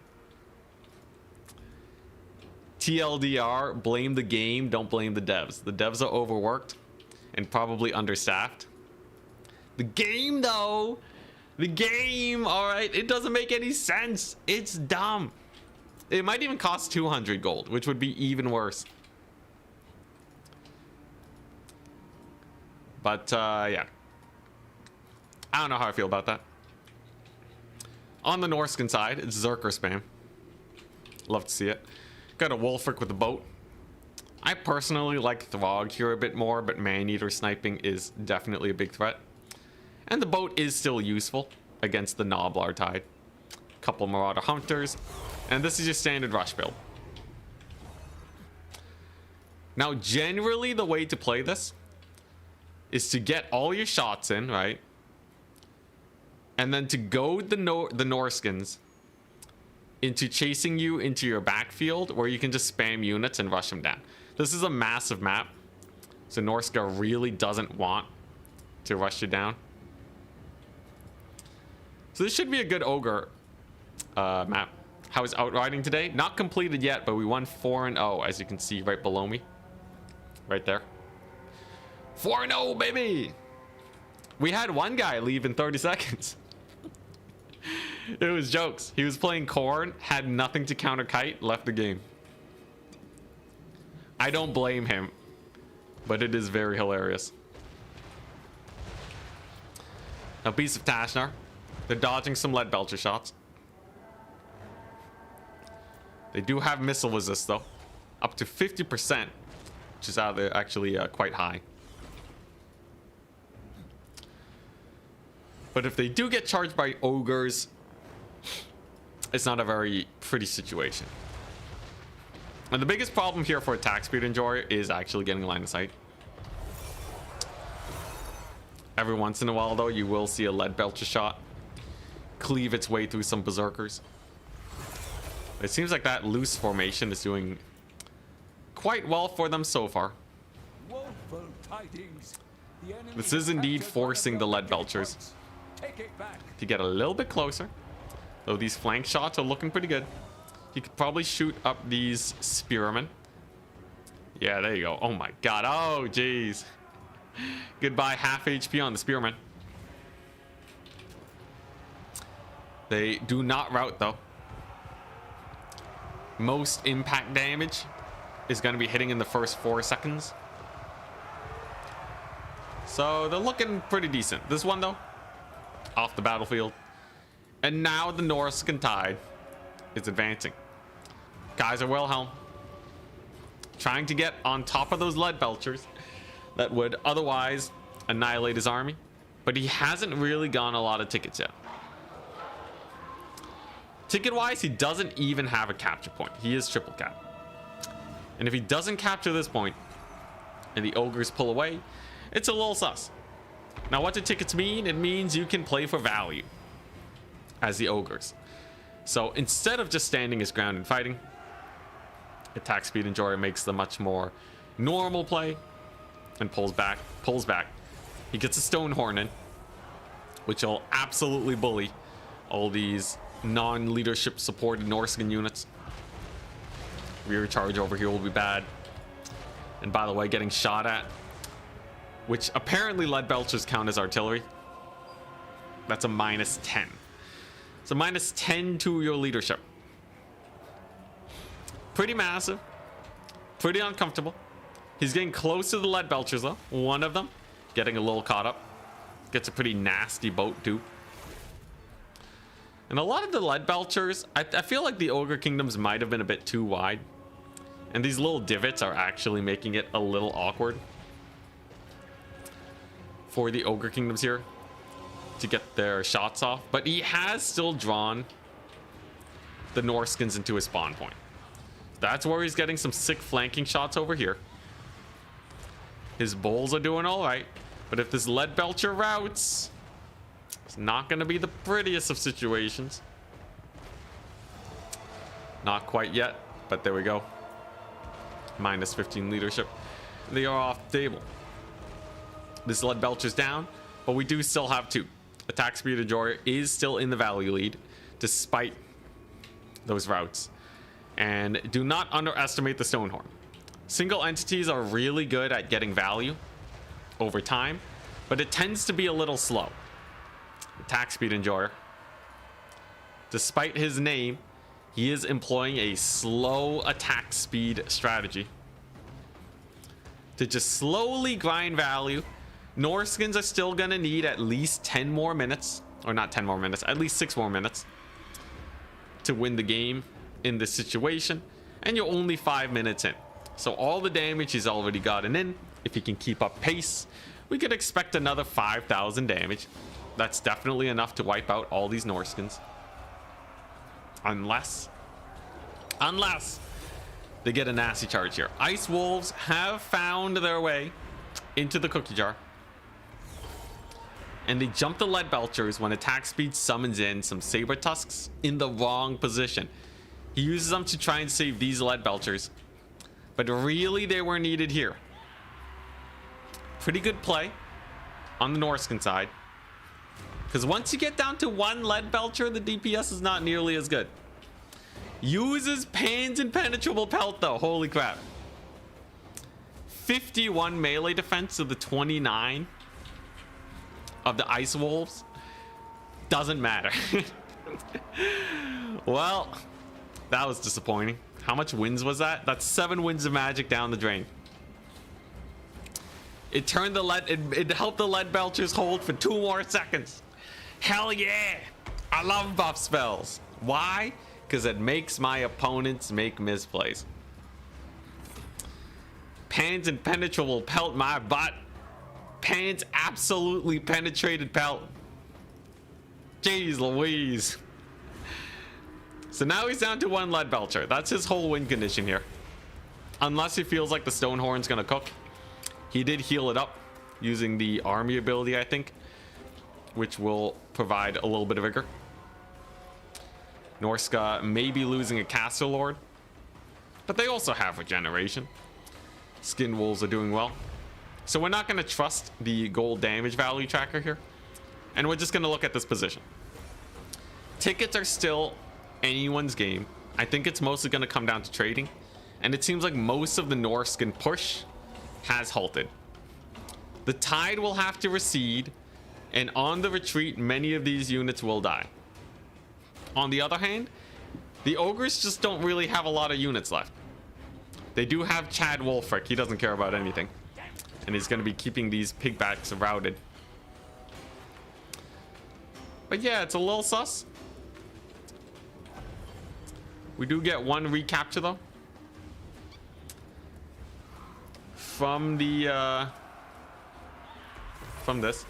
TLDR, blame the game, don't blame the devs. The devs are overworked and probably understaffed. The game, though, The game, all right? It doesn't make any sense. It's dumb. It might even cost 200 gold, which would be even worse. But, yeah. I don't know how I feel about that. On the Norscan side, it's Zerker spam. Love to see it. Got a Wolfric with a boat. I personally like Throg here a bit more, but Man-Eater sniping is definitely a big threat. And the boat is still useful against the Noblar Tide. Couple Marauder Hunters. And this is your standard rush build. Now, generally, the way to play this is to get all your shots in, right? And then to goad the Norskins into chasing you into your backfield, where you can just spam units and rush them down. This is a massive map, so Norska really doesn't want to rush you down. So this should be a good ogre map. How is outriding today? Not completed yet, but we won 4-0, as you can see right below me. Right there. 4-0, baby! We had one guy leave in 30 seconds. It was jokes. He was playing Corn, had nothing to counter kite, left the game. I don't blame him, but it is very hilarious. Now, Beast of Tashnar. They're dodging some lead belcher shots. They do have missile resist, though. Up to 50%, which is actually quite high. But if they do get charged by ogres, it's not a very pretty situation. And the biggest problem here for attack speed enjoyer is actually getting line of sight. Every once in a while, though, you will see a lead belcher shot cleave its way through some berserkers. It seems like that loose formation is doing quite well for them so far. Woeful tidings. The enemy This is indeed captured one of forcing your the lead entry belchers points. Take it back. to get a little bit closer. Though these flank shots are looking pretty good. You could probably shoot up these spearmen. Yeah, there you go. Oh my god. Oh, jeez. Goodbye, half HP on the spearmen. They do not route, though. Most impact damage is going to be hitting in the first 4 seconds. So they're looking pretty decent. This one, though, off the battlefield. And now the Norscan Tide is advancing. Kaiser Wilhelm trying to get on top of those lead belchers that would otherwise annihilate his army. But he hasn't really gone a lot of tickets yet. Ticket-wise, he doesn't even have a capture point. He is triple cap. And if he doesn't capture this point and the ogres pull away, it's a little sus. Now, what do tickets mean? It means you can play for value as the ogres. So instead of just standing his ground and fighting, attack speed enjoyer makes the much more normal play and pulls back. He gets a stone horn in, which will absolutely bully all these non-leadership supported Norscan units. Rear charge over here will be bad. And by the way, getting shot at, which apparently lead belchers count as artillery. That's a -10. So -10 to your leadership. Pretty massive. Pretty uncomfortable. He's getting close to the lead belchers, though. One of them getting a little caught up. Gets a pretty nasty boat, too. And a lot of the lead belchers, I feel like the Ogre Kingdoms might have been a bit too wide. And these little divots are actually making it a little awkward for the Ogre Kingdoms here to get their shots off. But he has still drawn the Norskins into his spawn point. That's where he's getting some sick flanking shots over here. His bulls are doing all right. But if this lead belcher routes, it's not going to be the prettiest of situations. Not quite yet, but there we go. -15 leadership. They are off the table. This lead belcher's down, but we do still have 2. Attack speed enjoyer is still in the value lead, despite those routes. And do not underestimate the Stonehorn. Single entities are really good at getting value over time, but it tends to be a little slow. It attack speed enjoyer. Despite his name, he is employing a slow attack speed strategy to just slowly grind value. Norskins are still gonna need at least 10 more minutes, or not 10 more minutes, at least 6 more minutes to win the game in this situation, and you're only 5 minutes in. So all the damage he's already gotten in, if he can keep up pace, we could expect another 5,000 damage. That's definitely enough to wipe out all these Norskins. Unless they get a nasty charge here. Ice Wolves have found their way into the cookie jar. And they jump the Lead Belchers when attack speed summons in some Saber Tusks in the wrong position. He uses them to try and save these Lead Belchers, but really they were needed here. Pretty good play on the Norskin side, because once you get down to 1 Lead Belcher, the DPS is not nearly as good. Uses Pan's Impenetrable Pelt though. Holy crap. 51 melee defense to the 29 of the Ice Wolves. Doesn't matter. Well, that was disappointing. How much wins was that? That's 7 wins of magic down the drain. It turned the it helped the Lead Belchers hold for 2 more seconds. Hell yeah. I love buff spells. Why? Because it makes my opponents make misplays. Pan's Impenetrable Pelt my butt. Pan's absolutely penetrated pelt. Jeez Louise. So now he's down to 1 Lead Belcher. That's his whole win condition here. Unless he feels like the Stonehorn's gonna cook. He did heal it up using the army ability, I think, which will provide a little bit of vigor. Norska may be losing a Caster Lord, but they also have regeneration. Skin Wolves are doing well. So we're not going to trust the gold damage value tracker here, and we're just going to look at this position. Tickets are still anyone's game. I think it's mostly going to come down to trading, and it seems like most of the Norskin push has halted. The tide will have to recede, and on the retreat many of these units will die. On the other hand, the ogres just don't really have a lot of units left. They do have Chad Wolfric. He doesn't care about anything, and he's going to be keeping these pigbacks routed. But yeah, it's a little sus. We do get 1 recapture though from the from this.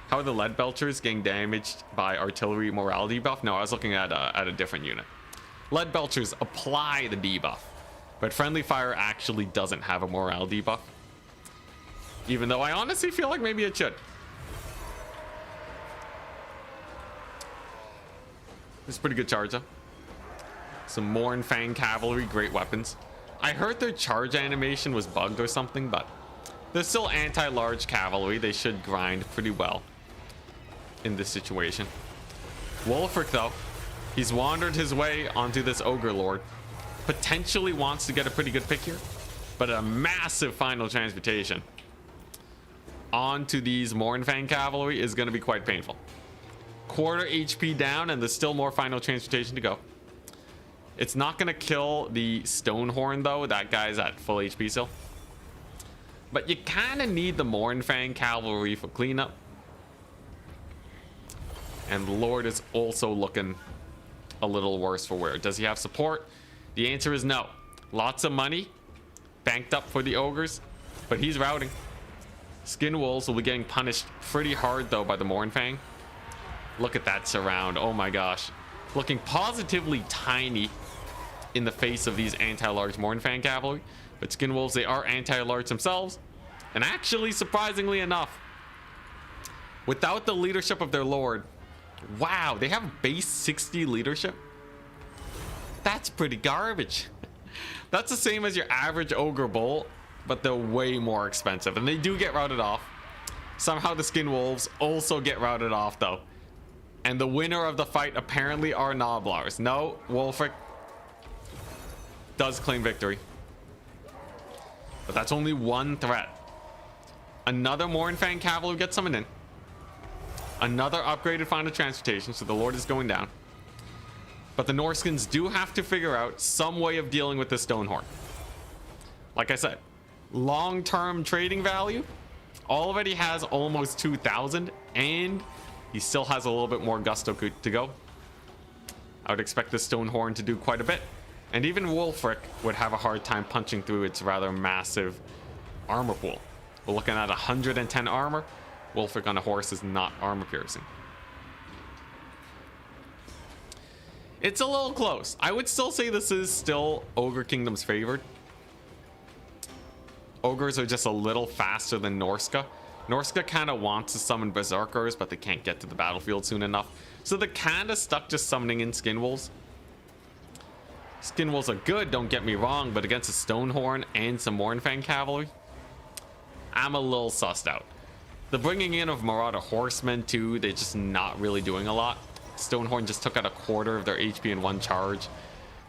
How are the Lead Belchers getting damaged by artillery morality buff? No, I was looking at a different unit. Lead Belchers apply the debuff, but Friendly Fire actually doesn't have a morale debuff, even though I honestly feel like maybe it should. It's a pretty good charge though. Some Mournfang Cavalry, great weapons. I heard their charge animation was bugged or something, but they're still anti-large cavalry. They should grind pretty well in this situation. Wolfric though, he's wandered his way onto this Ogre Lord. Potentially wants to get a pretty good pick here, but a massive final transmutation onto these Mournfang Cavalry is going to be quite painful. Quarter HP down, and there's still more final transmutation to go. It's not going to kill the Stonehorn though. That guy's at full HP still. But you kind of need the Mournfang Cavalry for cleanup. And the Lord is also looking a little worse for wear. Does he have support? The answer is no. Lots of money banked up for the ogres, but he's routing. Skin Wolves will be getting punished pretty hard though by the Mournfang. Look at that surround. Oh my gosh. Looking positively tiny in the face of these anti-large Mournfang Cavalry. But Skin Wolves, they are anti-large themselves. And actually, surprisingly enough, without the leadership of their Lord, wow, they have base 60 leadership? That's pretty garbage. That's the same as your average Ogre Bull, but they're way more expensive. And they do get routed off. Somehow the Skin Wolves also get routed off though. And the winner of the fight apparently are Noblars. No, Wolfric does claim victory. But that's only one threat. Another Mournfang Cavalry gets summoned in. Another upgraded final transportation, so the Lord is going down. But the Norskins do have to figure out some way of dealing with the Stonehorn. Like I said, long-term trading value already has almost 2,000, and he still has a little bit more gusto to go. I would expect the Stonehorn to do quite a bit, and even Wulfric would have a hard time punching through its rather massive armor pool. We're looking at 110 armor. Wulfric on a horse is not armor piercing. It's a little close. I would still say this is still Ogre Kingdom's favored. Ogres are just a little faster than Norska. Norska kind of wants to summon Berserkers, but they can't get to the battlefield soon enough. So they're kind of stuck just summoning in Skinwolves. Skinwolves are good, don't get me wrong, but against a Stonehorn and some Mournfang cavalry, I'm a little sussed out. The bringing in of Marauder Horsemen too, they're just not really doing a lot. Stonehorn just took out a quarter of their HP in one charge.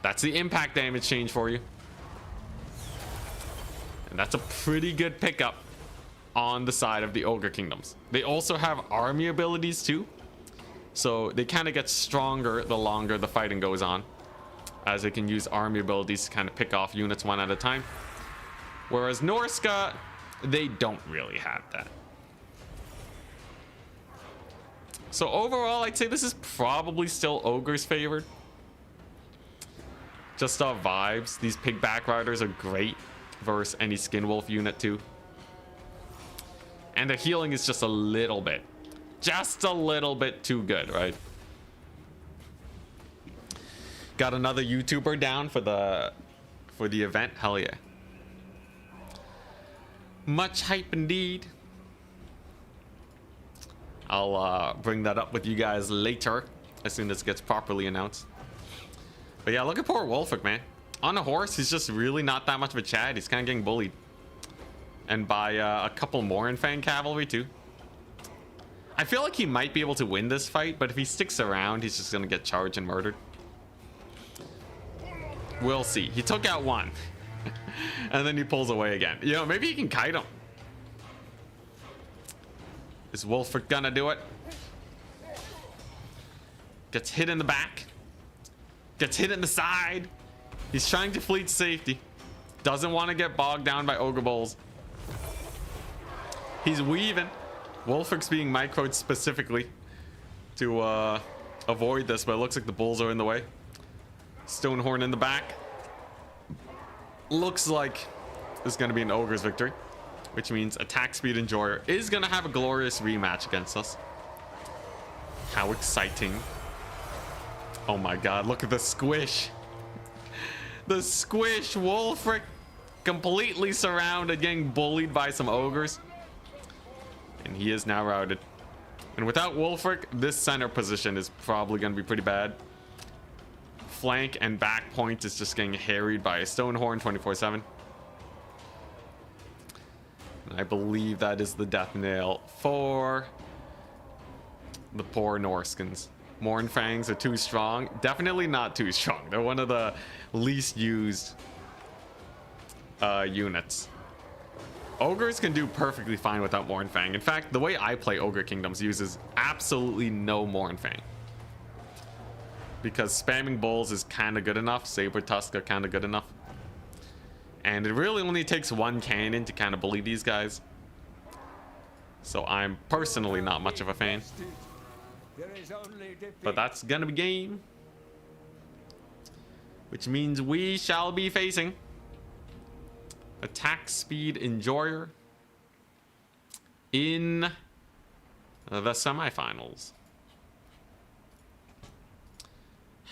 That's the impact damage change for you. And that's a pretty good pickup on the side of the Ogre Kingdoms. They also have army abilities too. So they kind of get stronger the longer the fighting goes on, as they can use army abilities to kind of pick off units one at a time. Whereas Norska, they don't really have that. So overall, I'd say this is probably still Ogre's favored. Just off vibes, these Pigback Riders are great versus any Skinwolf unit too. And the healing is just a little bit too good, right? Got another YouTuber down for the event. Hell yeah. Much hype indeed. I'll bring that up with you guys later as soon as it gets properly announced. But yeah, look at poor Wulfric, man. On a horse, he's just really not that much of a Chad. He's kind of getting bullied. And by a couple Mournfang cavalry too. I feel like he might be able to win this fight, but if he sticks around, he's just gonna get charged and murdered. We'll see. He took out one. And then he pulls away again. You know, maybe he can kite him. Is Wulfric gonna do it? Gets hit in the back. Gets hit in the side. He's trying to flee to safety. Doesn't want to get bogged down by Ogre Bulls. He's weaving. Wulfric's being microed specifically to avoid this, but it looks like the Bulls are in the way. Stonehorn in the back. Looks like this is going to be an Ogre's victory, which means Attack Speed Enjoyer is going to have a glorious rematch against us. How exciting. Oh my god, look at the squish. The squish. Wulfric completely surrounded, getting bullied by some ogres. And he is now routed. And without Wulfric, this center position is probably going to be pretty bad. Flank and back point is just getting harried by a Stonehorn 24/7. And I believe that is the death nail for the poor Norskins. Mournfangs are too strong. Definitely not too strong. They're one of the least used units. Ogres can do perfectly fine without Mournfang. In fact, the way I play Ogre Kingdoms uses absolutely no Mournfang. Because spamming Bulls is kind of good enough. Saber Tusk are kind of good enough. And it really only takes one cannon to kind of bully these guys. So I'm personally not much of a fan. But that's gonna be game. Which means we shall be facing Attack Speed Enjoyer in the semifinals.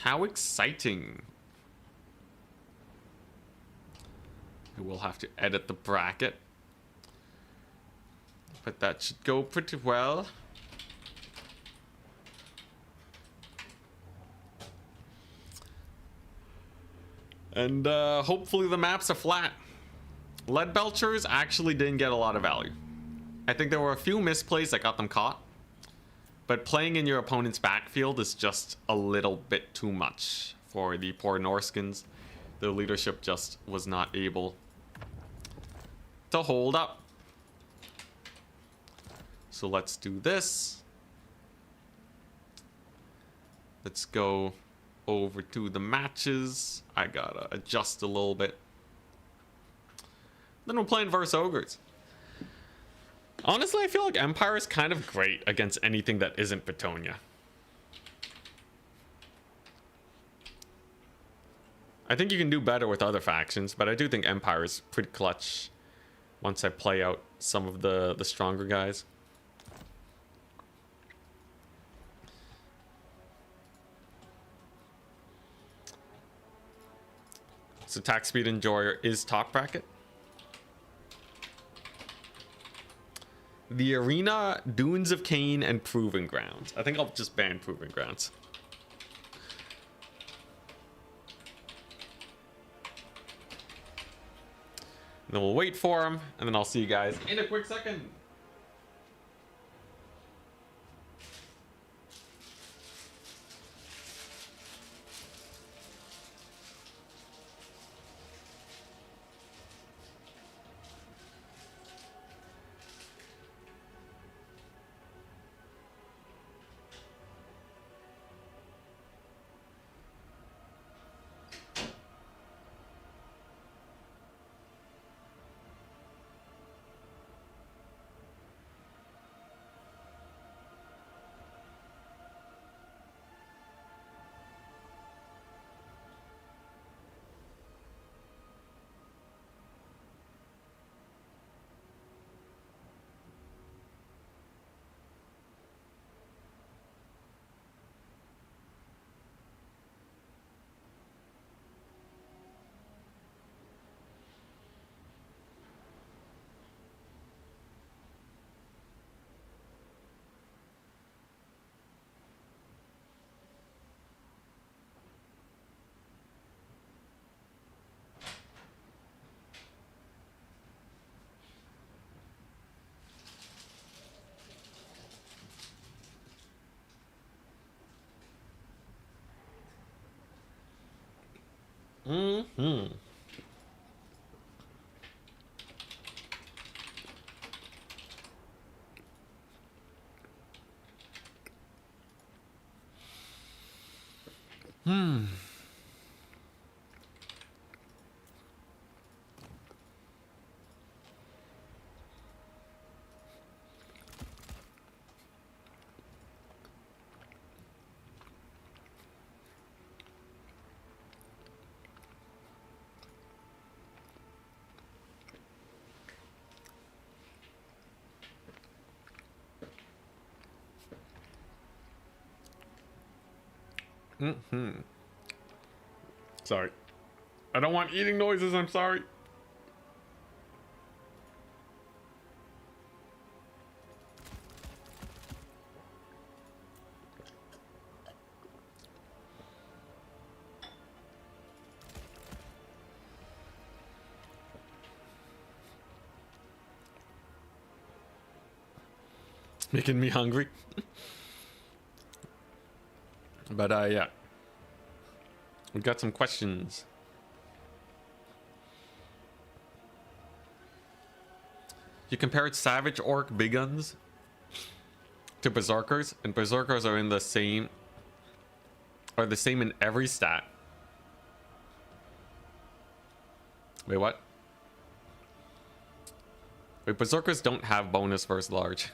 How exciting. I will have to edit the bracket, but that should go pretty well. And hopefully the maps are flat. Lead Belchers actually didn't get a lot of value. I think there were a few misplays that got them caught. But playing in your opponent's backfield is just a little bit too much for the poor Norskins. Their leadership just was not able to hold up. So let's do this. Let's go over to the matches. I gotta adjust a little bit. Then we're playing versus ogres. Honestly, I feel like Empire is kind of great against anything that isn't Betonia. I think you can do better with other factions, but I do think Empire is pretty clutch once I play out some of the stronger guys. So attack speed enjoyer is top bracket. The arena, Dunes of Cain, and Proving Grounds. I think I'll just ban Proving Grounds. And then we'll wait for him, and then I'll see you guys in a quick second. Mm-hmm. Sorry. I don't want eating noises, I'm sorry. Making me hungry. But yeah. We got some questions. You compared Savage Orc Big Guns to Berserkers, and Berserkers are in the same in every stat. Wait, what? Wait, Berserkers don't have bonus versus large.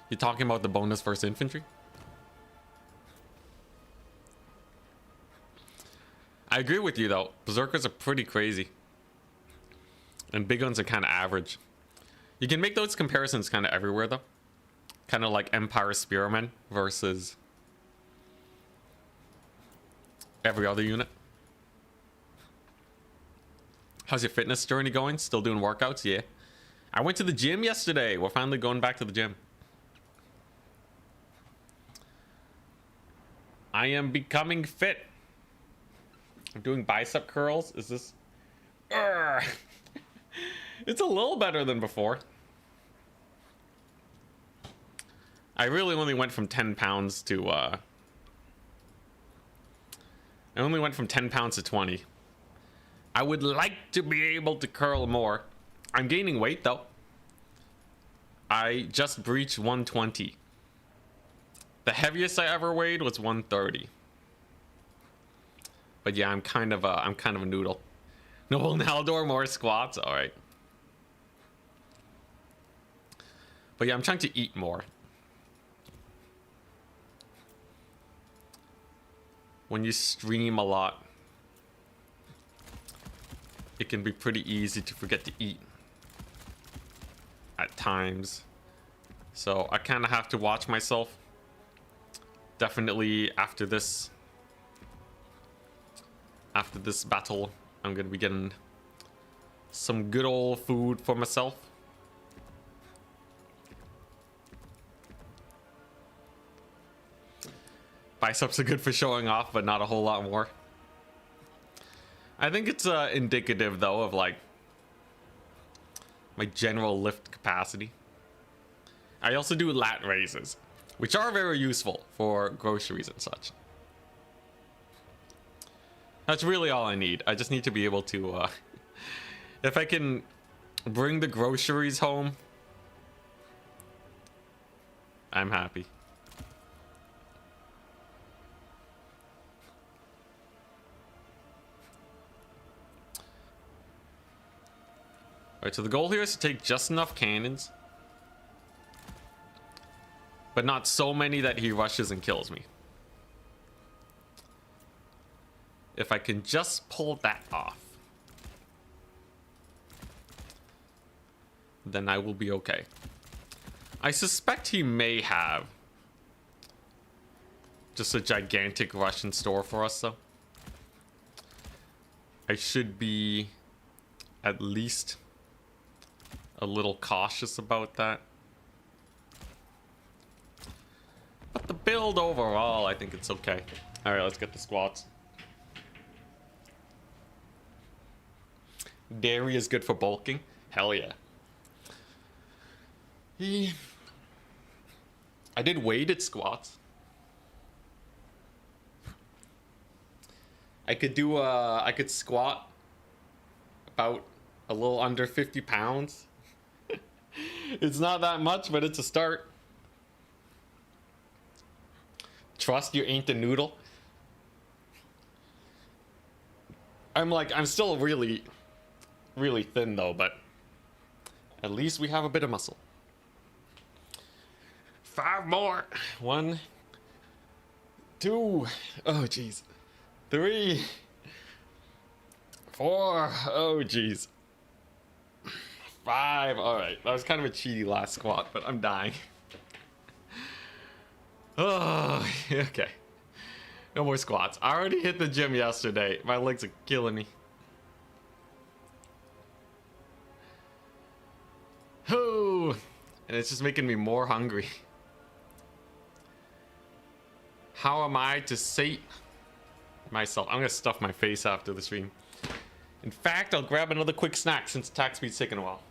You talking about the bonus versus infantry? I agree with you though. Berserkers are pretty crazy. And big guns are kind of average. You can make those comparisons kind of everywhere though. Kind of like Empire Spearmen versus every other unit. How's your fitness journey going? Still doing workouts? Yeah. I went to the gym yesterday. We're finally going back to the gym. I am becoming fit. I'm doing bicep curls. Is this... It's a little better than before. I really only went from 10 pounds to... I only went from 10 pounds to 20. I would like to be able to curl more. I'm gaining weight though. I just breached 120 The heaviest I ever weighed was 130. But yeah, I'm kind of a noodle. No Ronaldo or more squats. All right. But yeah, I'm trying to eat more. When you stream a lot, it can be pretty easy to forget to eat at times. So I kind of have to watch myself. Definitely after this battle, I'm gonna be getting some good old food for myself. Biceps are good for showing off, but not a whole lot more. I think it's indicative though of like my general lift capacity. I also do lat raises, which are very useful for groceries and such. That's really all I need. I just need to be able to, if I can bring the groceries home, I'm happy. Alright, so the goal here is to take just enough cannons, but not so many that he rushes and kills me. If I can just pull that off, then I will be okay. I suspect he may have just a gigantic rush in store for us, though. I should be at least a little cautious about that. But the build overall, I think it's okay. All right, let's get the squats. Dairy is good for bulking. Hell yeah. I did weighted squats. I could squat about a little under 50 pounds. It's not that much, but it's a start. Trust you ain't a noodle. I'm still really thin though, but at least we have a bit of muscle. 5 more. 1, 2, oh jeez. 3, 4, oh jeez. 5, all right. That was kind of a cheaty last squat, but I'm dying. Oh, okay. No more squats. I already hit the gym yesterday. My legs are killing me. Oh, and it's just making me more hungry. How am I to sate myself? I'm gonna stuff my face after the stream. In fact, I'll grab another quick snack since attack speed's taking a while.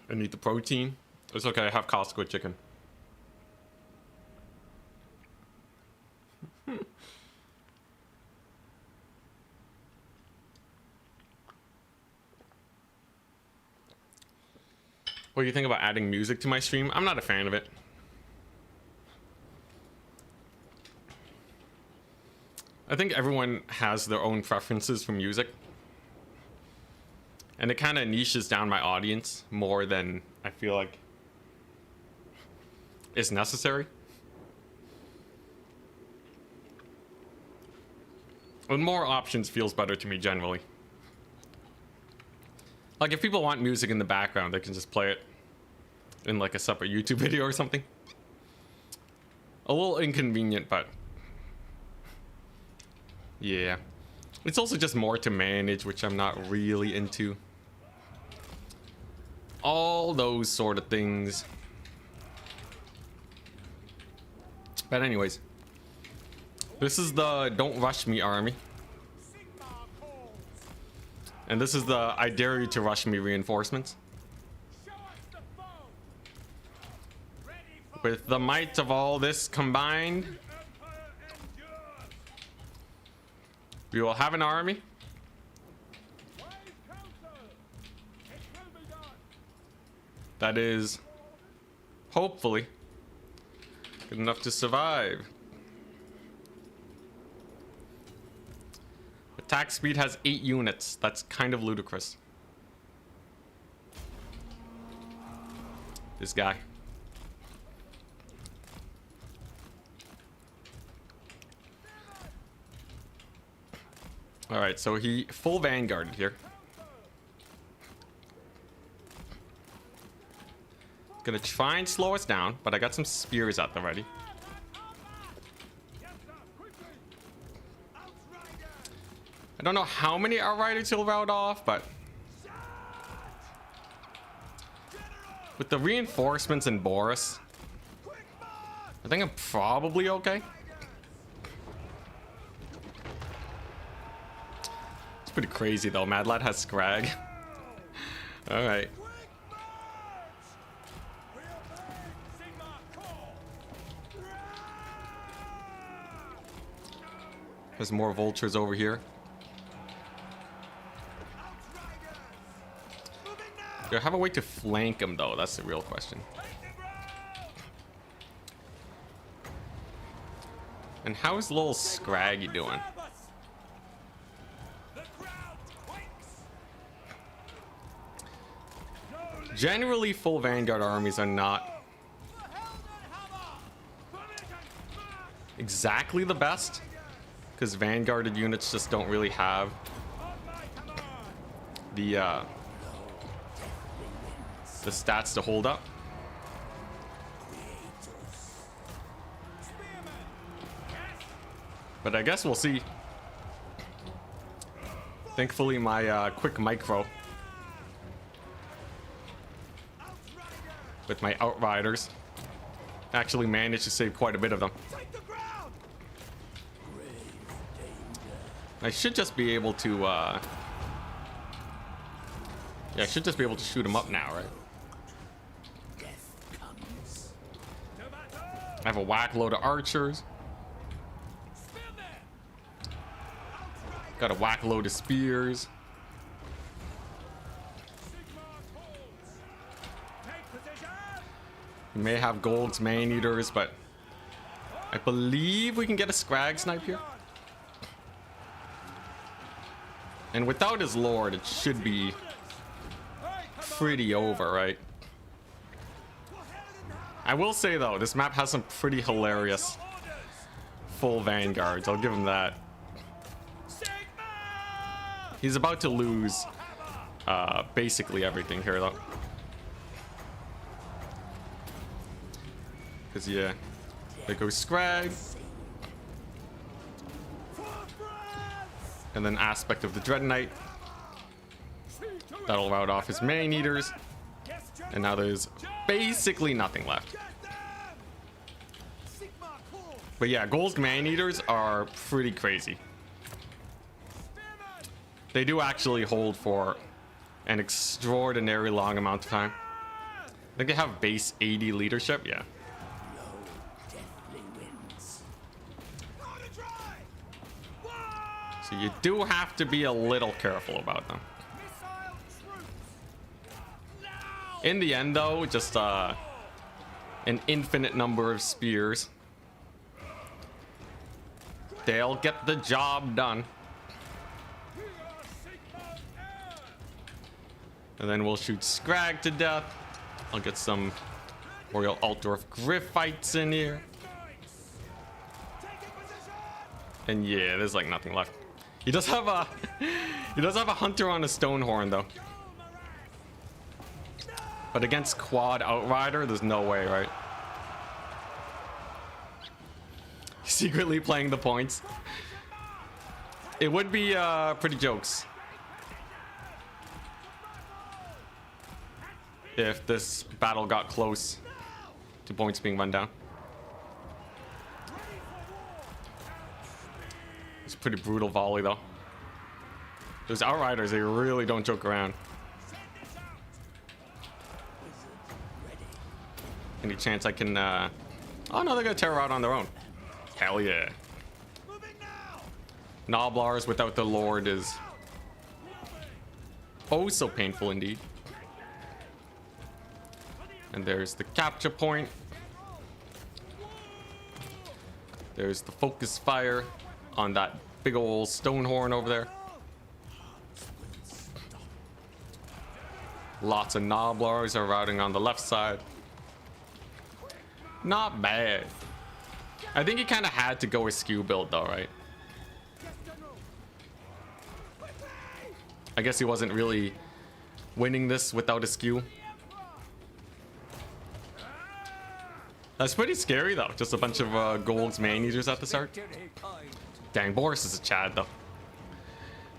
I need the protein. It's okay, I have Costco chicken. What do you think about adding music to my stream? I'm not a fan of it. I think everyone has their own preferences for music. And it kind of niches down my audience more than I feel like is necessary. And more options feels better to me generally. Like if people want music in the background, they can just play it in like a separate YouTube video or something. A little inconvenient, but yeah. It's also just more to manage, which I'm not really into. All those sort of things. But anyways, this is the Don't Rush Me army. And this is the I dare you to rush me reinforcements. With the might of all this combined, we will have an army that is hopefully good enough to survive. Attack speed has 8 units. That's kind of ludicrous. This guy. Alright, so he full vanguarded here. Gonna try and slow us down, but I got some spears at the ready. I don't know how many Outriders he'll rout off, but with the reinforcements in Boris, I think I'm probably okay. It's pretty crazy though. Mad Lad has Scrag. All right. There's more vultures over here. Do I have a way to flank him though? That's the real question. And how's little Scraggy doing? Generally, full Vanguard armies are not exactly the best, because Vanguarded units just don't really have the stats to hold up. But I guess we'll see. Thankfully, my quick micro with my Outriders actually managed to save quite a bit of them. I should just be able to yeah, I should just be able to shoot him up now, right? I have a whack load of archers. Got a whack load of spears. We may have Gold's man-eaters, but I believe we can get a Scrag snipe here. And without his lord, it should be pretty over, right? I will say though, this map has some pretty hilarious full vanguards. I'll give him that. He's about to lose basically everything here though. Because yeah, there goes Scrag. And then Aspect of the Dread Knight. That'll rout off his man-eaters. And now there's basically nothing left. But yeah, Gold's man-eaters are pretty crazy. They do actually hold for an extraordinary long amount of time. I think they have base 80 leadership. Yeah. So you do have to be a little careful about them. In the end, though, just an infinite number of spears. They'll get the job done. And then we'll shoot Scrag to death. I'll get some Royal Altar of Griffites in here. And yeah, there's like nothing left. He does have a he does have a hunter on a Stonehorn though. But against quad Outrider, there's no way, right? Secretly playing the points. It would be pretty jokes if this battle got close to points being run down. It's a pretty brutal volley though. Those Outriders, they really don't joke around. Any chance I can oh no, they're gonna tear out on their own. Hell yeah. Noblars without the Lord is oh so painful indeed. And there's the capture point. There's the focus fire on that big old Stonehorn over there. Lots of Noblars are routing on the left side. Not bad. I think he kind of had to go a skew build though, right? I guess he wasn't really winning this without a skew. That's pretty scary though. Just a bunch of Gold's man-eaters at the start. Dang, Boris is a Chad though.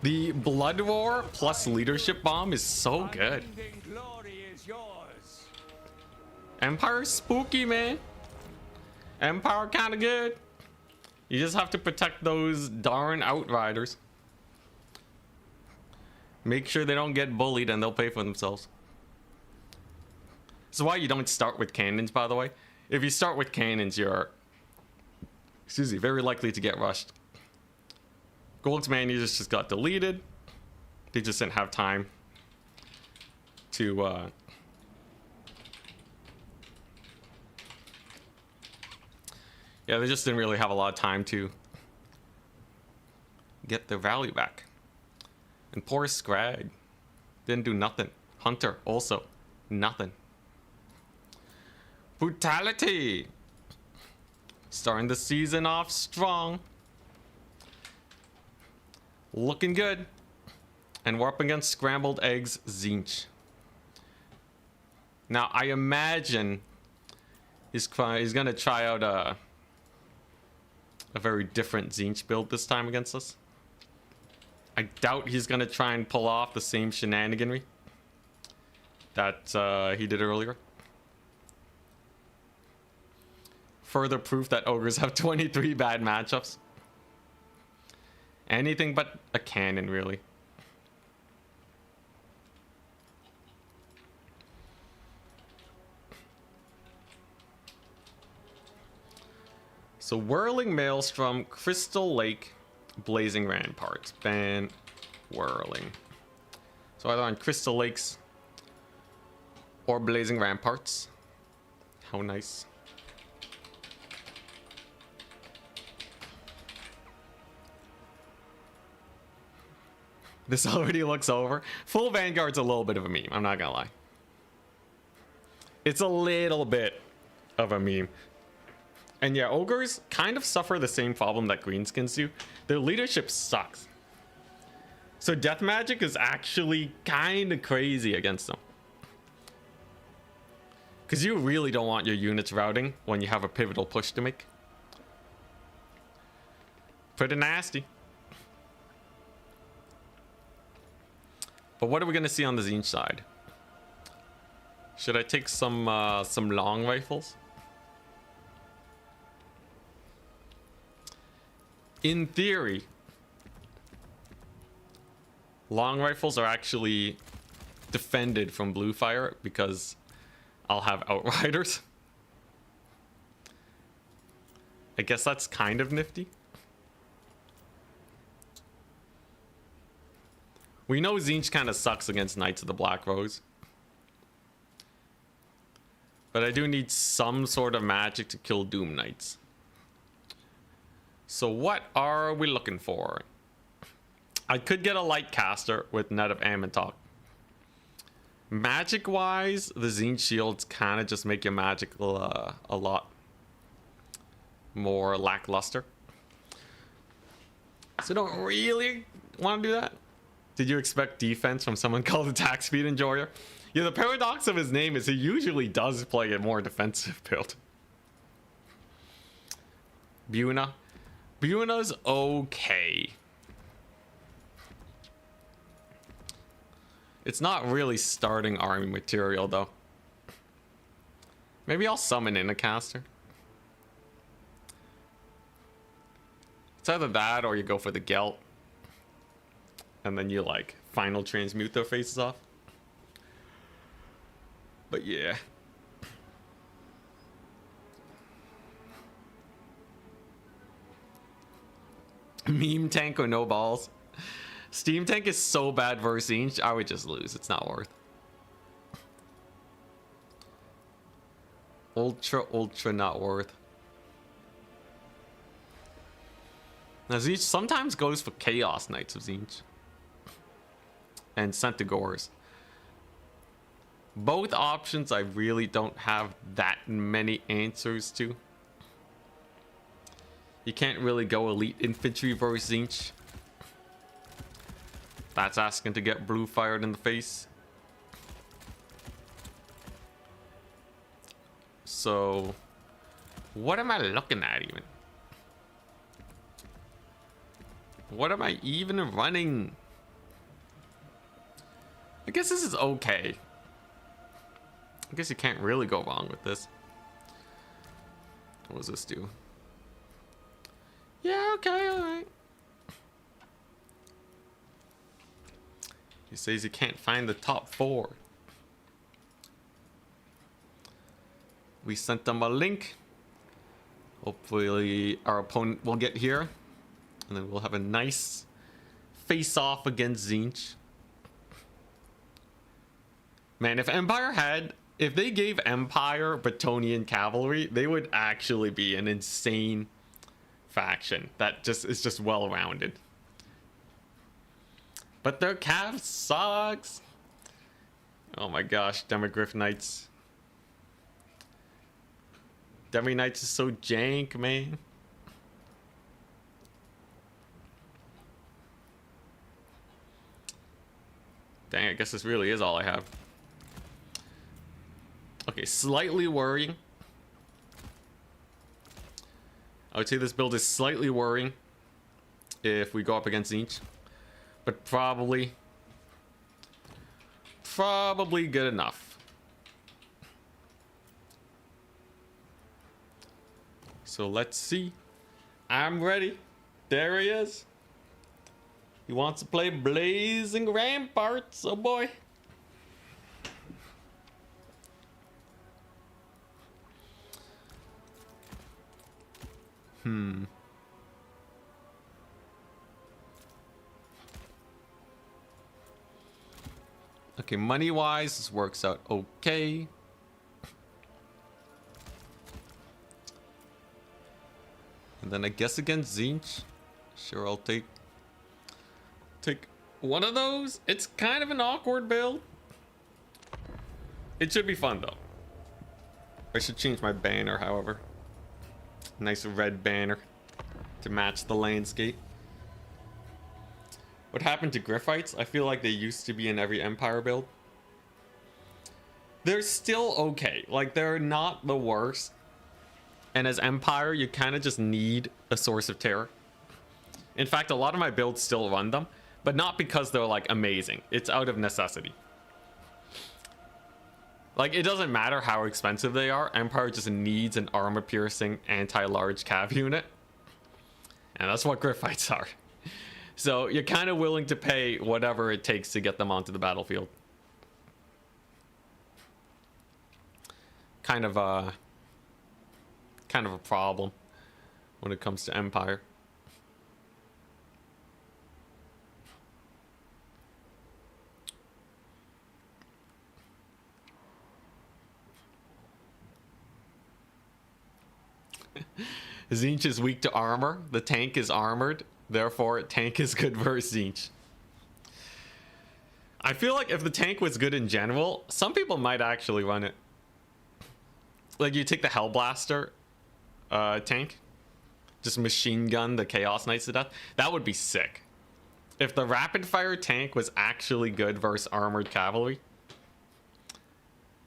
The Blood Roar plus Leadership Bomb is so good. Empire's spooky, man. Empire kind of good. You just have to protect those darn Outriders. Make sure they don't get bullied and they'll pay for themselves. This is why you don't start with cannons, by the way. If you start with cannons, you're, excuse me, very likely to get rushed. Gold's man-eaters just got deleted. They just didn't have time to yeah, they just didn't really have a lot of time to get their value back. And poor Scrag didn't do nothing. Hunter also nothing. Brutality starting the season off strong. Looking good. And we're up against Scrambled Eggs Zinch. Now I imagine he's gonna try out a very different Zinch build this time against us. I doubt he's gonna try and pull off the same shenaniganry that he did earlier. Further proof that ogres have 23 bad matchups. Anything but a cannon, really. So Whirling Maelstrom, Crystal Lake, Blazing Ramparts. Ban Whirling. So either on Crystal Lakes or Blazing Ramparts. How nice. This already looks over. Full Vanguard's a little bit of a meme, I'm not gonna lie. It's a little bit of a meme. And yeah, ogres kind of suffer the same problem that greenskins do. Their leadership sucks. So death magic is actually kind of crazy against them. Because you really don't want your units routing when you have a pivotal push to make. Pretty nasty. But what are we going to see on the Zinch side? Should I take some long rifles? In theory, long rifles are actually defended from blue fire because I'll have Outriders. I guess that's kind of nifty. We know Tzeentch kind of sucks against Knights of the Black Rose. But I do need some sort of magic to kill Doom Knights. So what are we looking for? I could get a Light Caster with Net of Ammontok. Magic-wise, the Tzeentch shields kind of just make your magic a lot more lackluster. So don't really want to do that. Did you expect defense from someone called Attack Speed Enjoyer? Yeah, the paradox of his name is he usually does play a more defensive build. Buna. Buna's okay. It's not really starting army material though. Maybe I'll summon in a caster. It's either that or you go for the Gelt. And then you like final transmute their faces off. But yeah. Meme tank or no balls. Steam tank is so bad versus Tzeentch, I would just lose. It's not worth. Ultra not worth. Now Tzeentch sometimes goes for Chaos Knights of Tzeentch. And Centaurs. Both options I really don't have that many answers to. You can't really go Elite Infantry versus Tzeentch. That's asking to get blue fired in the face. So, what am I looking at even? What am I even running? I guess this is okay. I guess you can't really go wrong with this. What does this do? Yeah, okay, alright. He says he can't find the top 4. We sent them a link. Hopefully our opponent will get here. And then we'll have a nice face-off against Tzeentch. Man, if they gave Empire Bretonnian Cavalry, they would actually be an insane faction that just is just well-rounded. But their cav sucks. Oh my gosh, Demigryph Knights. Demi Knights is so jank, man. Dang, I guess this really is all I have. Okay, slightly worrying. I would say this build is slightly worrying if we go up against Tzeentch. But probably good enough. So let's see. I'm ready. There he is. He wants to play Blazing Ramparts. Oh boy. Okay, money-wise, this works out okay. And then I guess against Tzeentch, sure, I'll take one of those. It's kind of an awkward build. It should be fun though. I should change my banner, however. Nice red banner to match the landscape. What happened to Griffites? I feel like they used to be in every Empire build. They're still okay. Like, they're not the worst. And as Empire, you kind of just need a source of terror. In fact, a lot of my builds still run them, but not because they're like amazing. It's out of necessity. Like, it doesn't matter how expensive they are. Empire just needs an armor-piercing anti-large cav unit. And that's what Griffites are. So you're kind of willing to pay whatever it takes to get them onto the battlefield. kind of a problem when it comes to Empire. Tzeentch is weak to armor. The tank is armored. Therefore, tank is good versus Tzeentch. I feel like if the tank was good in general, some people might actually run it. Like, you take the Hellblaster tank, just machine gun the Chaos Knights to death. That would be sick. If the rapid fire tank was actually good versus armored cavalry,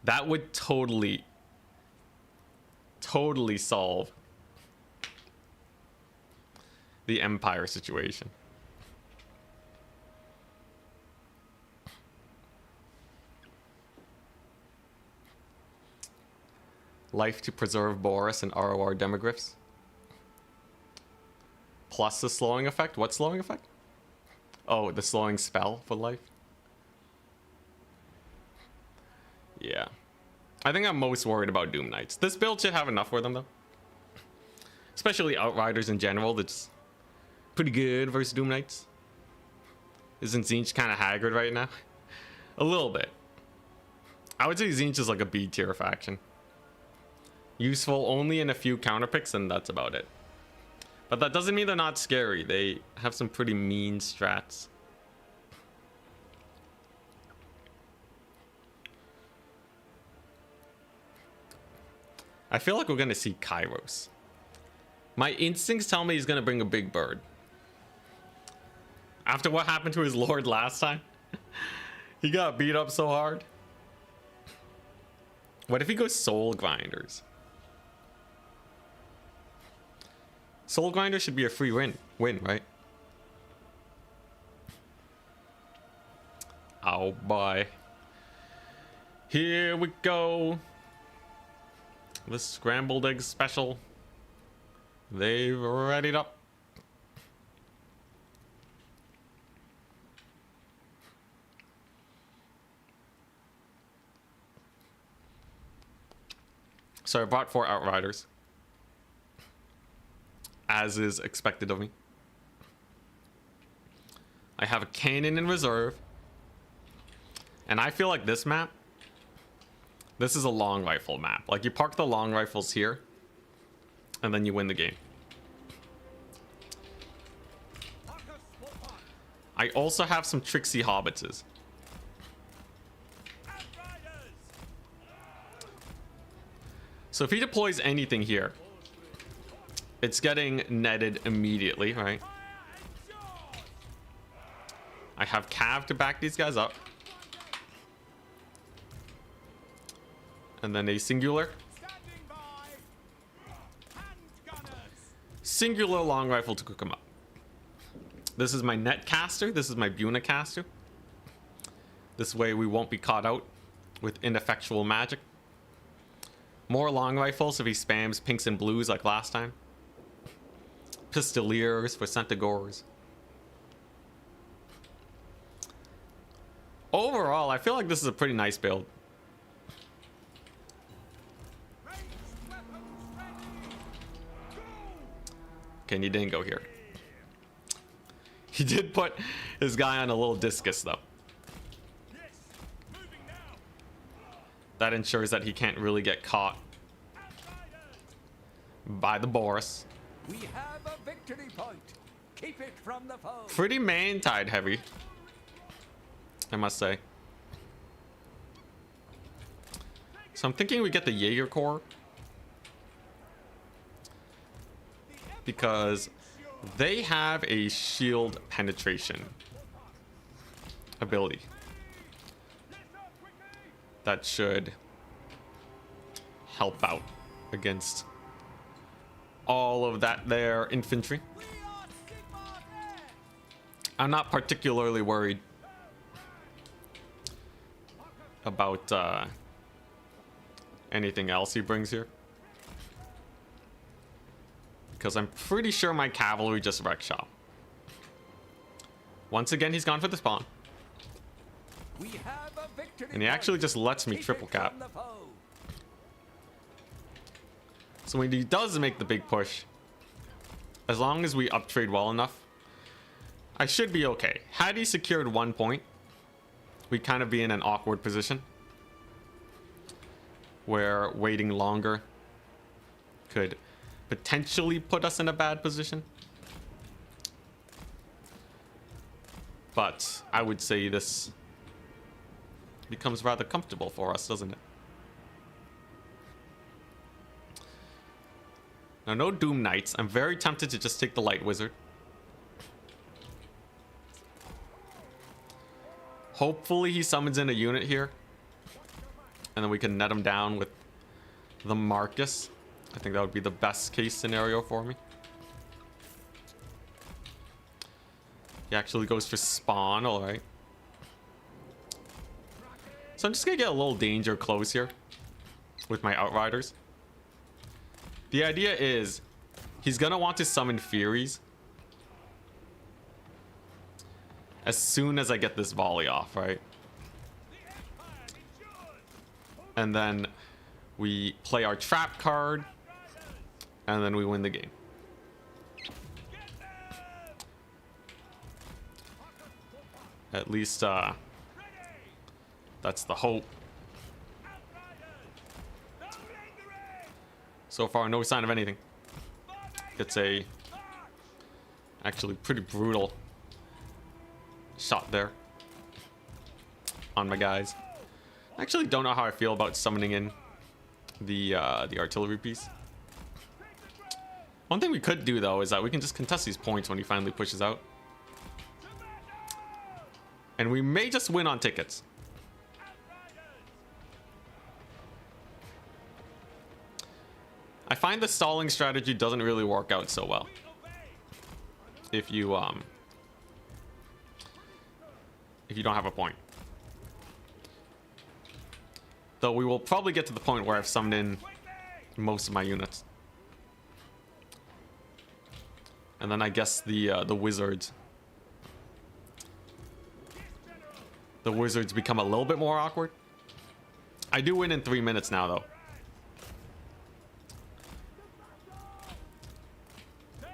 that would totally solve the Empire situation. Life to preserve Boris and ROR demogryphs. Plus the slowing effect. What slowing effect? Oh, the slowing spell for life. Yeah. I think I'm most worried about Doom Knights. This build should have enough for them, though. Especially Outriders in general. That's pretty good versus Doom Knights. Isn't Tzeentch kind of haggard right now? A little bit. I would say Tzeentch is like a B tier faction. Useful only in a few counterpicks, and that's about it. But that doesn't mean they're not scary. They have some pretty mean strats. I feel like we're going to see Kairos. My instincts tell me he's going to bring a big bird. After what happened to his lord last time? He got beat up so hard. What if he goes Soul Grinders? Soul Grinder should be a free win, right? Oh boy. Here we go. The scrambled egg special. They've readied up. So I brought 4 Outriders, as is expected of me. I have a cannon in reserve, and I feel like this map, this is a long rifle map. Like, you park the long rifles here, and then you win the game. I also have some tricksy hobbitses. So if he deploys anything here, it's getting netted immediately, right? I have Cav to back these guys up. And then a singular long rifle to cook him up. This is my net caster. This is my Buna caster. This way we won't be caught out with ineffectual magic. More long rifles if he spams pinks and blues like last time. Pistoliers for Centaurs. Overall, I feel like this is a pretty nice build. Okay, and he didn't go here. He did put his guy on a little discus, though. That ensures that he can't really get caught by the Boris. We have a victory point. Keep it from the foe. Pretty man-tide heavy, I must say. So I'm thinking we get the Jaeger Corps, because they have a shield penetration ability that should help out against all of that there infantry. I'm not particularly worried about anything else he brings here, because I'm pretty sure my cavalry just wreck shop. Once again, he's gone for the spawn. We have a victory And he actually just lets me Keep triple it cap. from the foe. So when he does make the big push, as long as we uptrade well enough, I should be okay. Had he secured 1 point, we'd kind of be in an awkward position where waiting longer could potentially put us in a bad position. But I would say this becomes rather comfortable for us, doesn't it? Now, no Doom Knights. I'm very tempted to just take the Light Wizard. Hopefully he summons in a unit here, and then we can net him down with the Marcus. I think that would be the best case scenario for me. He actually goes for spawn, alright. So I'm just gonna get a little danger close here with my Outriders. The idea is he's gonna want to summon Furies as soon as I get this volley off, right? And then we play our trap card, and then we win the game. At least that's the hope. So far, no sign of anything. It's a actually pretty brutal shot there on my guys. I actually don't know how I feel about summoning in the artillery piece. One thing we could do though is that we can just contest these points when he finally pushes out, and we may just win on tickets. I find the stalling strategy doesn't really work out so well if you don't have a point. Though we will probably get to the point where I've summoned in most of my units. And then I guess the wizards become a little bit more awkward. I do win in 3 minutes now though.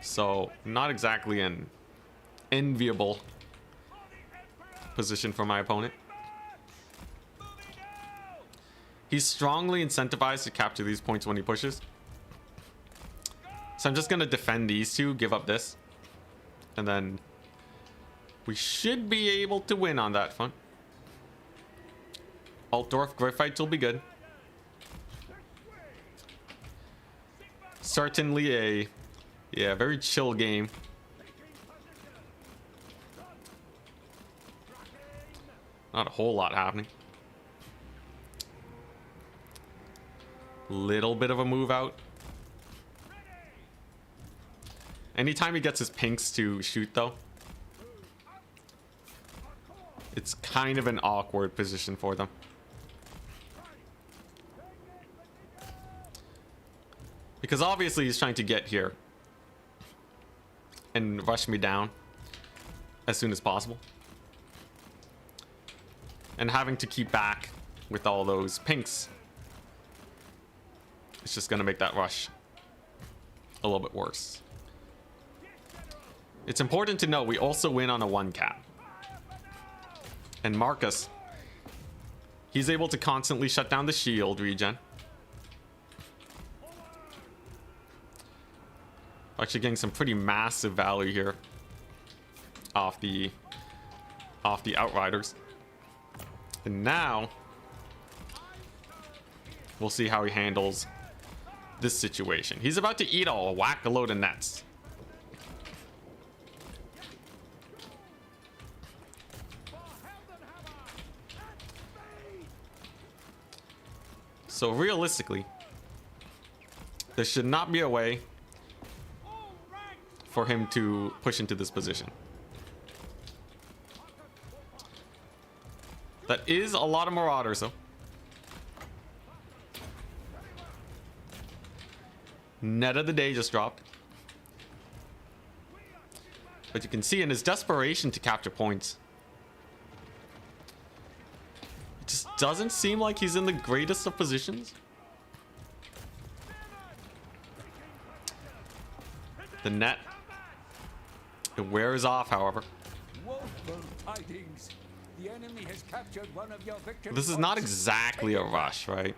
So not exactly an enviable position for my opponent. He's strongly incentivized to capture these points when he pushes. So I'm just going to defend these two, give up this. And then we should be able to win on that front. Altdorf Gryphites will be good. Certainly a very chill game. Not a whole lot happening. Little bit of a move out. Anytime he gets his pinks to shoot though, it's kind of an awkward position for them. Because obviously he's trying to get here and rush me down as soon as possible. And having to keep back with all those pinks, it's just gonna make that rush a little bit worse. It's important to note we also win on a 1 cap. And Marcus, he's able to constantly shut down the shield regen. Actually getting some pretty massive value here off the Outriders. And now we'll see how he handles this situation. He's about to eat a whack a load of nets. So realistically, there should not be a way for him to push into this position. That is a lot of Marauders though. Net of the day just dropped. But you can see in his desperation to capture points, it just doesn't seem like he's in the greatest of positions. The net, it wears off, however. Woeful tidings. The enemy has captured one of your victory This is not points. exactly a rush, right?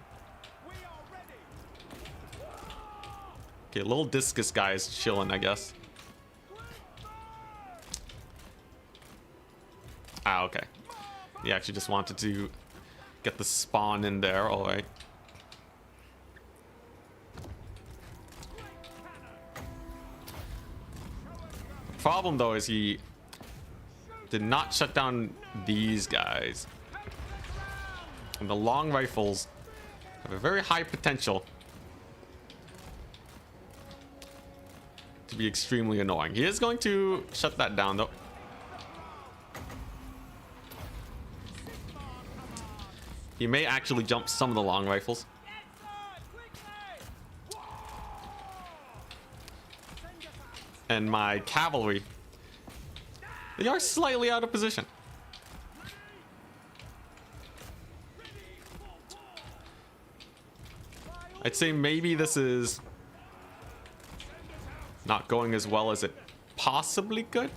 Okay, little discus guy is chilling, I guess. Ah, okay. He actually just wanted to get the spawn in there, alright. The problem, though, is he did not shut down these guys. And the long rifles have a very high potential to be extremely annoying. He is going to shut that down, though. He may actually jump some of the long rifles. And my cavalry, they are slightly out of position. I'd say maybe this is not going as well as it possibly could.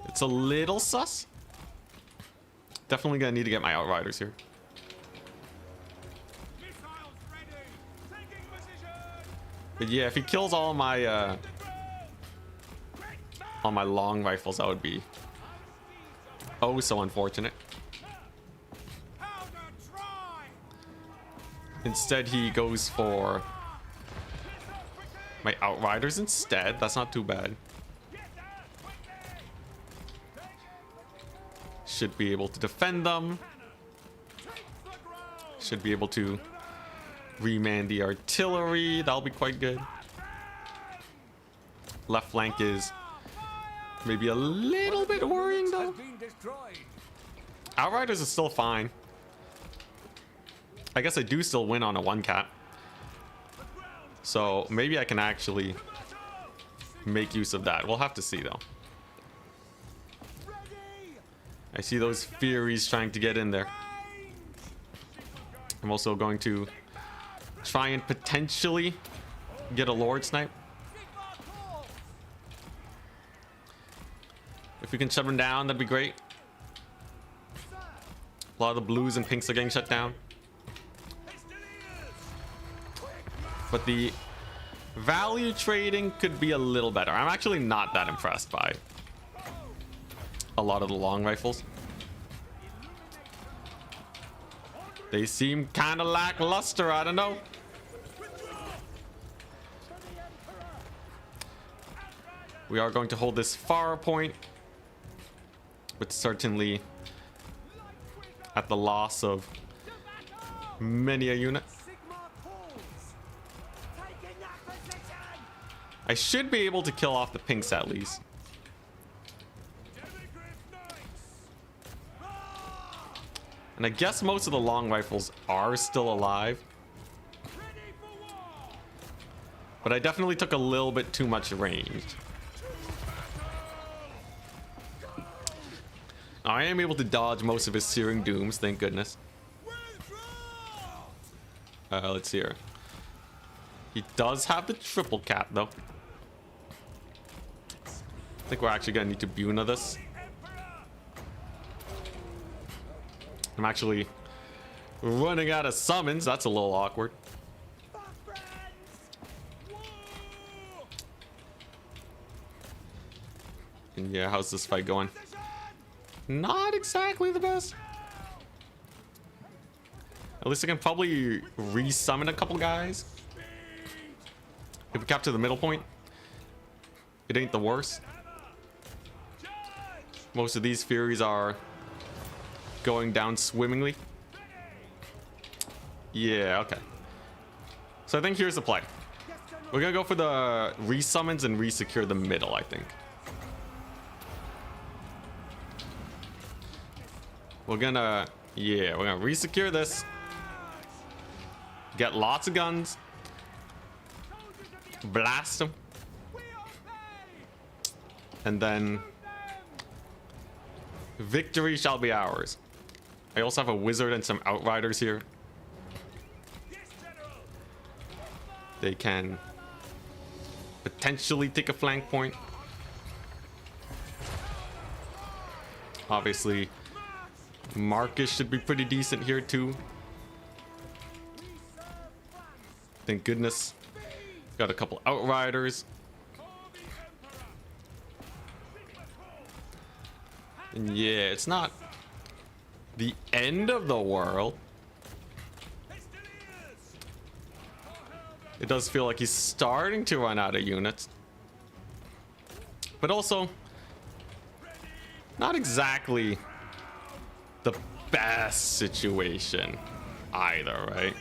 It's a little sus. Definitely gonna need to get my outriders here. But yeah, if he kills all my long rifles, that would be oh so unfortunate. Instead, he goes for my outriders instead. That's not too bad. Should be able to defend them. Should be able to reman the artillery. That'll be quite good. Left flank is maybe a little bit worrying though. Outriders are still fine. I guess I do still win on a 1-cap. So maybe I can actually make use of that. We'll have to see though. I see those Furies trying to get in there. I'm also going to try and potentially get a Lord Snipe. If we can shut him down, that'd be great. A lot of the blues and pinks are getting shut down. But the value trading could be a little better. I'm actually not that impressed by a lot of the long rifles. They seem kind of lackluster. I don't know. We are going to hold this far point, but certainly at the loss of many a unit. I should be able to kill off the pinks at least. And I guess most of the long rifles are still alive. But I definitely took a little bit too much range. I am able to dodge most of his Searing Dooms, thank goodness. Let's see here. He does have the triple cap though. I think we're actually gonna need to Buna this. I'm actually running out of summons. That's a little awkward. And yeah, how's this fight going? Not exactly the best. At least I can probably resummon a couple guys. If we capture the middle point, it ain't the worst. Most of these Furies are going down swimmingly. Yeah, okay. So I think here's the play. We're gonna go for the resummons and resecure the middle, I think. We're gonna resecure this. Get lots of guns. Blast them. And then victory shall be ours. I also have a wizard and some outriders here. They can potentially take a flank point. Obviously, Marcus should be pretty decent here too. Thank goodness. Got a couple outriders. And yeah, it's not the end of the world. It does feel like he's starting to run out of units. But also, not exactly the best situation either, right?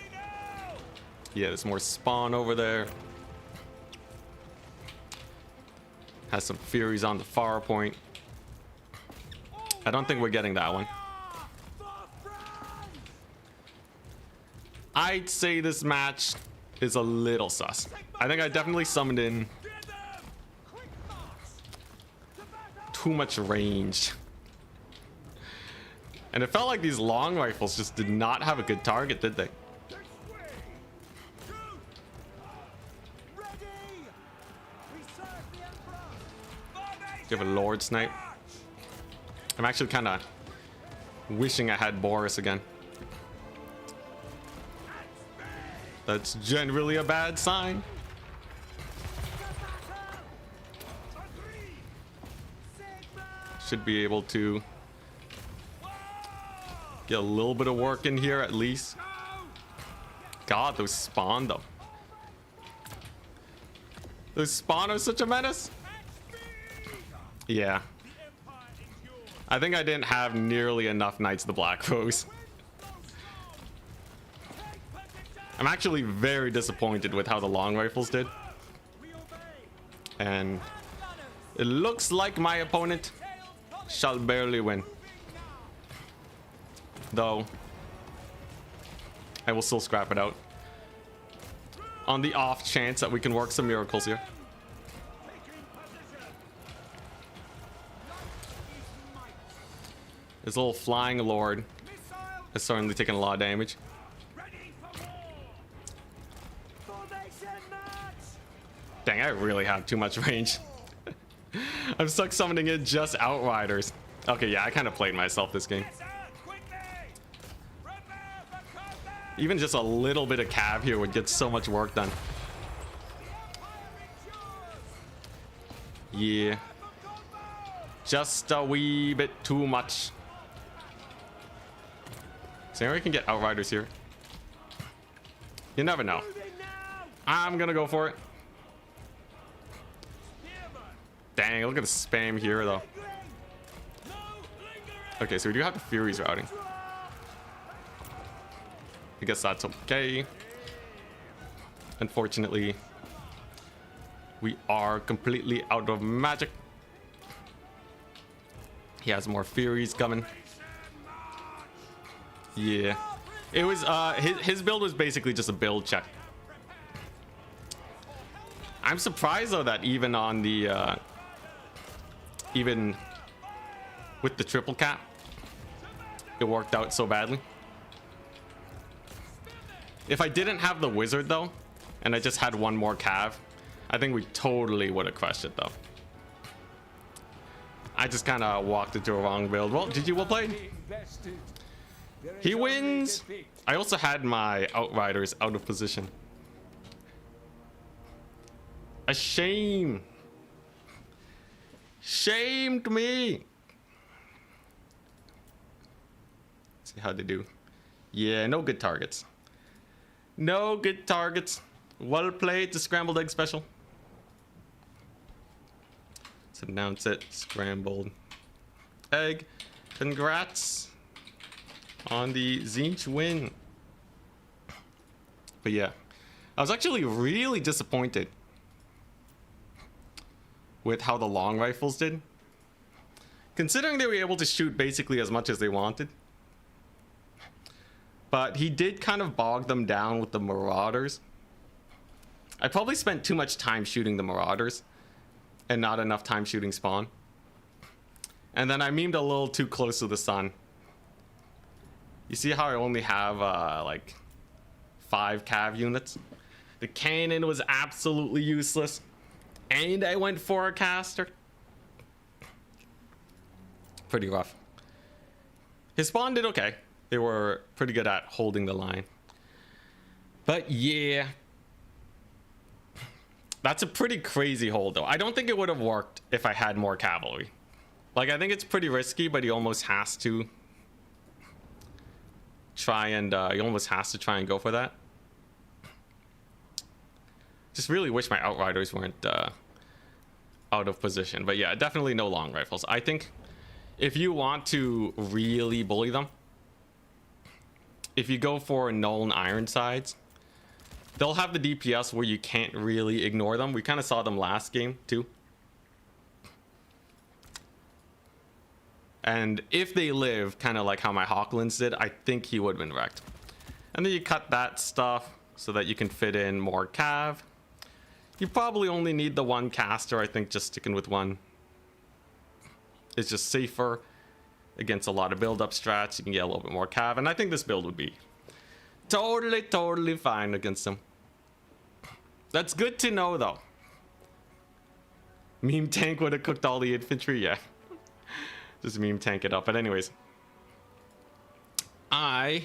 Yeah, there's more spawn over there. Has some Furies on the far point. I don't think we're getting that one. I'd say this match is a little sus. I think I definitely summoned in too much range. And it felt like these long rifles just did not have a good target, did they? Give a Lord Snipe. I'm actually kind of wishing I had Boris again. That's generally a bad sign. Should be able to get a little bit of work in here at least. God, those spawn though. Those spawn are such a menace. Yeah. I think I didn't have nearly enough Knights of the Black Rose. I'm actually very disappointed with how the long rifles did. And it looks like my opponent shall barely win. Though, I will still scrap it out. On the off chance that we can work some miracles here. This little flying lord is certainly taking a lot of damage. Dang, I really have too much range. I'm stuck summoning in just outriders. Okay, yeah, I kind of played myself this game. Even just a little bit of cav here would get so much work done. Yeah. Just a wee bit too much. So we can get outriders here. You never know. I'm gonna go for it. Dang, look at the spam here though. Okay, so we do have the Furies routing. I guess that's okay. Unfortunately, we are completely out of magic. He has more Furies coming. Yeah. It was his build was basically just a build check. I'm surprised though that even on the even with the triple cap it worked out so badly. If I didn't have the wizard though and I just had one more cav, I think we totally would have crushed it though. I just kind of walked into a wrong build. Well, GG, well played. He wins. I also had my outriders out of position. A shame. Shamed me. See how they do. Yeah, no good targets. No good targets. Well played, the scrambled egg special. Let's announce it. Scrambled egg. Congrats on the Zinch win. But yeah, I was actually really disappointed with how the long rifles did, considering they were able to shoot basically as much as they wanted. But he did kind of bog them down with the Marauders. I probably spent too much time shooting the Marauders and not enough time shooting spawn. And then I memed a little too close to the sun. You see how I only have like 5 cav units? The cannon was absolutely useless. And I went for a caster. Pretty rough. His spawn did okay. They were pretty good at holding the line. But yeah. That's a pretty crazy hold though. I don't think it would have worked if I had more cavalry. Like, I think it's pretty risky, but he almost has to try and go for that. Just really wish my outriders weren't out of position. But yeah, definitely no long rifles. I think if you want to really bully them, if you go for null and iron sides, they'll have the DPS where you can't really ignore them. We kind of saw them last game too. And if they live, kind of like how my Hawklands did, I think he would have been wrecked. And then you cut that stuff so that you can fit in more cav. You probably only need the one caster. I think just sticking with one is just safer against a lot of build-up strats. You can get a little bit more cav. And I think this build would be totally fine against him. That's good to know, though. Meme tank would have cooked all the infantry, yeah. Just meme tank it up. But anyways, I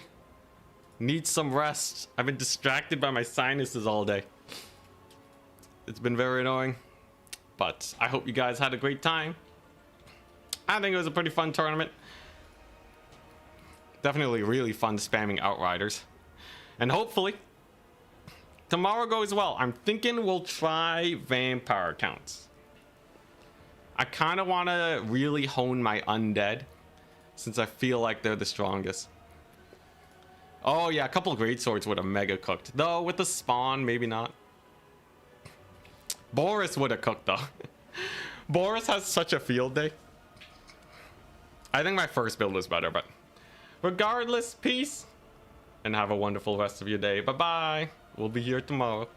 need some rest. I've been distracted by my sinuses all day. It's been very annoying, but I hope you guys had a great time. I think it was a pretty fun tournament. Definitely really fun spamming outriders. And hopefully tomorrow goes well. I'm thinking we'll try vampire counts. I kind of want to really hone my undead since I feel like they're the strongest. Oh yeah, a couple of great swords would have mega cooked. Though with the spawn, maybe not. Boris would have cooked though. Boris has such a field day. I think my first build was better, but regardless, peace and have a wonderful rest of your day. Bye bye. We'll be here tomorrow.